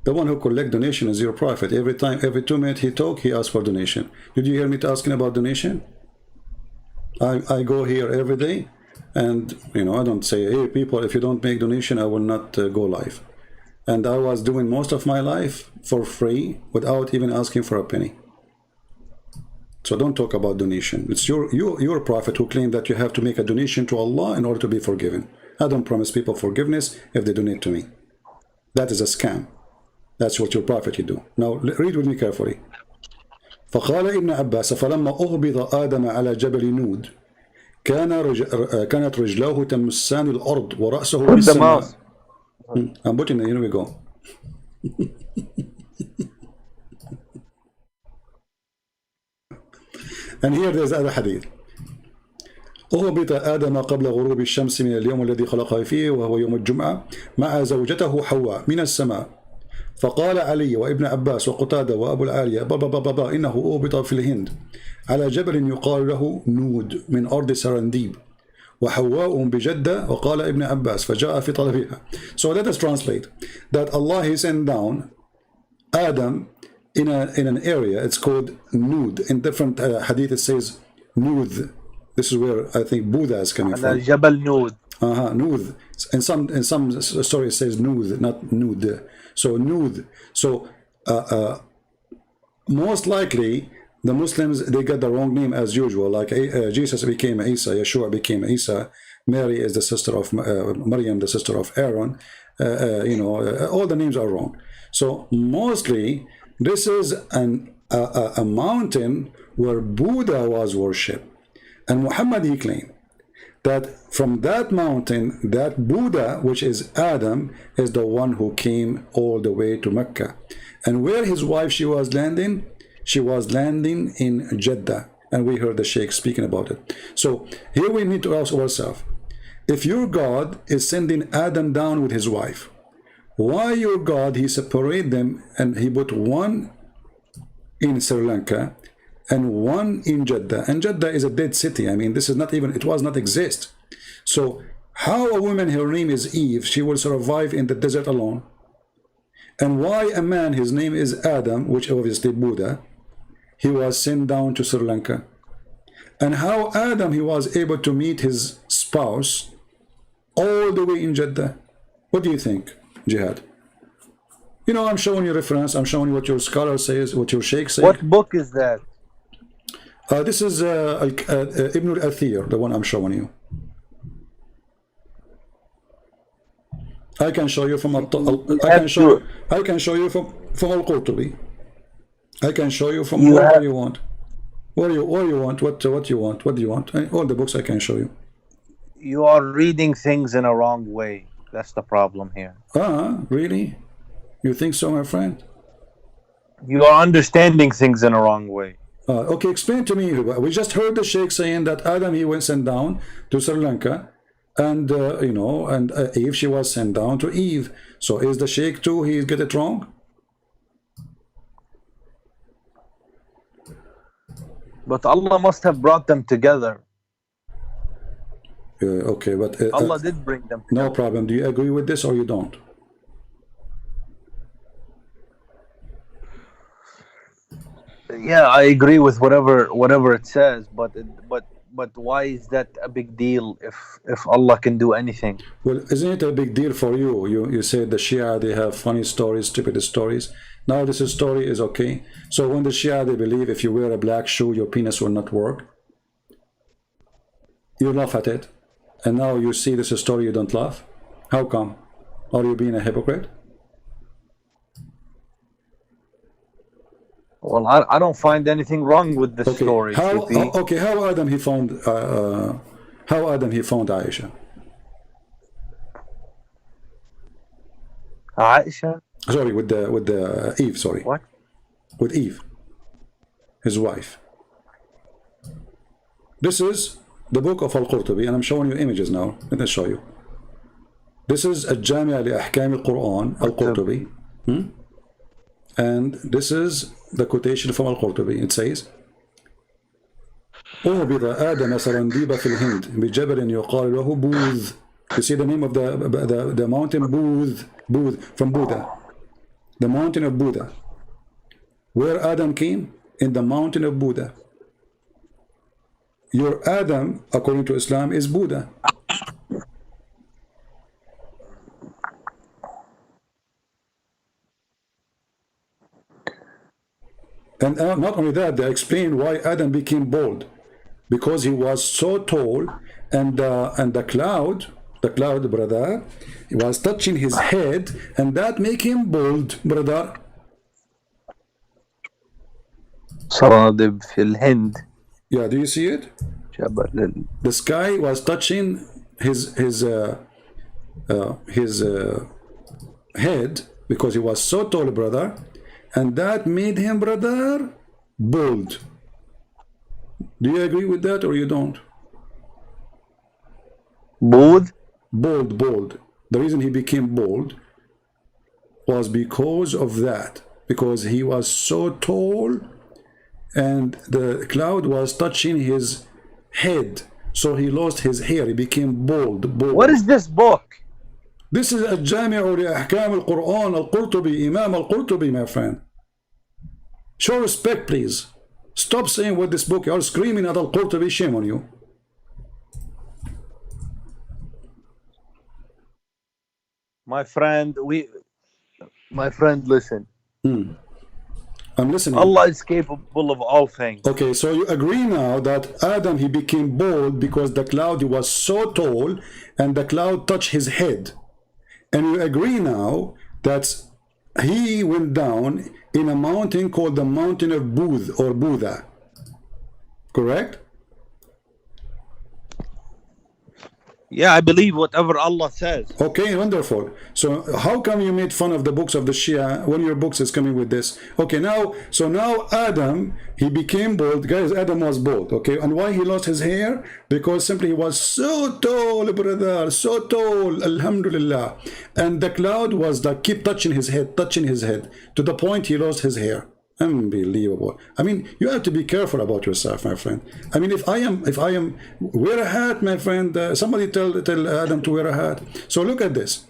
S1: The one who collect donation is your prophet. Every 2 minutes he talk, he asks for donation. Did you hear me asking about donation? I go here every day, and I don't say, hey people, if you don't make donation, I will not go live. And I was doing most of my life for free without even asking for a penny. So don't talk about donation. It's your prophet who claimed that you have to make a donation to Allah in order to be forgiven. I don't promise people forgiveness if they donate to me. That is a scam. That's what your prophet you do. Now read with me carefully. فقال ابن عباس فلما أهبط آدم على جبل نود كانت رجلاه تمسان الأرض ورأسه بالسماء. I'm putting it, here we go. And here there's other hadith. أهبط آدم قبل غروب الشمس من اليوم الذي خلقه فيه وهو يوم الجمعة مع زوجته حواء من السماء فقال علي وابن عباس وقتادة وأبو العالية بابا إنه أهبط في الهند على جبل يقال له نود من أرض سرنديب وحواء بجدة وقال ابن عباس فجاء في طلبها. So let us translate that Allah he sent down Adam in an area, it's called Nud. In different hadith it says Nud. This is where I think Buddha is coming from.
S3: Jabal Nud.
S1: Nud. In some stories it says Nud, not Nud. So Nud. So most likely the Muslims, they got the wrong name as usual. Like Jesus became Isa, Yeshua became Isa, Mary is the sister of Maryam, the sister of Aaron. All the names are wrong. So mostly this is a mountain where Buddha was worshipped. And Muhammad he claimed that from that mountain, that Buddha, which is Adam, is the one who came all the way to Mecca. And where his wife she was landing in Jeddah. And we heard the Sheikh speaking about it. So here we need to ask ourselves, if your God is sending Adam down with his wife, why your God he separate them and he put one in Sri Lanka and one in Jeddah? And Jeddah is a dead city. I mean, this is not even, it was not exist. So how a woman, her name is Eve, she will survive in the desert alone? And why a man, his name is Adam, which obviously Buddha, he was sent down to Sri Lanka? And how Adam, he was able to meet his spouse all the way in Jeddah? What do you think, Jihad? I'm showing you reference, I'm showing you what your scholar says, what your sheikh says.
S3: What book is that?
S1: This is Ibn al-Athir, the one I'm showing you. I can show you from I can show you from Al-Qurtubi. I can show you from wherever you want. What you want? What do you want? All the books I can show you.
S3: You are reading things in a wrong way. That's the problem here.
S1: Really? You think so, my friend?
S3: You are understanding things in a wrong way.
S1: Okay, explain to me. We just heard the Sheikh saying that Adam he went sent down to Sri Lanka, and and Eve she was sent down to Eve. So is the Sheikh too? He get it wrong?
S3: But Allah must have brought them together.
S1: Okay, but
S3: Allah did bring them together.
S1: No problem. Do you agree with this or you don't?
S3: Yeah, I agree with whatever it says, but why is that a big deal if Allah can do anything?
S1: Well, isn't it a big deal for you? You said the Shia, they have funny stories, stupid stories. Now this story is okay. So when the Shia, they believe if you wear a black shoe, your penis will not work. You laugh at it. And now you see this story, you don't laugh. How come? Are you being a hypocrite?
S3: Well, I don't find anything wrong with the story.
S1: How Adam he found Aisha?
S3: Aisha?
S1: Sorry, with the Eve. Sorry.
S3: What?
S1: With Eve, his wife. This is the book of Al-Qurtubi, and I'm showing you images now. Let me show you. This is الجامع لأحكام القرآن القرطبي. And this is the quotation from Al-Qurtubi. It says, أهبط آدم سرنديب في الهند بجبل يقال له بوذ. You see the name of the mountain, Booth, from Buddha. The mountain of Buddha. Where Adam came? In the mountain of Buddha. Your Adam, according to Islam, is Buddha. And not only that, they explain why Adam became bald. Because he was so tall, and the cloud, brother, was touching his head, and that make him bald, brother.
S6: صرادب في الهند.
S1: Yeah, do you see it?
S6: جبل.
S1: The sky was touching his head because he was so tall, brother, and that made him, brother, bald. Do you agree with that or you don't?
S6: Booth.
S1: Bald. The reason he became bald was because of that, because he was so tall and the cloud was touching his head, so he lost his hair. He became bald.
S3: What is this book?
S1: This is الجامع لأحكام القرآن القرطبي, Imam al-Qurtubi, my friend. Show respect, please. Stop saying what this book. You're screaming at al-Qurtubi. Shame on you.
S3: My friend, listen.
S1: I'm listening.
S3: Allah is capable of all things.
S1: Okay, so you agree now that Adam, he became bald because the cloud was so tall and the cloud touched his head. And you agree now that he went down in a mountain called the mountain of Booth or Buddha. Correct?
S3: Yeah, I believe whatever Allah says.
S1: Okay, wonderful. So how come you made fun of the books of the Shia when your books is coming with this? Okay, now Adam, he became bald. Guys, Adam was bald, okay? And why he lost his hair? Because simply he was so tall, brother, so tall, alhamdulillah. And the cloud was like keep touching his head, to the point he lost his hair. Unbelievable. I mean, you have to be careful about yourself, my friend. I mean, if I am, wear a hat, my friend. Somebody tell Adam to wear a hat. So look at this,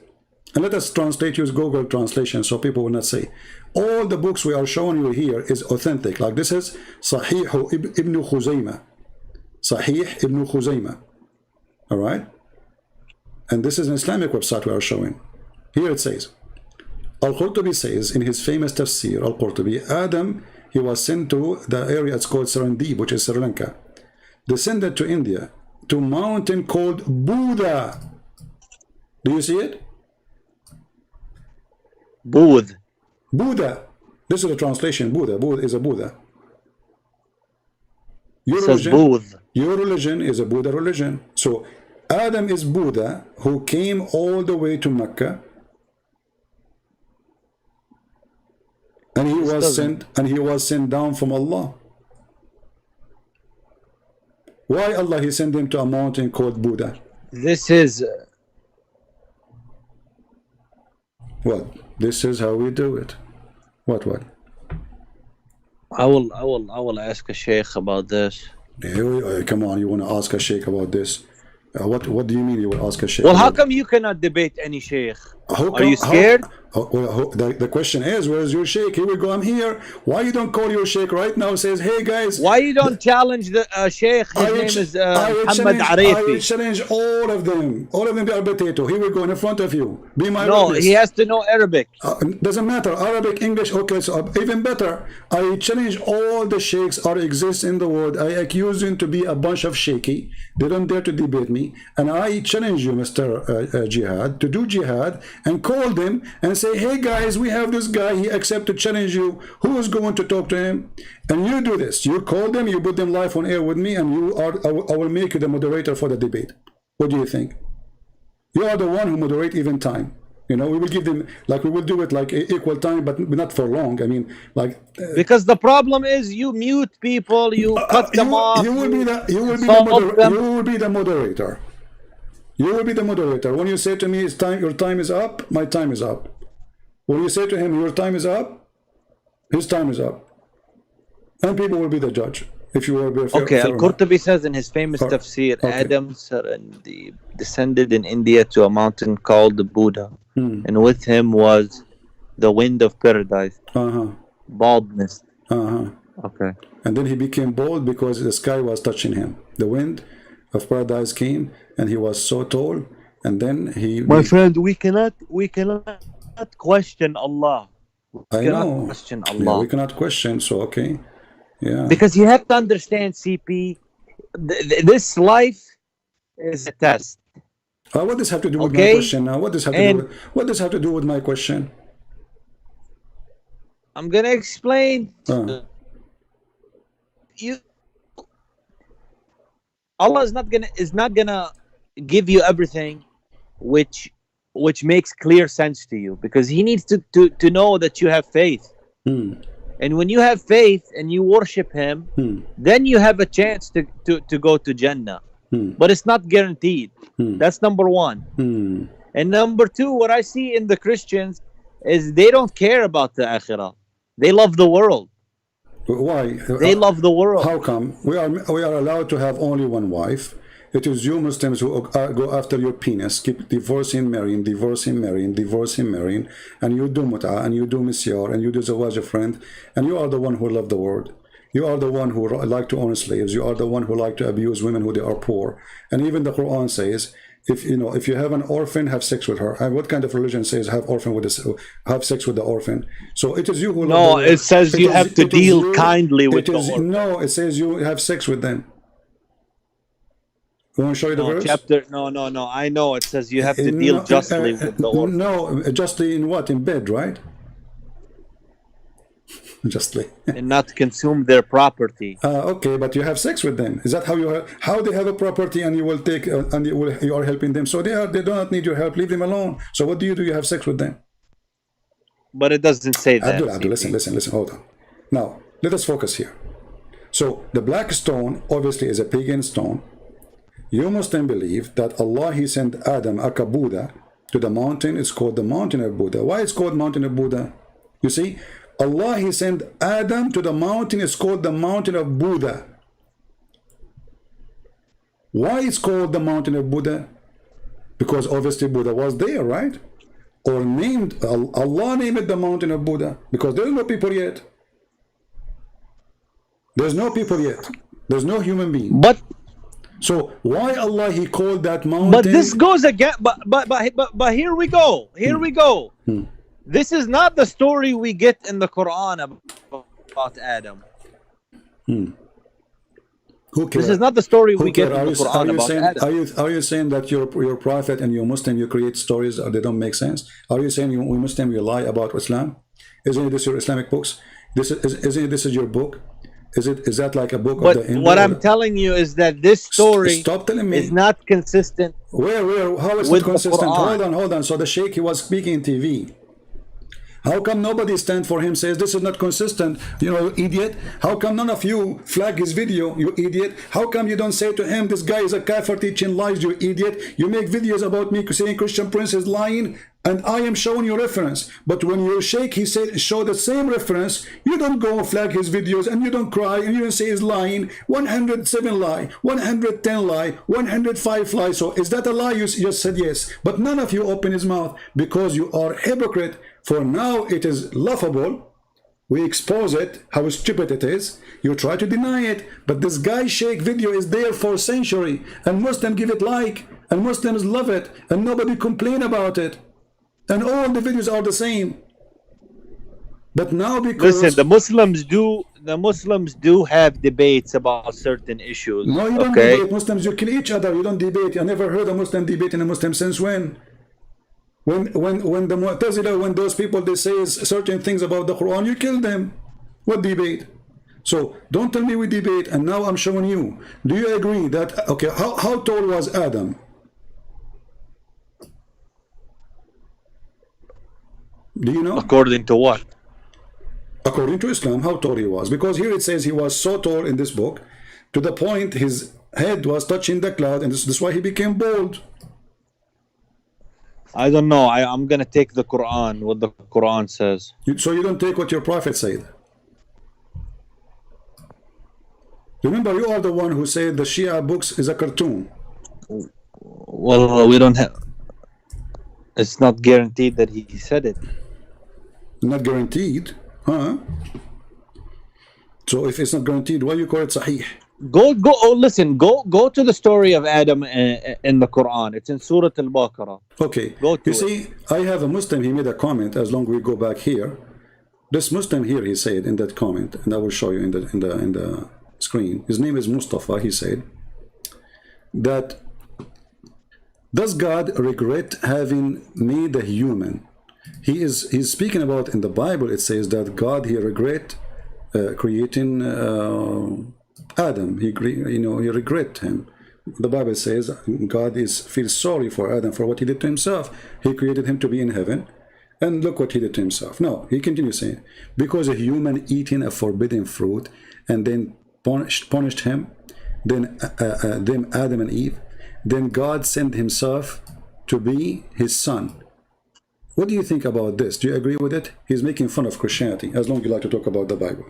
S1: and let us translate. Use Google translation so people will not say all the books we are showing you here is authentic. Like this is Sahih Ibn Khuzaymah, Sahih Ibn Khuzaymah. All right, and this is an Islamic website we are showing. Here it says. Al-Qurtubi says in his famous tafsir, Al-Qurtubi, Adam, he was sent to the area it's called Serendip, which is Sri Lanka, descended to India, to a mountain called Buddha. Do you see it?
S3: Booth.
S1: Buddha. This is the translation, Buddha. Buddha is a Buddha. Your religion is a Buddha religion. So Adam is Buddha who came all the way to Mecca. And he was sent down from Allah. Why Allah he sent him to a mountain called Buddha?
S3: This is
S1: what? This is how we do it. What?
S3: I will ask a sheikh about this.
S1: Come on, you want to ask a sheikh about this? What do you mean you will ask a sheikh?
S3: Well, how come you cannot debate any sheikh? Are you scared?
S1: The question is, where's your sheikh? Here we go, I'm here. Why you don't call your sheikh right now? Says, hey guys.
S3: Why you don't challenge the sheikh? His name is Muhammad Arifi.
S1: I will challenge all of them. All of them are potato. Here we go in front of you. Be my
S3: No,
S1: witness.
S3: he has to know Arabic.
S1: Doesn't matter. Arabic, English, okay, so even better. I challenge all the sheikhs that exist in the world. I accuse them to be a bunch of shaky. They don't dare to debate me. And I challenge you, Mr. Jihad, to do jihad and call them and say, hey guys, we have this guy, he accepted to challenge you. Who is going to talk to him? And you do this. You call them, you put them live on air with me, and I will make you the moderator for the debate. What do you think? You are the one who moderate even time. You know, we will give them, like we will do it like equal time, but not for long. I mean, like
S3: because the problem is you mute people, you cut them off.
S1: You will be the moderator. You will be the moderator. When you say to me, "It's time," your time is up, my time is up. When you say to him, "Your time is up," his time is up. And people will be the judge. If you will be fair.
S6: Okay,
S1: fair
S6: Al-Qurtubi says in his famous
S1: Okay.
S6: tafsir,
S1: Okay.
S6: Adam descended in India to a mountain called the Buddha, and with him was the wind of paradise, baldness. Okay.
S1: And then he became bald because the sky was touching him. The wind of paradise came, and he was so tall. And then
S3: My friend, we cannot question Allah.
S1: I
S6: cannot
S1: know.
S6: question
S1: Yeah,
S6: Allah.
S1: we cannot question. So okay, yeah.
S6: Because you have to understand, CP, this life is a test.
S1: What does have to do with my
S6: Okay.
S1: question now? What does have to
S6: And-
S1: do with, what does have to do with my question?
S6: I'm gonna explain. You, Allah is not gonna give you everything, which makes clear sense to you, because He needs to know that you have faith. And when you have faith and you worship Him, then you have a chance to go to Jannah. But it's not guaranteed. That's number one. And number two, what I see in the Christians is they don't care about the akhirah. They love the world.
S1: Why?
S6: They love the world.
S1: How come? We are allowed to have only one wife. It is you Muslims who go after your penis, keep divorcing, marrying, divorcing, marrying, divorcing, marrying, and you do mut'ah, and you do misyar, and you do zawaj a friend, and you are the one who love the world. You are the one who like to own slaves. You are the one who like to abuse women who they are poor. And even the Quran says, if you have an orphan, have sex with her. And what kind of religion says have sex with the orphan? So it is you who love the world.
S3: it says you have to deal kindly with the orphan.
S1: No, it says you have sex with them. You want to show you the verse?
S3: Chapter. No. I know it says you have to deal justly with the orphan.
S1: No, justly in what? In bed, right? Justly.
S3: And not consume their property.
S1: Okay, but you have sex with them. Is that how they have a property and you will take and you are helping them? So they do not need your help. Leave them alone. So what do? You have sex with them.
S3: But it doesn't say that.
S1: Abdul, listen. Hold on. Now let us focus here. So the black stone obviously is a pagan stone. You Muslim believe that Allah He sent Adam aka Buddha to the mountain. It's called the mountain of Buddha. Why it's called mountain of Buddha? You see, Allah He sent Adam to the mountain. It's called the mountain of Buddha. Why it's called the mountain of Buddha? Because obviously Buddha was there, right? Or Allah named it the mountain of Buddha because there's no people yet. There's no people yet. There's no human being.
S3: But
S1: So why Allah He called that mountain?
S3: But this goes again. But here we go. Here we go. This is not the story we get in the Quran about Adam.
S1: Who cares?
S3: This is not the story we
S1: Who
S3: get
S1: cares?
S3: in the Quran about Adam.
S1: Are you saying that you're prophet and you're Muslim, you create stories or they don't make sense? Are you saying we Muslim you lie about Islam? Isn't this your Islamic books? Isn't this your book? Is that like a book
S3: But
S1: of the Hindu?
S3: what I'm telling you is that this story
S1: Stop telling me.
S3: is not consistent.
S1: How is
S3: with
S1: it
S3: the
S1: consistent?
S3: Quran.
S1: Hold on. So the Sheikh, he was speaking in TV. How come nobody stand for him, says this is not consistent, you idiot? How come none of you flag his video, you idiot? How come you don't say to him, this guy is a kafir teaching lies, you idiot? You make videos about me saying Christian Prince is lying, and I am showing you reference. But when your Sheikh, he said, show the same reference, you don't go flag his videos, and you don't cry, and you don't say he's lying. 107 lie, 110 lie, 105 lie. So is that a lie? You just said yes. But none of you open his mouth because you are hypocrite. For now it is laughable. We expose it, how stupid it is. You try to deny it, but this guy Sheikh video is there for a century, and Muslims give it like, and Muslims love it, and nobody complain about it, and all the videos are the same. But now because
S3: Listen, the Muslims do have debates about certain issues.
S1: no, you don't
S3: okay?
S1: debate. Muslims, you kill each other. You don't debate. I never heard a Muslim debate in a Muslim since when? When the Mu'tazila, when those people they say certain things about the Quran, you kill them. What debate? So don't tell me we debate. And now I'm showing you. Do you agree that okay? How tall was Adam? Do you know?
S3: According to what?
S1: According to Islam, how tall he was? Because here it says he was so tall in this book, to the point his head was touching the cloud, and this is why he became bald.
S6: I don't know. I'm gonna take the Quran, what the Quran says.
S1: So you don't take what your prophet said. Remember, you are the one who said the Shia books is a cartoon.
S6: Well, we don't have. It's not guaranteed that he said it.
S1: Not guaranteed, huh? So if it's not guaranteed, why you call it Sahih?
S6: Go. Oh, listen. Go to the story of Adam in the Quran. It's in Surah Al-Baqarah.
S1: Okay.
S6: Go to
S1: you see, I have a Muslim. He made a comment. As long as we go back here, this Muslim here, he said in that comment, and I will show you in the screen. His name is Mustafa. He said that, does God regret having made a human? He's speaking about in the Bible. It says that God he regret creating Adam. He regret him. The Bible says God feels sorry for Adam for what he did to himself. He created him to be in heaven, and look what he did to himself. No, he continues saying, because a human eating a forbidden fruit and then punished him, then them Adam and Eve, then God sent himself to be his son. What do you think about this? Do you agree with it? He's making fun of Christianity, as long as you like to talk about the Bible.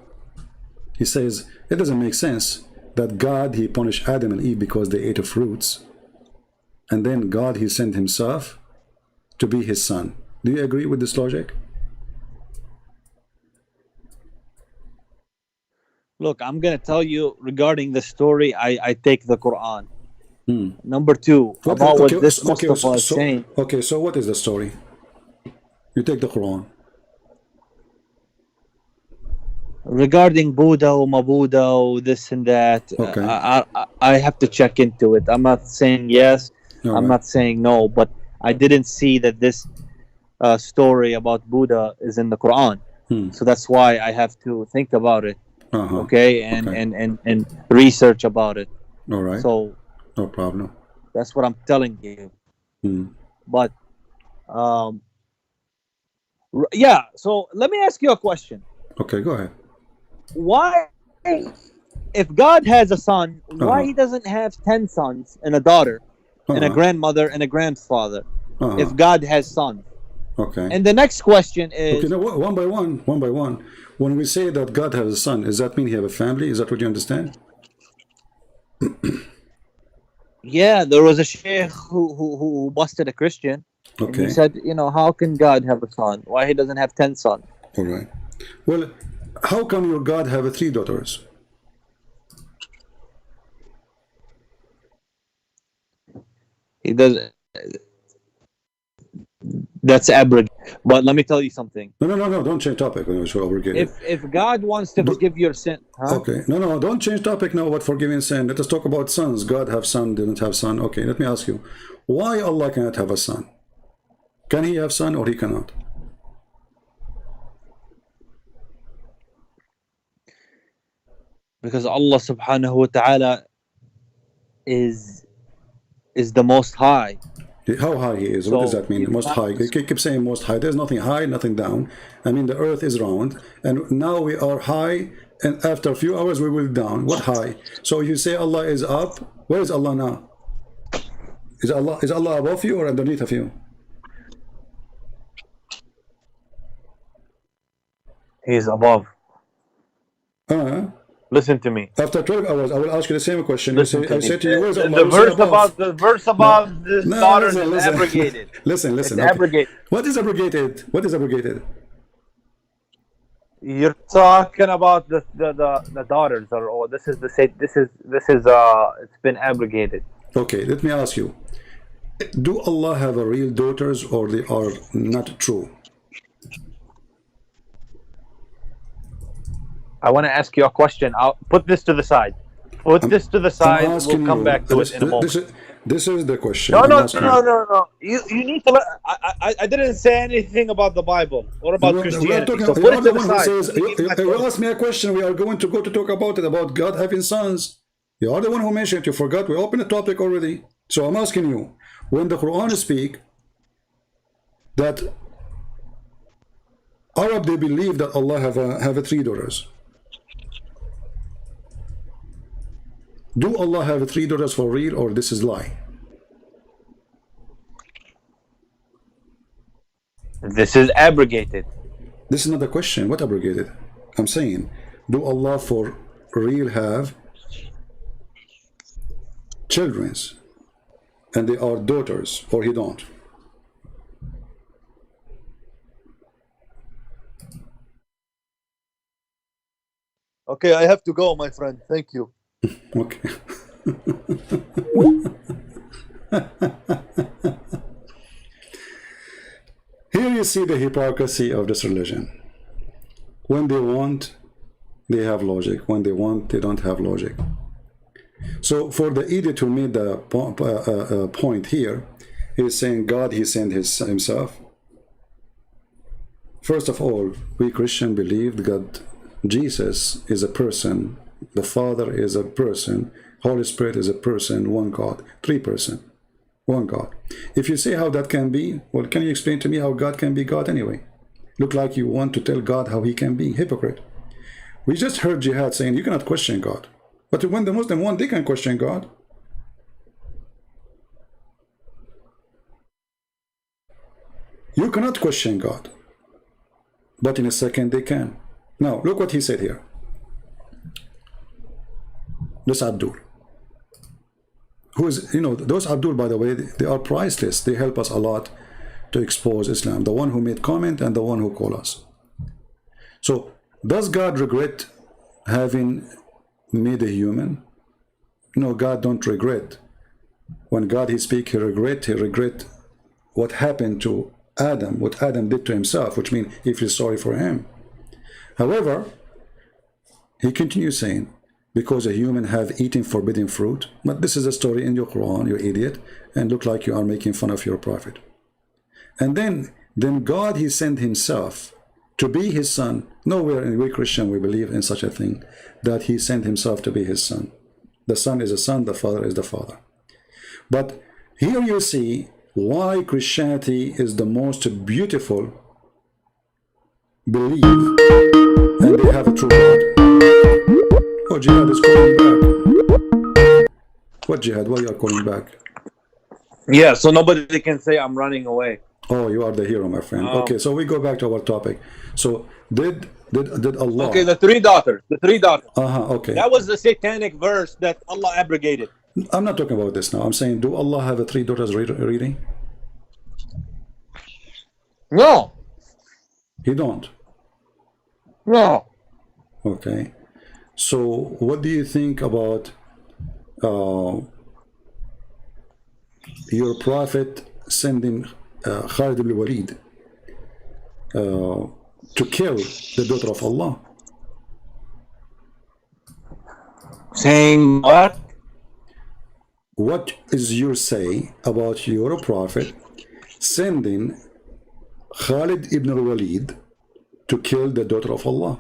S1: He says it doesn't make sense that God he punished Adam and Eve because they ate of fruits, and then God he sent himself to be his son. Do you agree with this logic?
S6: Look, I'm gonna tell you regarding the story. I take the Quran. Number two, about what this Mustafa is saying.
S1: Okay, so what is the story? You take the Quran.
S6: Regarding Buddha or Mabuddha or this and that,
S1: Okay.
S6: I have to check into it. I'm not saying yes, I'm not saying no, but I didn't see that this story about Buddha is in the Quran. So that's why I have to think about it. Okay, and research about it.
S1: All right.
S6: So
S1: no problem.
S6: that's what I'm telling you. But yeah. So let me ask you a question.
S1: Okay, go ahead.
S6: Why, if God has a son, why he doesn't have 10 sons and a daughter and a grandmother and a grandfather? If God has sons.
S1: Okay.
S6: And the next question is.
S1: Okay, now one by one. When we say that God has a son, does that mean he have a family? Is that what you understand?
S6: Yeah, there was a sheikh who busted a Christian.
S1: Okay.
S6: And he said, how can God have a son? Why he doesn't have 10 sons?
S1: All right. Well, how come your God have 3 daughters?
S6: He doesn't. That's abrogated. But let me tell you something.
S1: No, don't change topic.
S6: If God wants to forgive your sin,
S1: Okay, no, don't change topic now about forgiving sin. Let us talk about sons. God have son, didn't have son. Okay, let me ask you, why Allah cannot have a son? Can he have son or he cannot?
S6: Because Allah subhanahu wa ta'ala is the most high.
S1: How high he is? What does that mean? Most high. You keep saying most high. There's nothing high, nothing down. I mean, the earth is round, and now we are high, and after a few hours we will down. What high? So you say Allah is up. Where is Allah now? Is Allah above you or underneath of you?
S6: He is above. Listen to me.
S1: After 12 hours, I will ask you the same question. I say to you, where's Allah?
S3: The verse about this daughter is abrogated.
S1: Listen.
S3: It's
S1: Okay.
S3: abrogated.
S1: What is abrogated? What is abrogated?
S3: You're talking about the daughters, or this is it's been abrogated.
S1: Okay, let me ask you. Do Allah have a real daughters or they are not true?
S3: I want to ask you a question. I'll put this to the side. We'll come back to it in a moment.
S1: This is the question.
S3: No. You need to. I didn't say anything about the Bible or about Christianity. So put it to the side.
S1: You asked me a question. We are going to go to talk about it, about God having sons. You are the one who mentioned it. You forgot. We opened the topic already. So I'm asking you, when the Quran speak that Arab, they believe that Allah have 3 daughters. Do Allah have 3 daughters for real, or this is lie?
S6: This is abrogated.
S1: This is not the question. What abrogated? I'm saying, do Allah for real have childrens, and they are daughters, or He don't?
S3: Okay, I have to go, my friend. Thank you.
S1: Okay. Here you see the hypocrisy of this religion. When they want, they have logic. When they want, they don't have logic. So for the idiot to make the point here, he's saying God, He sent Himself. First of all, we Christians believe that Jesus is a person, the Father is a person, Holy Spirit is a person, one God, three person, one God. If you say how that can be, well, can you explain to me how God can be God anyway? Look like you want to tell God how He can be. Hypocrite. We just heard Jihad saying you cannot question God. But when the Muslim want, they can question God. You cannot question God. But in a second they can. Now, look what he said here. This Abdul. Who is, you know, those Abdul, by the way, they are priceless. They help us a lot to expose Islam. The one who made comment and the one who called us. So, does God regret having made a human? No, God don't regret. When God He speak, He regret what happened to Adam, what Adam did to himself, which means He feels sorry for him. However, He continues saying, because a human have eaten forbidden fruit, but this is a story in your Quran, you idiot, and look like you are making fun of your prophet. And then God He sent Himself to be His son. Nowhere in we Christian we believe in such a thing, that He sent Himself to be His son. The Son is a son, the Father is the Father. But here you see why Christianity is the most beautiful belief, and they have a true God. Oh, Jihad is calling back. What Jihad? Why you are calling back?
S6: Yeah, so nobody can say I'm running away.
S1: Oh, you are the hero, my friend. Okay, so we go back to our topic. So did Allah?
S6: Okay, the three daughters. The three daughters.
S1: Okay.
S6: That was the satanic verse that Allah abrogated.
S1: I'm not talking about this now. I'm saying, do Allah have a three daughters reading?
S6: No.
S1: He don't.
S6: No.
S1: Okay. So what do you think about your prophet sending Khalid ibn Walid to kill the daughter of Allah?
S6: Saying what?
S1: What is your say about your prophet sending Khalid ibn Walid to kill the daughter of Allah?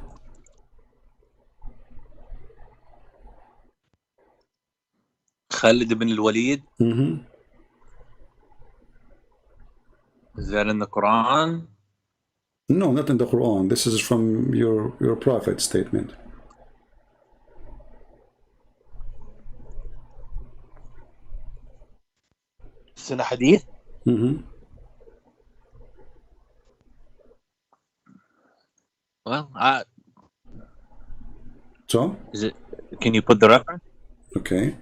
S6: Khalid ibn al-Walid?
S1: Mm-hmm.
S6: Is that in the Quran?
S1: No, not in the Quran. This is from your prophet's statement.
S6: It's in a hadith?
S1: Mm-hmm.
S6: Well,
S1: So?
S6: is it? Can you put the reference?
S1: Okay.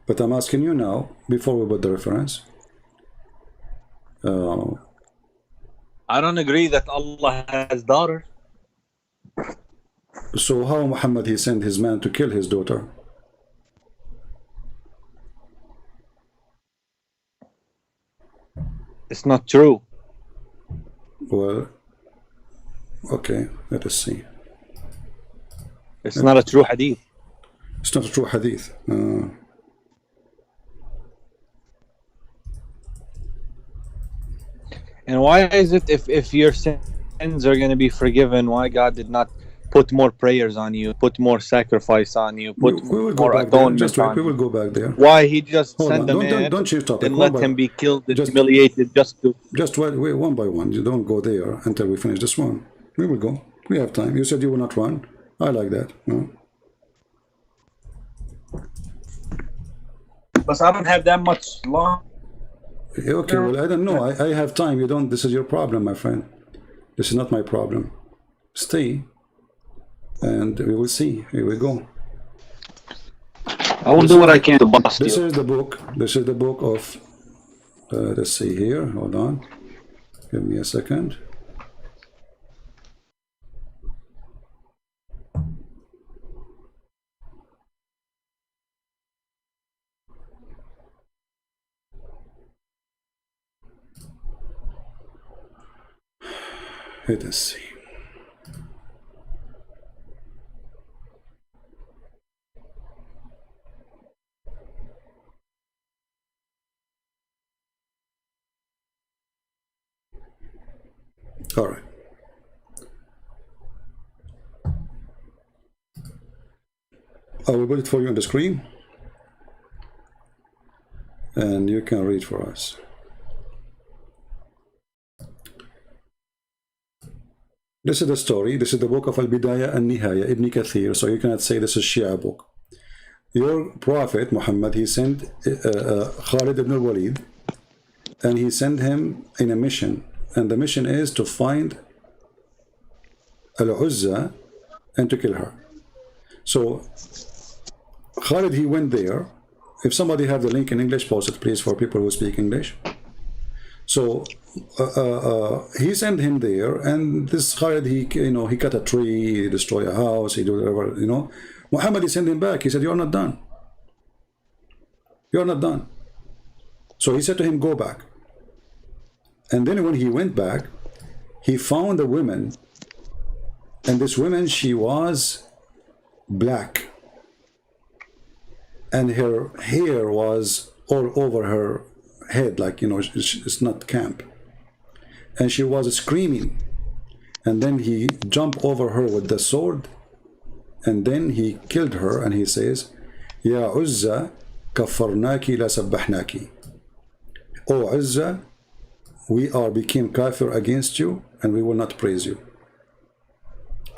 S1: But I'm asking you now, before we put the reference.
S6: I don't agree that Allah has daughters.
S1: So how Muhammad he sent his man to kill his daughter?
S6: It's not true.
S1: Well, okay, let us see.
S6: It's not a true hadith.
S1: It's not a true hadith.
S6: And why is it if your sins are going to be forgiven, why God did not put more prayers on you, put more sacrifice on you, put
S1: we will go
S6: more
S1: back there.
S6: atonement
S1: Just wait,
S6: on
S1: we
S6: you?
S1: will go back there.
S6: Why He just
S1: Hold
S6: sent
S1: on.
S6: a man
S1: Don't change topic.
S6: and
S1: One
S6: let
S1: by-
S6: him be killed and
S1: just-
S6: humiliated just to...
S1: Just wait one by one. You don't go there until we finish this one. We will go. We have time. You said you will not run. I like that. No?
S6: But I don't have that much long.
S1: Okay, well, I don't know. I have time. You don't. This is your problem, my friend. This is not my problem. Stay, and we will see. Here we go.
S7: I will do what I can to bust
S1: This
S7: you.
S1: is the book. This is the book of. Let's see here. Hold on. Give me a second. Let us see. All right. I will put it for you on the screen, and you can read for us. This is the story. This is the book of Al-Bidayah and Nihaya, Ibn Kathir. So you cannot say this is Shia book. Your prophet Muhammad, he sent Khalid ibn al-Walid, and he sent him in a mission. And the mission is to find Al-Uzza and to kill her. So Khalid, he went there. If somebody have the link in English, post it please for people who speak English. So he sent him there, and this Khalid, he cut a tree, he destroyed a house, he did whatever, Muhammad, he sent him back. He said, "You're not done. You're not done." So he said to him, "Go back." And then when he went back, he found a woman, and this woman, she was black, and her hair was all over her head, like, it's not camp, and she was screaming. And then he jumped over her with the sword, and then he killed her, and he says, "Ya Uzza, kaffarnaki la sabbahnaki." "O Uzza, we became kafir against you, and we will not praise you.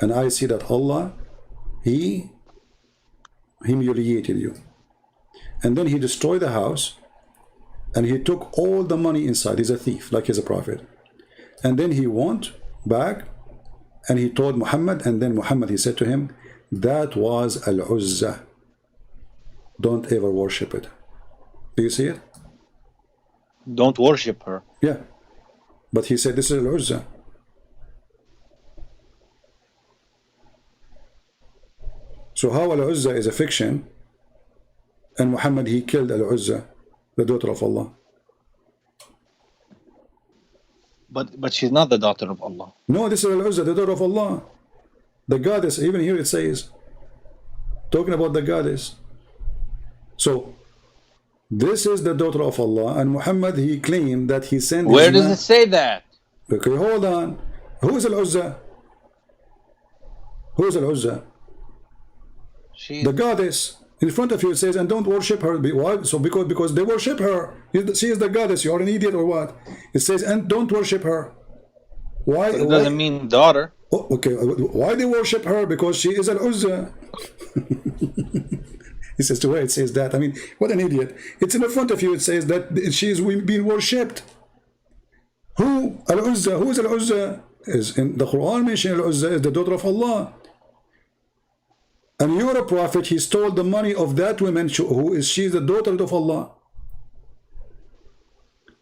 S1: And I see that Allah, he humiliated you." And then he destroyed the house, and he took all the money inside. He's a thief, like he's a prophet. And then he went back, and he told Muhammad, and then Muhammad, he said to him, "That was Al-Uzza. Don't ever worship it." Do you see it?
S6: Don't worship her.
S1: Yeah. But he said, "This is Al-Uzza." So how Al-Uzza is a fiction, and Muhammad, he killed Al-Uzza, the daughter of Allah?
S6: But she's not the daughter of Allah.
S1: No, this is Al-Uzza, the daughter of Allah. The goddess, even here it says, talking about the goddess. So, this is the daughter of Allah, and Muhammad, he claimed that he sent
S6: Where does it say that?
S1: Okay, hold on. Who is Al-Uzza? Who is Al-Uzza? The goddess. In front of you it says, "And don't worship her." Why? So because they worship her. She is the goddess. You are an idiot or what? It says, "And don't worship her." Why?
S6: But it doesn't mean daughter.
S1: Oh, okay. Why they worship her? Because she is Al-Uzza. He says to where it says that. I mean, what an idiot. It's in the front of you. It says that she is being worshipped. Who? Al-Uzza. Who is Al-Uzza? Is in the Quran mentioned Al-Uzza is the daughter of Allah. And you're a prophet, he stole the money of that woman, she's the daughter of Allah.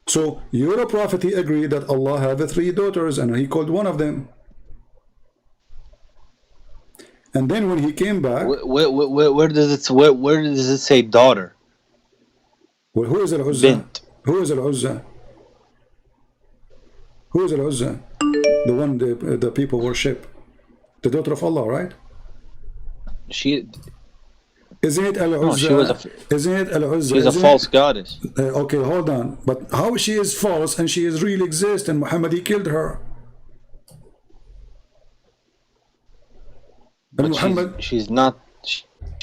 S1: So you're a prophet, he agreed that Allah had the 3 daughters, and he called one of them. And then when he came back,
S6: where does it say daughter?
S1: well, who is Al-Uzza?
S6: Bint.
S1: Who is Al-Uzza? Who is Al-Uzza? The one the people worship. The daughter of Allah, right? Isn't it Al-Uzza?
S6: No,
S1: isn't it Al-Uzza?
S6: She's a false goddess.
S1: Okay, hold on. But how she is false and she is really exist, and Muhammad, he killed her. And
S6: But
S1: Muhammad,
S6: she's not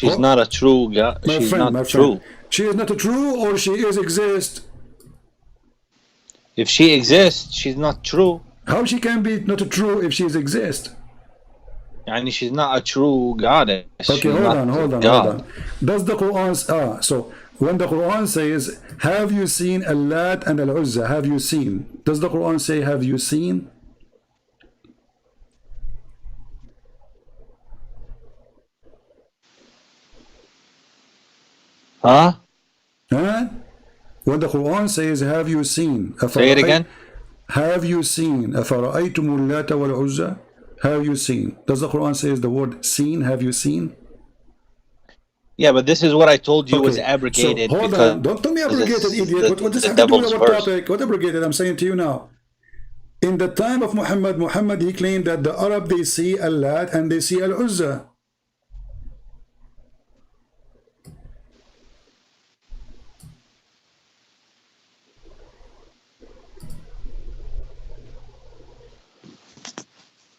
S6: a true god. She's not true.
S1: She is not a true, or she is exist.
S6: If she exists, she's not true.
S1: How she can be not a true if she is exist?
S6: Yani she's not a true goddess.
S1: Okay, hold on. Does the Quran so when the Quran says, "Have you seen Al-Lat and Al-Uzza?" Have you seen? Does the Quran say, "Have you seen"?
S6: Huh?
S1: Huh? When the Quran says, have you seen?
S6: Say it again.
S1: Have you seen? أَفَرَأَيْتُمُ اللَّاتَ وَالْعُزَّى? Have you seen? Does the Quran say the word seen? Have you seen?
S6: Yeah, but this is what I told you was
S1: Okay,
S6: abrogated.
S1: so hold
S6: because
S1: on. Don't tell me abrogated,
S6: this is
S1: idiot. What does
S6: the
S1: have to do with
S6: devil's
S1: our
S6: verse.
S1: topic? What abrogated? I'm saying to you now. In the time of Muhammad, he claimed that the Arab, they see Al-Lat and they see Al-Uzza.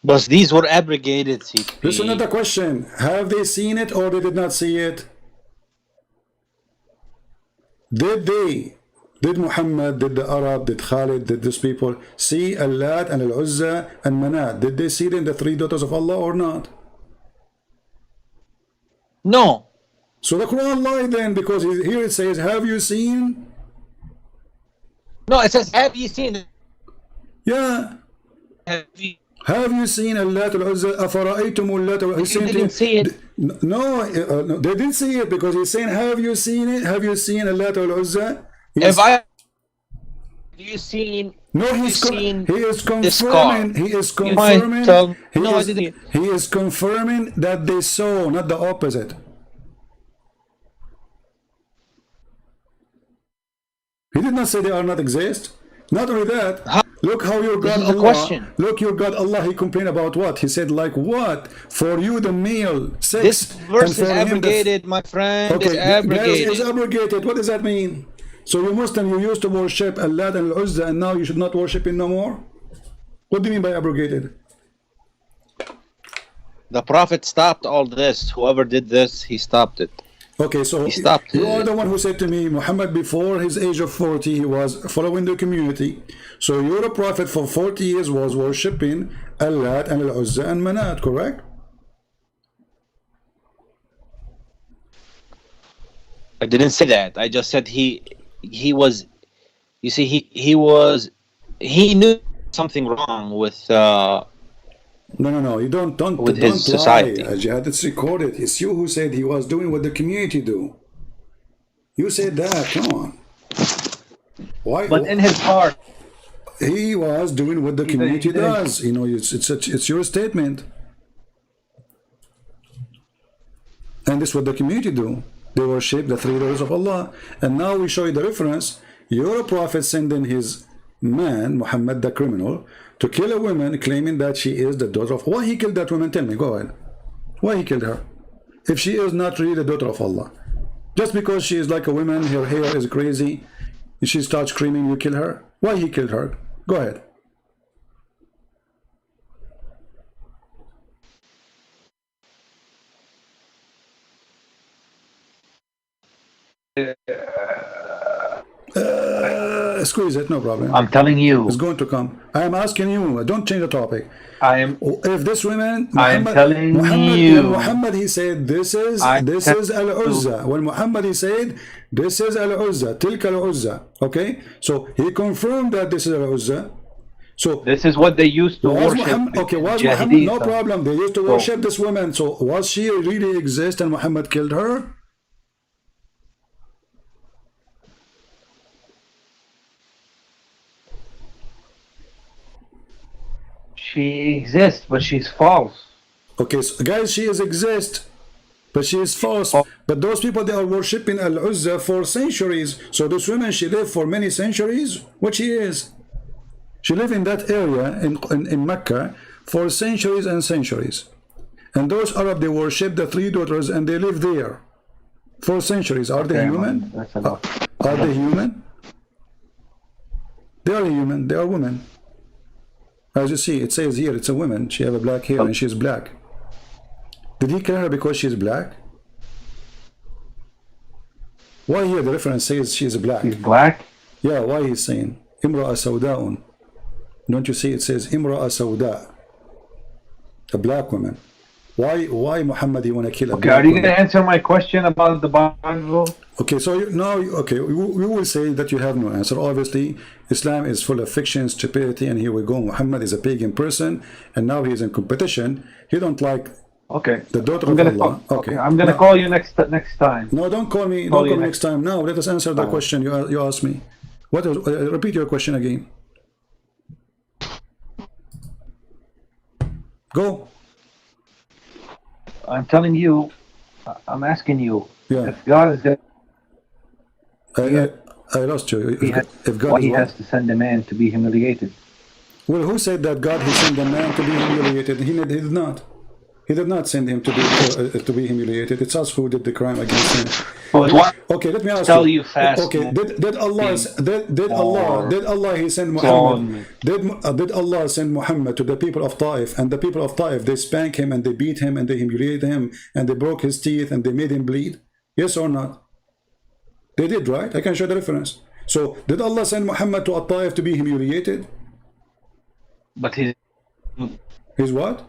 S6: But these were abrogated, CP.
S1: This is not the question. Have they seen it or they did not see it? Did Muhammad, did the Arab, did Khalid, did these people see Al-Lat and Al-Uzza and Manat? Did they see them, the three daughters of Allah, or not?
S6: No.
S1: So the Quran lied then, because here it says, have you seen?
S6: No, it says, have you seen it?
S1: Yeah. Have you seen Al-Lat Al-Uzza? أَفَرَأَيْتُمُ اللَّاتَ?
S6: You didn't see it.
S1: No, they didn't see it, because he's saying, have you seen it? Have you seen Al-Lat Al-Uzza?
S6: Have you seen?
S1: No, he is confirming. He is
S6: You might
S1: confirming.
S6: tell. No, I didn't.
S1: He is confirming that they saw, not the opposite. He did not say they are not exist. Not only that, look how your God
S6: This is a
S1: Allah.
S6: question.
S1: Look, your God Allah. He complained about what? He said, like what? For you, the male sex.
S6: This verse
S1: and
S6: is
S1: for him,
S6: abrogated, my friend.
S1: Okay,
S6: It's abrogated.
S1: it's abrogated. What does that mean? So you Muslim, you used to worship Al-Lat and Al-Uzza, and now you should not worship it no more? What do you mean by abrogated?
S6: The Prophet stopped all this. Whoever did this, he stopped it.
S1: Okay, so
S6: He stopped
S1: you are
S6: it.
S1: the one who said to me, Muhammad, before his age of 40, he was following the community. So you're a prophet for 40 years was worshipping Al-Lat and Al-Uzza and Manat, correct?
S6: I didn't say that. I just said he was. You see, he knew something wrong with.
S1: No, you don't
S6: With his society.
S1: lie, Jihad. It's recorded. It's you who said he was doing what the community do. You said that. Come on. Why?
S6: But in his heart,
S1: He was doing what the community does. You know, it's your statement. And this is what the community do. They worship the three daughters of Allah. And now we show you the reference. Your prophet sending his man, Muhammad the criminal, to kill a woman claiming that she is the daughter of... Why he killed that woman? Tell me, go ahead. Why he killed her? If she is not really the daughter of Allah. Just because she is like a woman, her hair is crazy, and she starts screaming, you kill her? Why he killed her? Go ahead. Squeeze it, no problem.
S6: I'm telling you,
S1: It's going to come. I am asking you. Don't change the topic.
S6: I am.
S1: If this woman,
S6: I am
S1: Muhammad,
S6: telling
S1: Muhammad,
S6: you.
S1: when Muhammad he said this is Al-Uzza. When Muhammad he said this is Al-Uzza, Tilka Al-Uzza. Okay, so he confirmed that this is Al-Uzza. So
S6: This is what they used to
S1: was
S6: worship.
S1: Muhammad, okay, was
S6: Jahili
S1: Muhammad, no
S6: time.
S1: problem. They used to worship this woman. So was she really exist and Muhammad killed her?
S6: She exists, but she's false.
S1: Okay, so guys, she is exist, but she is false. But those people, they are worshipping Al-Uzza for centuries. So this woman, she lived for many centuries. What she is? She lived in that area in Mecca for centuries and centuries. And those Arab, they worship the three daughters and they live there for centuries. Are they human?
S6: That's enough.
S1: Are they human? They are human. They are women. As you see, it says here, it's a woman. She have a black hair and she's black. Did he kill her because she's black? Why here the reference says she's black?
S6: She's black?
S1: Yeah, why he's saying Imra'a Sawda'un? Don't you see it says Imra'a Sawda'? A black woman. Why Muhammad he want to kill a
S7: Okay,
S1: black
S7: are you
S1: woman?
S7: going to answer my question about the Bible?
S1: Okay, so now, okay, we will say that you have no answer. Obviously, Islam is full of fiction, stupidity, and here we go. Muhammad is a pagan person, and now he is in competition. He don't like
S7: Okay.
S1: The daughter
S7: I'm
S1: of
S7: gonna
S1: Allah.
S7: call,
S1: Okay.
S7: I'm gonna call you next time.
S1: No, don't call me.
S7: Call
S1: Don't
S7: you
S1: call me
S7: next
S1: next time. Now, let us answer the question you asked me. What? Repeat your question again. Go.
S7: I'm telling you, I'm asking you,
S1: Yeah.
S7: if God is
S1: I lost you. If God
S7: why
S1: is
S7: he
S1: what?
S7: has to send a man to be humiliated?
S1: Well, who said that God he sent a man to be humiliated? He did not. He did not send him to be humiliated. It's us who did the crime against him. Okay, let me ask
S7: Tell
S1: you.
S7: you fast.
S1: Okay, did Allah he send Muhammad? Did Allah send Muhammad to the people of Taif, and the people of Taif they spank him and they beat him and they humiliated him and they broke his teeth and they made him bleed? Yes or not? They did, right? I can show the reference. So did Allah send Muhammad to Taif to be humiliated?
S7: But
S1: He's what?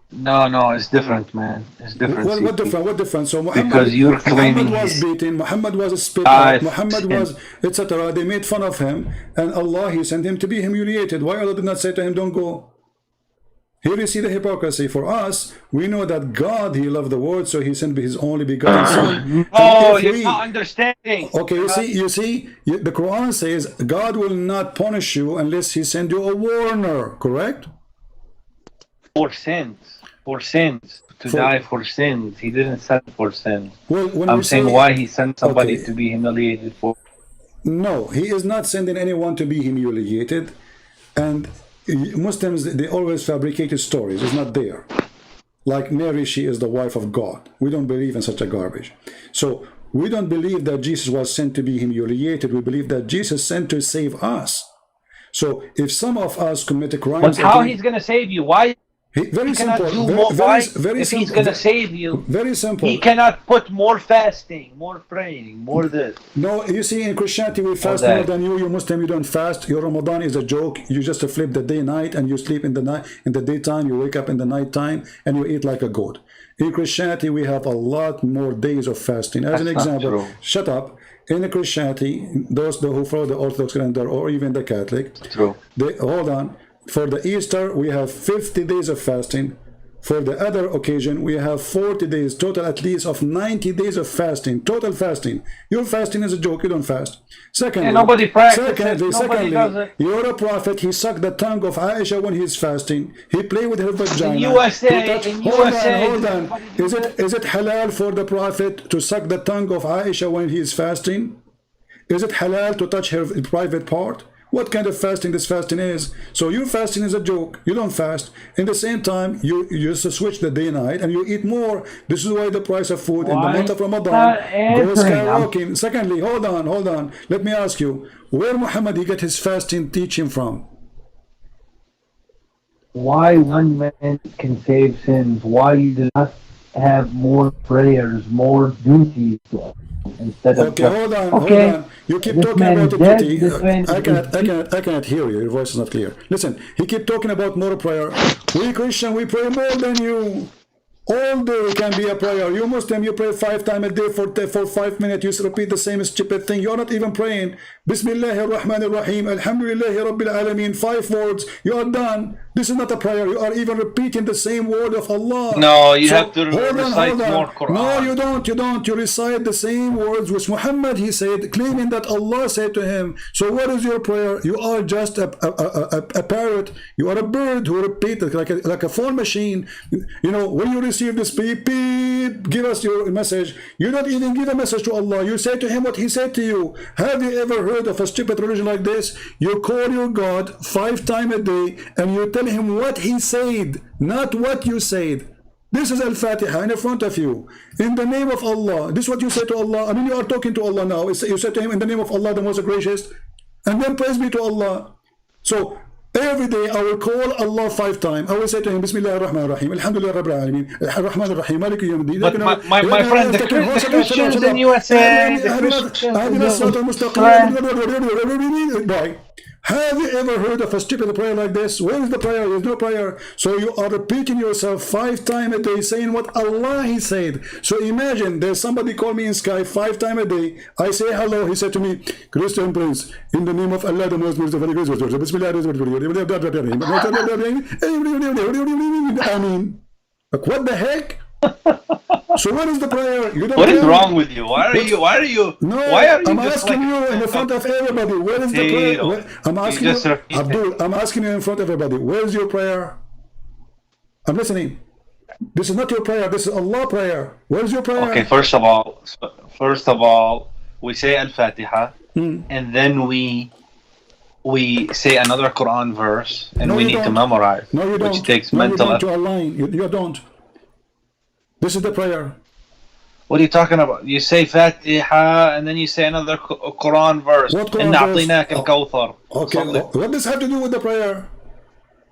S7: No, it's different, man. It's different.
S1: Well, what different? What different? So Muhammad,
S7: because you're claiming
S1: Muhammad was beaten, Muhammad was spit out, Muhammad was etc. They made fun of him, and Allah he sent him to be humiliated. Why Allah did not say to him, "Don't go"? Here you see the hypocrisy. For us, we know that God he loved the world, so he sent his only begotten Son.
S7: Oh, you're not understanding.
S1: Okay, you see, the Quran says God will not punish you unless he send you a warner. Correct?
S7: For sins, to die for sins. He didn't send for sins.
S1: Well, when
S7: I'm saying why he sent somebody
S1: Okay.
S7: to be humiliated for.
S1: No, he is not sending anyone to be humiliated, and Muslims they always fabricated stories. It's not there. Like Mary, she is the wife of God. We don't believe in such a garbage. So we don't believe that Jesus was sent to be humiliated. We believe that Jesus sent to save us. So if some of us commit a crime,
S7: But how he's gonna save you? Why?
S1: very
S7: He cannot
S1: simple.
S7: do more. Why?
S1: Very
S7: If
S1: simple.
S7: he's gonna save you,
S1: Very simple.
S7: he cannot put more fasting, more praying, more this.
S1: No, you see, in Christianity, we fast
S7: that.
S1: more than you. You Muslim, you don't fast. Your Ramadan is a joke. You just flip the day night, and you sleep in the night. In the daytime, you wake up in the night time, and you eat like a goat. In Christianity, we have a lot more days of fasting. As an
S7: That's not
S1: example,
S7: true.
S1: shut up. In Christianity, those who follow the Orthodox calendar or even the Catholic,
S7: True.
S1: hold on. For the Easter, we have 50 days of fasting. For the other occasion, we have 40 days, total at least of 90 days of fasting, total fasting. Your fasting is a joke, you don't fast. Secondly,
S7: nobody practices, nobody does it.
S1: you're a prophet, he sucked the tongue of Aisha when he's fasting. He played with her vagina.
S7: In USA,
S1: He touched-
S7: in
S1: hold
S7: USA,
S1: on, hold on. Is it halal for the prophet to suck the tongue of Aisha when he is fasting? Is it halal to touch her private part? What kind of fasting this fasting is? So your fasting is a joke. You don't fast. In the same time, you just switch the day night and you eat more. This is why the price of food in the
S7: Why
S1: month of Ramadan
S7: not
S1: goes
S7: answering?
S1: skyrocketing. Secondly, hold on. Let me ask you, where Muhammad he get his fasting teaching from?
S7: Why one man can save sins? Why you do not have more prayers, more duties instead of
S1: Okay, hold on. You keep
S7: This
S1: talking
S7: man
S1: about
S7: is
S1: the
S7: dead,
S1: duty.
S7: this man
S1: I cannot hear you. Your voice is not clear. Listen, he keep talking about more prayer. We Christian, we pray more than you. All day can be a prayer. You Muslim, you pray 5 times a day for 5 minutes. You repeat the same stupid thing. You're not even praying. Bismillahir Rahmanir Rahim. Alhamdulillahi Rabbil Alameen. 5 words. You are done. This is not a prayer. You are even repeating the same word of Allah.
S7: No, you have to recite more Quran.
S1: No, you don't. You recite the same words which Muhammad he said, claiming that Allah said to him. So what is your prayer? You are just a parrot. You are a bird who repeats like a phone machine. You know, when you receive this beep, beep, give us your message. You don't even give a message to Allah. You say to him what he said to you. Have you ever heard of a stupid religion like this? You call your God 5 times a day and you tell him what he said, not what you said. This is Al-Fatiha in front of you. In the name of Allah. This is what you say to Allah. I mean, you are talking to Allah now. You say to him, in the name of Allah, the most gracious. And then praise be to Allah. So, every day I will call Allah 5 times. I will say to him, Bismillah ar-Rahman ar-Rahim. Alhamdulillah Rabbil Alameen. Ar-Rahman ar-Rahim. Maliki yawm ad-din.
S7: But my friend, the Christians in USA, the Christians
S1: Have you ever heard of a stupid prayer like this? Where is the prayer? There's no prayer. So you are repeating yourself 5 times a day, saying what Allah He said. So imagine there's somebody call me in Skype 5 times a day. I say hello. He said to me, Christian Prince, in the name of Allah, the most merciful, I mean, like, what the heck? So what is the prayer? You don't
S3: What is
S1: know.
S3: wrong with you? Why are you?
S1: No,
S3: Why are you
S1: I'm
S3: just
S1: asking
S3: like?
S1: you in the front of everybody. Where is the prayer? I'm asking
S3: just
S1: you,
S3: repeat it.
S1: Abdul. I'm asking you in front of everybody. Where is your prayer? I'm listening. This is not your prayer. This is Allah prayer. Where is your prayer?
S3: Okay, first of all, we say Al-Fatiha, and then we say another Quran verse, and
S1: No,
S3: we
S1: you
S3: need to
S1: don't.
S3: memorize,
S1: No, you don't.
S3: which takes
S1: No, you
S3: mental
S1: don't.
S3: effort.
S1: You are lying. You don't. This is the prayer.
S3: What are you talking about? You say Fatiha, and then you say another Quran verse.
S1: What Quran
S3: إِنَّا
S1: verse?
S3: أَعْطِينَاكَ الْكَوْثَرَ.
S1: Okay. What does have to do with the prayer?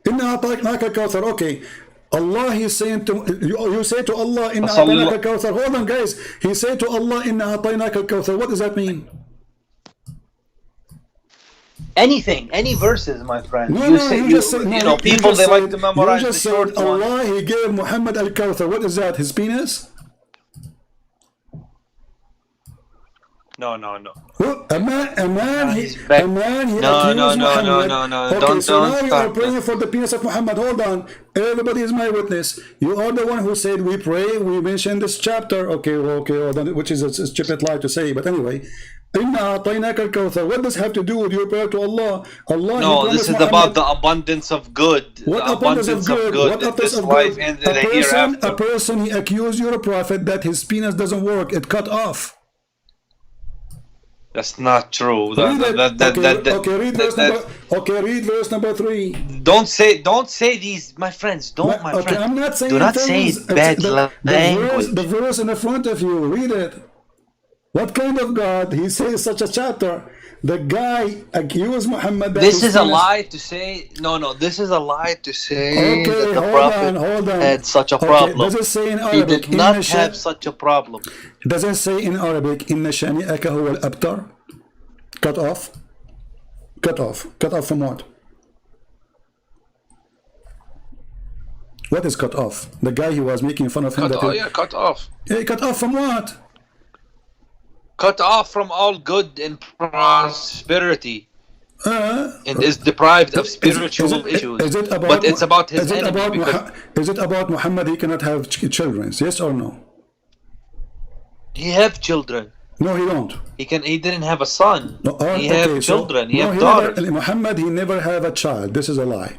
S1: Inna a'tainaka al-kawthar. Okay. Allah, He's saying to you say to Allah, Inna a'tainaka al-kawthar. Hold on, guys. He said to Allah, Inna a'tainaka al-kawthar. What does that mean?
S3: Anything, any verses, my friend.
S1: No,
S3: you
S1: no,
S3: say,
S1: you
S3: you,
S1: just said,
S3: you
S1: no,
S3: know,
S1: you
S3: people
S1: just
S3: they
S1: said,
S3: like to memorize
S1: you
S3: the
S1: just
S3: short
S1: said
S3: ones.
S1: Allah, He gave Muhammad al-Kawthar. What is that? His penis?
S3: No.
S1: Who? A man, he
S3: he's back.
S1: accused
S3: No.
S1: Muhammad. Okay,
S3: Don't
S1: so now you are
S3: start
S1: praying
S3: this.
S1: for the penis of Muhammad. Hold on. Everybody is my witness. You are the one who said we pray. We mentioned this chapter. Okay, hold on, which is a stupid lie to say. But anyway, Inna a'tainaka al-kawthar. What does have to do with your prayer to Allah? Allah, He
S3: No,
S1: promised
S3: this is
S1: Muhammad.
S3: about the abundance of good.
S1: What
S3: The
S1: abundance of good? What
S3: in
S1: abundance
S3: this
S1: of
S3: life
S1: good?
S3: and the hereafter.
S1: A person, he accused your prophet that his penis doesn't work. It cut off.
S3: That's not true.
S1: Read verse number 3.
S3: Don't say these, my friends. Don't, my
S1: Okay,
S3: friend.
S1: I'm not saying
S3: Do not
S1: things.
S3: say bad language.
S1: The verse in the front of you. Read it. What kind of God? He says such a chapter. The guy accused Muhammad. That
S3: This
S1: his
S3: is a
S1: penis-
S3: lie to say. No. This is a lie to say
S1: Okay,
S3: that the
S1: hold
S3: prophet
S1: on.
S3: had such a
S1: Okay,
S3: problem.
S1: does it say in
S3: He
S1: Arabic?
S3: did not have such a problem.
S1: Does it say in Arabic? Inna shani'aka huwa al-abtar? Cut off. Cut off. Cut off from what? What is cut off? The guy who was making fun of him.
S3: Cut off.
S1: Yeah, cut off from what?
S3: Cut off from all good and prosperity,
S1: Uh,
S3: and is deprived of spiritual issues.
S1: Is it about?
S3: But it's about his
S1: is it
S3: enemy.
S1: about?
S3: Because
S1: Is it about Muhammad? He cannot have children. Yes or no?
S3: he have children.
S1: No, he don't.
S3: He didn't have a son.
S1: No,
S3: He
S1: okay,
S3: have
S1: so-
S3: children. He
S1: no,
S3: have daughters.
S1: Muhammad, he never have a child. This is a lie.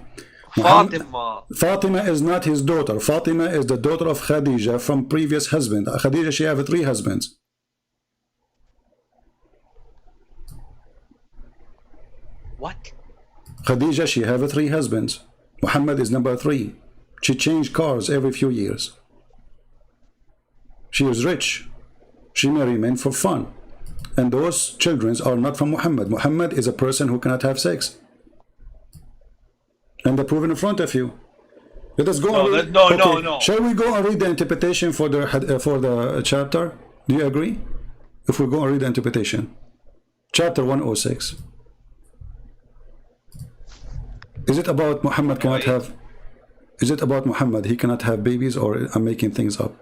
S3: Fatima.
S1: Fatima is not his daughter. Fatima is the daughter of Khadija from previous husband. Khadija, she have 3 husbands.
S3: What?
S1: Khadija, she have 3 husbands. Muhammad is number 3. She changed cars every few years. She is rich. She married men for fun. And those children are not from Muhammad. Muhammad is a person who cannot have sex. And they're proven in front of you. Let us go.
S3: No.
S1: Shall we go and read the interpretation for the chapter? Do you agree? If we go and read the interpretation. Chapter 106. Is it about Muhammad cannot have? Is it about Muhammad he cannot have babies, or I'm making things up?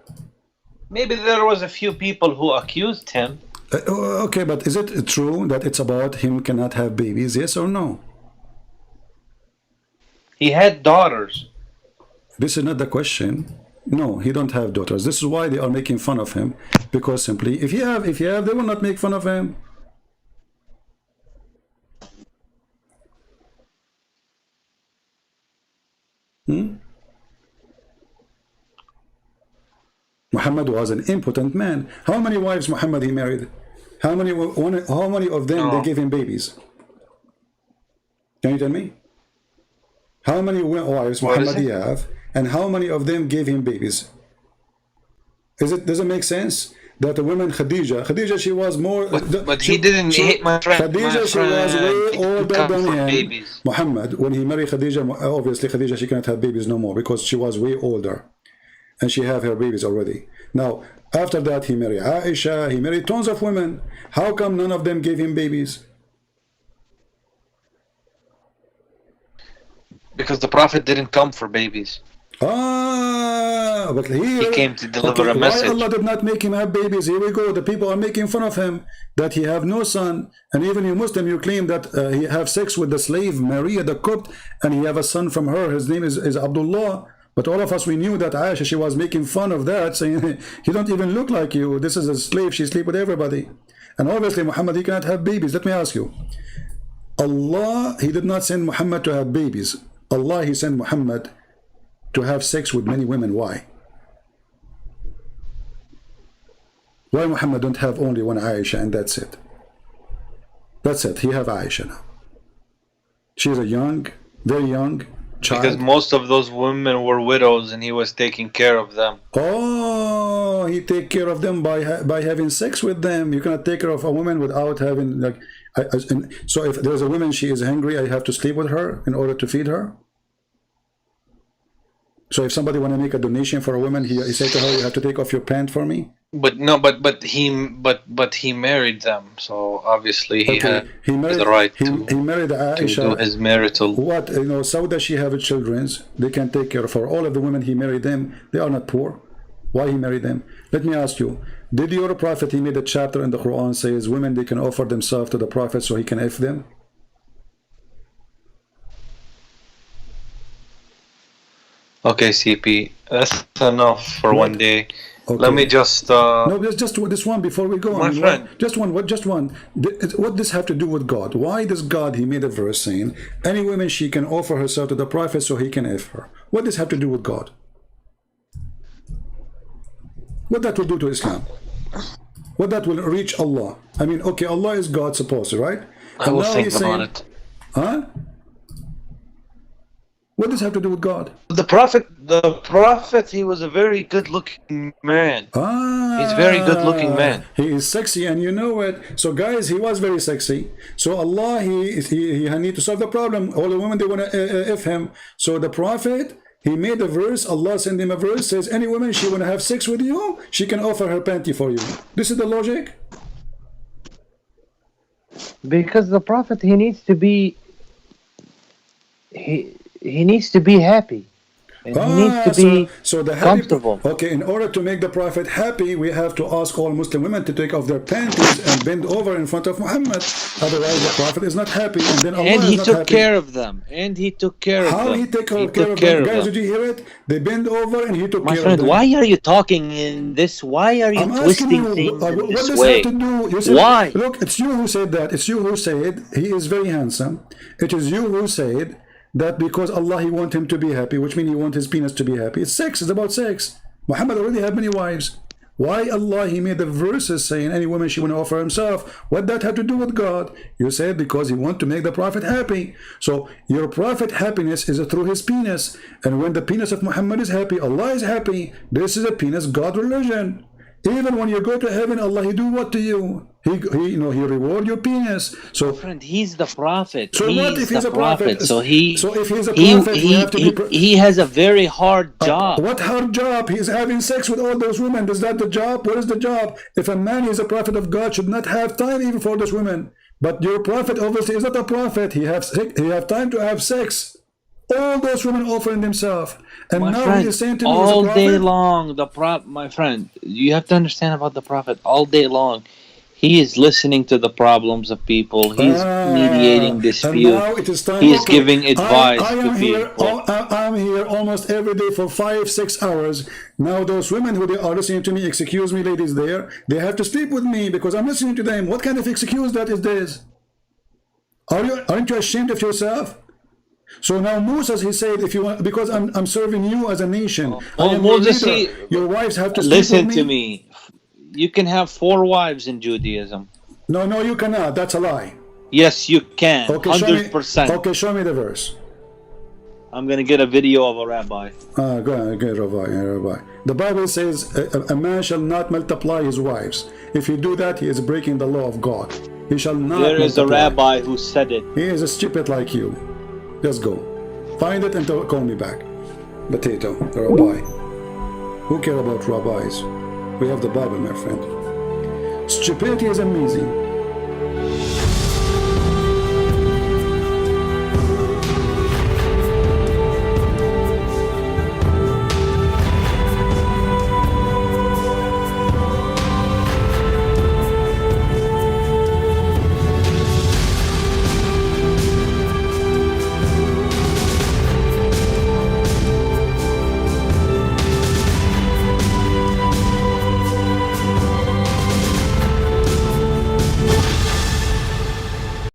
S3: Maybe there was a few people who accused him.
S1: Okay, but is it true that it's about him cannot have babies? Yes or no?
S3: He had daughters.
S1: This is not the question. No, he don't have daughters. This is why they are making fun of him. Because simply, if you have, they will not make fun of him. Muhammad was an impotent man. How many wives Muhammad he married? How many of them they gave him babies? Can you tell me? How many wives Muhammad he have, and how many of them gave him babies? Does it make sense that the woman Khadija, she was more.
S3: But he didn't hate my friend.
S1: Khadija, she was way older than him.
S3: Babies.
S1: Muhammad, when he married Khadija, obviously Khadija, she cannot have babies no more because she was way older, and she have her babies already. Now, after that, he married Aisha. He married tons of women. How come none of them gave him babies?
S2: Because the Prophet didn't come for babies.
S1: But
S2: He came to deliver a message.
S1: Why Allah did not make him have babies? Here we go. The people are making fun of him that he have no son, and even you Muslim, you claim that he have sex with the slave Maria the Copt, and he have a son from her. His name is Abdullah. But all of us, we knew that Aisha, she was making fun of that, saying he don't even look like you. This is a slave. She sleep with everybody. And obviously Muhammad, he cannot have babies. Let me ask you, Allah, he did not send Muhammad to have babies. Allah, he sent Muhammad to have sex with many women. Why? Why Muhammad don't have only one Aisha and that's it? That's it. He have Aisha now. She's a young, very young child.
S2: Because most of those women were widows and he was taking care of them.
S1: Oh, he take care of them by having sex with them. You cannot take care of a woman without having like. So if there's a woman, she is hungry, I have to sleep with her in order to feed her. So if somebody want to make a donation for a woman, he say to her, you have to take off your pant for me.
S2: But no, but he married them, so obviously he had the right
S1: he married Aisha,
S2: to do his marital.
S1: What, you know, Sauda, she have children, they can take care of her. All of the women he married them, they are not poor. Why he married them? Let me ask you, did your Prophet, he made a chapter in the Quran says women, they can offer themselves to the Prophet so he can F them?
S2: Okay, CP, that's enough for
S1: What?
S2: one day.
S1: Okay.
S2: Let me just
S1: no, just this one before we go.
S2: My friend.
S1: Just one. What does have to do with God? Why does God, he made a verse saying any woman, she can offer herself to the Prophet so he can F her? What does have to do with God? What that will do to Islam? What that will reach Allah? I mean, okay, Allah is God, supposed to, right?
S2: I will think about it.
S1: Huh? What does have to do with God?
S2: The prophet, he was a very good-looking man. He's a very good-looking man.
S1: He is sexy, and you know it. So, guys, he was very sexy. So, Allah, he need to solve the problem. All the women, they want to F him. So, the Prophet, he made a verse. Allah sent him a verse. Says, any woman, she want to have sex with you, she can offer her panty for you. This is the logic.
S6: Because the Prophet, he needs to be he needs to be happy. And he needs to be
S1: so the
S6: comfortable.
S1: Okay, in order to make the Prophet happy, we have to ask all Muslim women to take off their panties and bend over in front of Muhammad. Otherwise, the Prophet is not happy, and then Allah
S6: And
S1: is
S6: he
S1: not
S6: took
S1: happy.
S6: care of them. And he took care of them.
S1: How he take care of
S6: took
S1: them? Guys,
S6: them.
S1: did you hear it? They bend over and he took
S6: My
S1: care
S6: friend,
S1: of them.
S6: why are you talking in this? Why are you
S1: I'm asking
S6: twisting
S1: you,
S6: things
S1: what
S6: in
S1: does
S6: this
S1: that
S6: way?
S1: have to do? You said,
S6: Why?
S1: Look, it's you who said that. It's you who said he is very handsome. It is you who said that because Allah, he want him to be happy, which means he want his penis to be happy. It's sex. It's about sex. Muhammad already had many wives. Why Allah, he made the verses saying any woman, she want to offer himself? What that have to do with God? You said because he want to make the Prophet happy. So your Prophet happiness is through his penis. And when the penis of Muhammad is happy, Allah is happy. This is a penis God religion. Even when you go to heaven, Allah, he do what to you? He reward your penis. So,
S6: Friend, he's the Prophet.
S1: so what if he's a prophet?
S6: So
S1: if he's a prophet, he have to be.
S6: He has a very hard job.
S1: What hard job? He's having sex with all those women. Is that the job? What is the job? If a man is a prophet of God, should not have time even for those women. But your prophet obviously is not a prophet. He have time to have sex. All those women offering themselves, and
S6: My
S1: now
S6: friend,
S1: he is saying to me,
S6: all
S1: he's a prophet?
S6: day long, my friend, you have to understand about the Prophet. All day long, he is listening to the problems of people. He is mediating dispute.
S1: And now it is time.
S6: He is giving advice
S1: I
S6: to
S1: am here.
S6: people.
S1: I'm here almost every day for 5-6 hours. Now those women who they are listening to me, excuse me, ladies, there, they have to sleep with me because I'm listening to them. What kind of excuse that is this? Aren't you ashamed of yourself? So now Moses, he said, if you want, because I'm serving you as a nation.
S6: Moses,
S1: your wives have to sleep
S6: listen
S1: with me.
S6: to me. You can have 4 wives in Judaism.
S1: No, you cannot. That's a lie.
S6: Yes, you can.
S1: Okay,
S6: 100%.
S1: Okay, show me the verse.
S6: I'm going to get a video of a rabbi.
S1: Go ahead, Rabbi. The Bible says a man shall not multiply his wives. If he do that, he is breaking the law of God. He shall not
S6: There is a
S1: multiply.
S6: rabbi who said it.
S1: He is a stupid like you. Just go. Find it and call me back. Potato, the rabbi. Who care about rabbis? We have the Bible, my friend. Stupidity is amazing.